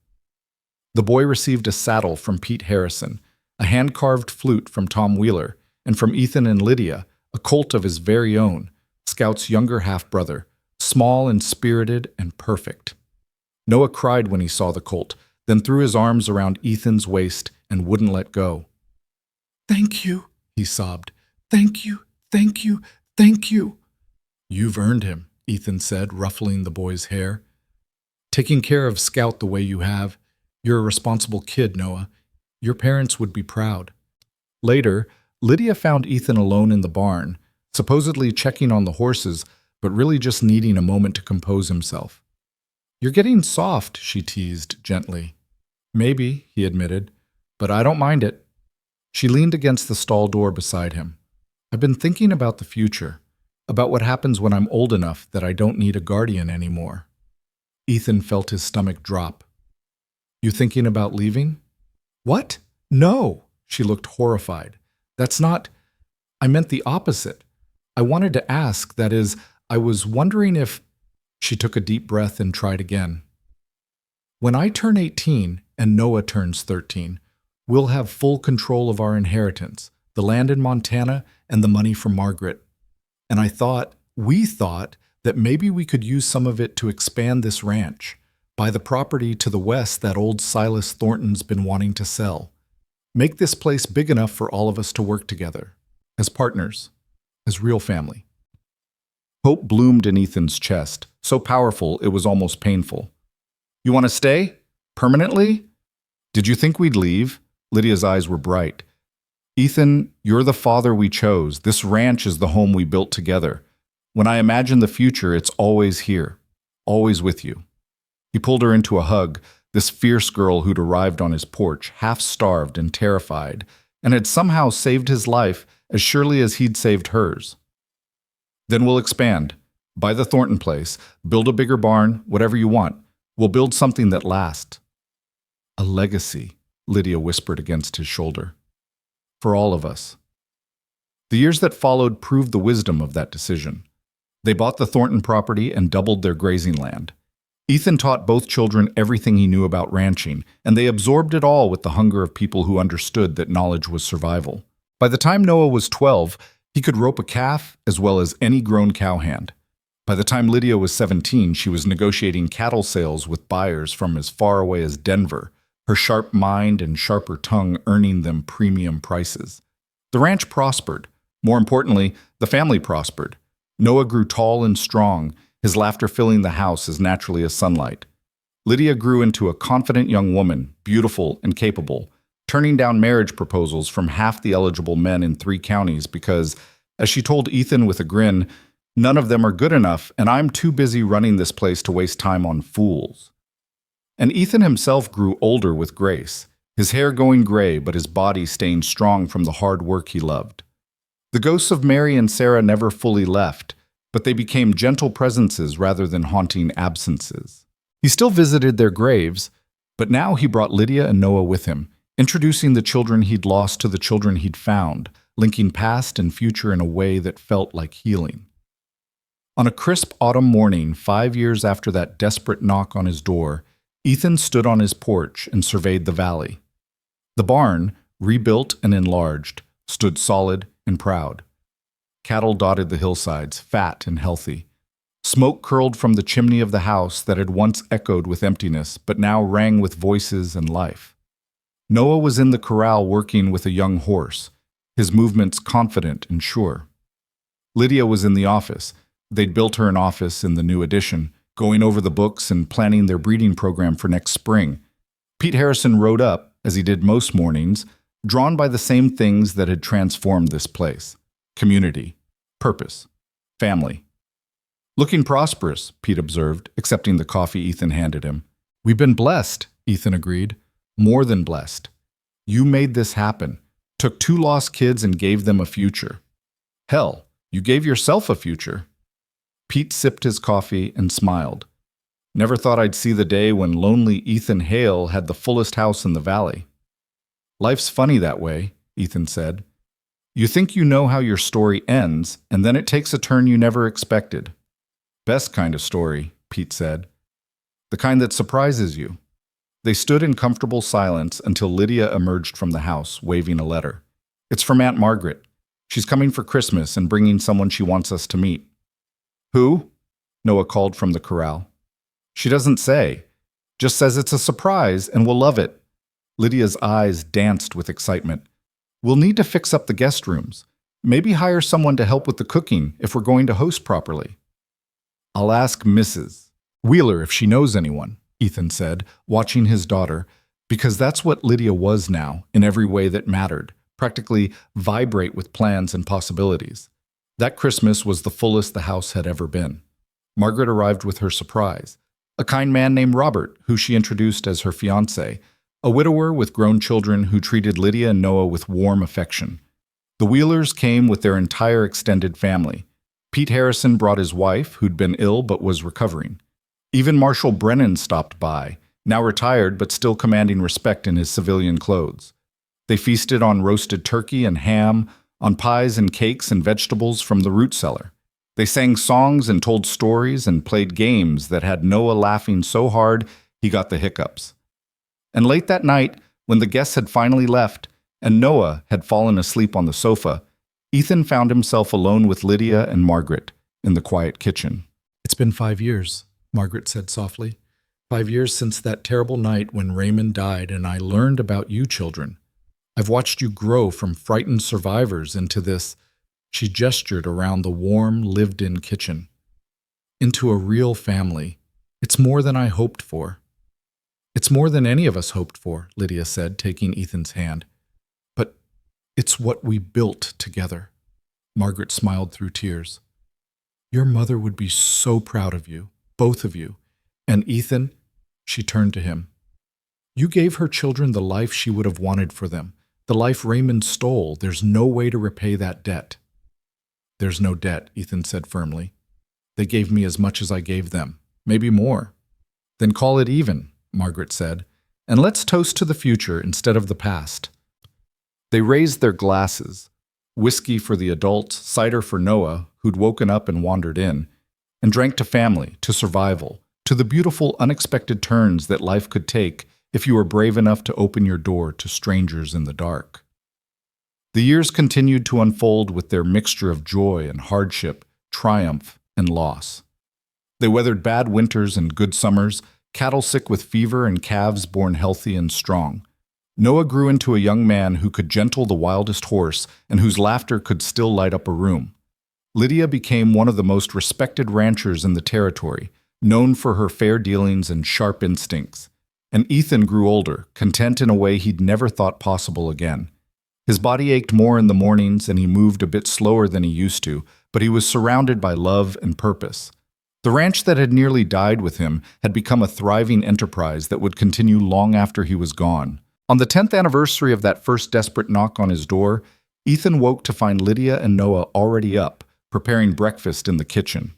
The boy received a saddle from Pete Harrison, a hand-carved flute from Tom Wheeler, and from Ethan and Lydia, a colt of his very own, Scout's younger half-brother, small and spirited and perfect. Noah cried when he saw the colt, then threw his arms around Ethan's waist and wouldn't let go. "Thank you," he sobbed. "Thank you, thank you, thank you." "You've earned him," Ethan said, ruffling the boy's hair. "Taking care of Scout the way you have. You're a responsible kid, Noah. Your parents would be proud." Later, Lydia found Ethan alone in the barn, supposedly checking on the horses, but really just needing a moment to compose himself. "You're getting soft," she teased gently. "Maybe," he admitted, "but I don't mind it." She leaned against the stall door beside him. "I've been thinking about the future, about what happens when I'm old enough that I don't need a guardian anymore." Ethan felt his stomach drop. "You thinking about leaving?" "What? No!" She looked horrified. "That's not... I meant the opposite. I wanted to ask, that is, I was wondering if..." She took a deep breath and tried again. "When I turn 18 and Noah turns 13, we'll have full control of our inheritance, the land in Montana and the money from Margaret. And we thought, that maybe we could use some of it to expand this ranch, buy the property to the west that old Silas Thornton's been wanting to sell. Make this place big enough for all of us to work together, as partners, as real family." Hope bloomed in Ethan's chest, so powerful it was almost painful. "You want to stay? Permanently? Did you think we'd leave?" Lydia's eyes were bright. "Ethan, you're the father we chose. This ranch is the home we built together. When I imagine the future, it's always here, always with you." He pulled her into a hug, this fierce girl who'd arrived on his porch, half-starved and terrified, and had somehow saved his life as surely as he'd saved hers. "Then we'll expand. Buy the Thornton place, build a bigger barn, whatever you want. We'll build something that lasts." "A legacy," Lydia whispered against his shoulder. "For all of us." The years that followed proved the wisdom of that decision. They bought the Thornton property and doubled their grazing land. Ethan taught both children everything he knew about ranching, and they absorbed it all with the hunger of people who understood that knowledge was survival. By the time Noah was 12, he could rope a calf as well as any grown cowhand. By the time Lydia was 17, she was negotiating cattle sales with buyers from as far away as Denver, her sharp mind and sharper tongue earning them premium prices. The ranch prospered. More importantly, the family prospered. Noah grew tall and strong, his laughter filling the house as naturally as sunlight. Lydia grew into a confident young woman, beautiful and capable, turning down marriage proposals from half the eligible men in 3 counties because, as she told Ethan with a grin, "None of them are good enough, and I'm too busy running this place to waste time on fools." And Ethan himself grew older with grace, his hair going gray but his body staying strong from the hard work he loved. The ghosts of Mary and Sarah never fully left, but they became gentle presences rather than haunting absences. He still visited their graves, but now he brought Lydia and Noah with him, introducing the children he'd lost to the children he'd found, linking past and future in a way that felt like healing. On a crisp autumn morning, 5 years after that desperate knock on his door, Ethan stood on his porch and surveyed the valley. The barn, rebuilt and enlarged, stood solid and proud. Cattle dotted the hillsides, fat and healthy. Smoke curled from the chimney of the house that had once echoed with emptiness, but now rang with voices and life. Noah was in the corral working with a young horse, his movements confident and sure. Lydia was in the office. They'd built her an office in the new addition, going over the books and planning their breeding program for next spring. Pete Harrison rode up, as he did most mornings, drawn by the same things that had transformed this place: community, purpose, family. "Looking prosperous," Pete observed, accepting the coffee Ethan handed him. "We've been blessed," Ethan agreed. "More than blessed. You made this happen, took 2 lost kids and gave them a future. Hell, you gave yourself a future." Pete sipped his coffee and smiled. Never thought I'd see the day when lonely Ethan Hale had the fullest house in the valley. Life's funny that way, Ethan said. You think you know how your story ends, and then it takes a turn you never expected. Best kind of story, Pete said. The kind that surprises you. They stood in comfortable silence until Lydia emerged from the house, waving a letter. It's from Aunt Margaret. She's coming for Christmas and bringing someone she wants us to meet. Who? Noah called from the corral. She doesn't say. Just says it's a surprise and we'll love it. Lydia's eyes danced with excitement. We'll need to fix up the guest rooms. Maybe hire someone to help with the cooking if we're going to host properly. I'll ask Mrs. Wheeler if she knows anyone, Ethan said, watching his daughter, because that's what Lydia was now, in every way that mattered, practically vibrate with plans and possibilities. That Christmas was the fullest the house had ever been. Margaret arrived with her surprise. A kind man named Robert, who she introduced as her fiancé, a widower with grown children who treated Lydia and Noah with warm affection. The Wheelers came with their entire extended family. Pete Harrison brought his wife, who'd been ill but was recovering. Even Marshal Brennan stopped by, now retired but still commanding respect in his civilian clothes. They feasted on roasted turkey and ham, on pies and cakes and vegetables from the root cellar. They sang songs and told stories and played games that had Noah laughing so hard he got the hiccups. And late that night, when the guests had finally left and Noah had fallen asleep on the sofa, Ethan found himself alone with Lydia and Margaret in the quiet kitchen. It's been 5 years, Margaret said softly. 5 years since that terrible night when Raymond died and I learned about you children. I've watched you grow from frightened survivors into this, she gestured around the warm, lived-in kitchen, into a real family. It's more than I hoped for. It's more than any of us hoped for, Lydia said, taking Ethan's hand. But it's what we built together. Margaret smiled through tears. Your mother would be so proud of you, both of you. And Ethan, she turned to him. You gave her children the life she would have wanted for them, the life Raymond stole. There's no way to repay that debt. There's no debt, Ethan said firmly. They gave me as much as I gave them, maybe more. Then call it even, Margaret said, and let's toast to the future instead of the past. They raised their glasses, whiskey for the adults, cider for Noah, who'd woken up and wandered in, and drank to family, to survival, to the beautiful unexpected turns that life could take if you were brave enough to open your door to strangers in the dark. The years continued to unfold with their mixture of joy and hardship, triumph and loss. They weathered bad winters and good summers, cattle sick with fever and calves born healthy and strong. Noah grew into a young man who could gentle the wildest horse and whose laughter could still light up a room. Lydia became one of the most respected ranchers in the territory, known for her fair dealings and sharp instincts. And Ethan grew older, content in a way he'd never thought possible again. His body ached more in the mornings and he moved a bit slower than he used to, but he was surrounded by love and purpose. The ranch that had nearly died with him had become a thriving enterprise that would continue long after he was gone. On the 10th anniversary of that first desperate knock on his door, Ethan woke to find Lydia and Noah already up, preparing breakfast in the kitchen.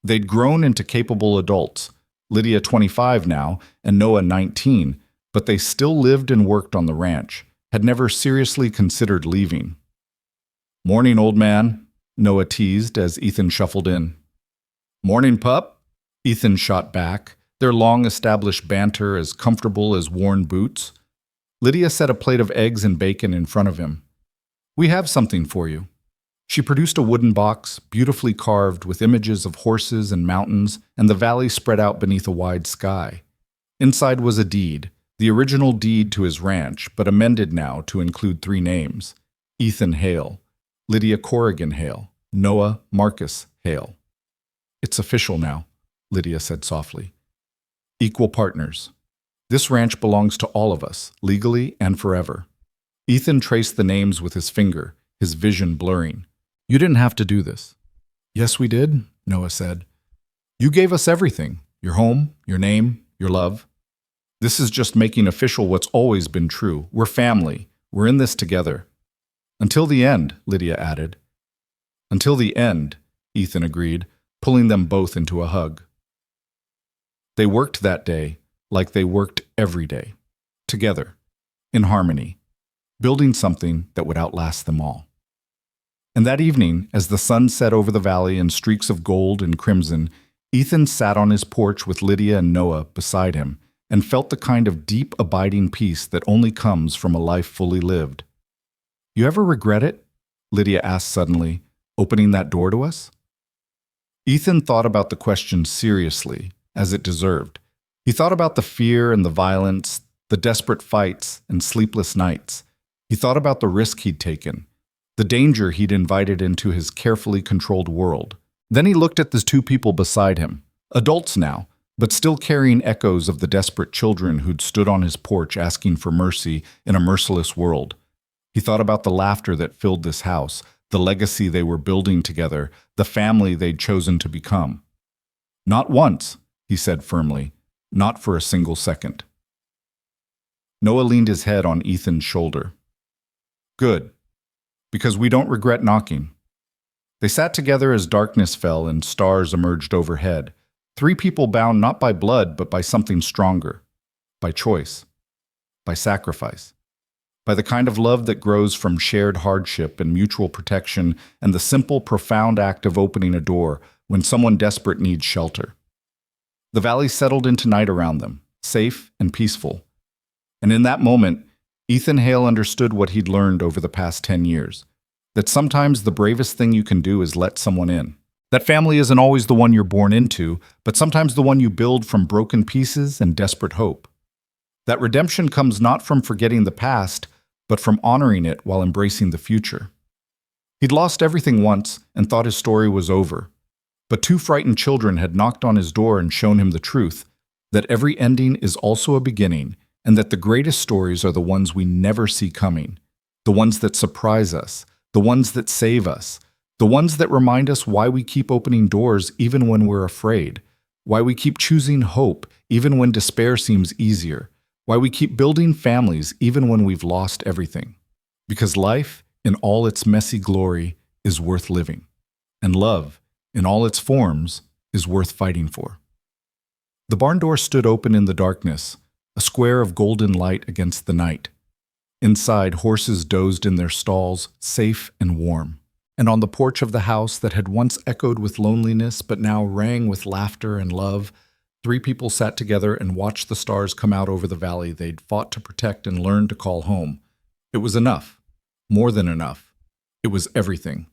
They'd grown into capable adults, Lydia 25 now and Noah 19, but they still lived and worked on the ranch, had never seriously considered leaving. Morning, old man, Noah teased as Ethan shuffled in. Morning, pup, Ethan shot back, their long-established banter as comfortable as worn boots. Lydia set a plate of eggs and bacon in front of him. We have something for you. She produced a wooden box, beautifully carved with images of horses and mountains and the valley spread out beneath a wide sky. Inside was a deed, the original deed to his ranch, but amended now to include 3 names: Ethan Hale, Lydia Corrigan Hale, Noah Marcus Hale. It's official now, Lydia said softly. Equal partners. This ranch belongs to all of us, legally and forever. Ethan traced the names with his finger, his vision blurring. You didn't have to do this. Yes, we did, Noah said. You gave us everything, your home, your name, your love. This is just making official what's always been true. We're family. We're in this together. Until the end, Lydia added. Until the end, Ethan agreed, pulling them both into a hug. They worked that day like they worked every day, together, in harmony, building something that would outlast them all. And that evening, as the sun set over the valley in streaks of gold and crimson, Ethan sat on his porch with Lydia and Noah beside him and felt the kind of deep, abiding peace that only comes from a life fully lived. "You ever regret it?" Lydia asked suddenly, opening that door to us. Ethan thought about the question seriously, as it deserved. He thought about the fear and the violence, the desperate fights and sleepless nights. He thought about the risk he'd taken, the danger he'd invited into his carefully controlled world. Then he looked at the two people beside him, adults now, but still carrying echoes of the desperate children who'd stood on his porch asking for mercy in a merciless world. He thought about the laughter that filled this house, the legacy they were building together, the family they'd chosen to become. "Not once," he said firmly, "not for a single second." Noah leaned his head on Ethan's shoulder. "Good, because we don't regret knocking." They sat together as darkness fell and stars emerged overhead. Three people bound not by blood, but by something stronger, by choice, by sacrifice, by the kind of love that grows from shared hardship and mutual protection and the simple, profound act of opening a door when someone desperate needs shelter. The valley settled into night around them, safe and peaceful. And in that moment, Ethan Hale understood what he'd learned over the past 10 years. That sometimes the bravest thing you can do is let someone in. That family isn't always the one you're born into, but sometimes the one you build from broken pieces and desperate hope. That redemption comes not from forgetting the past, but from honoring it while embracing the future. He'd lost everything once and thought his story was over. But two frightened children had knocked on his door and shown him the truth, that every ending is also a beginning, and that the greatest stories are the ones we never see coming, the ones that surprise us, the ones that save us, the ones that remind us why we keep opening doors even when we're afraid, why we keep choosing hope even when despair seems easier, why we keep building families even when we've lost everything. Because life, in all its messy glory, is worth living, and love, in all its forms, is worth fighting for. The barn door stood open in the darkness, a square of golden light against the night. Inside, horses dozed in their stalls, safe and warm. And on the porch of the house that had once echoed with loneliness but now rang with laughter and love, three people sat together and watched the stars come out over the valley they'd fought to protect and learned to call home. It was enough. More than enough. It was everything.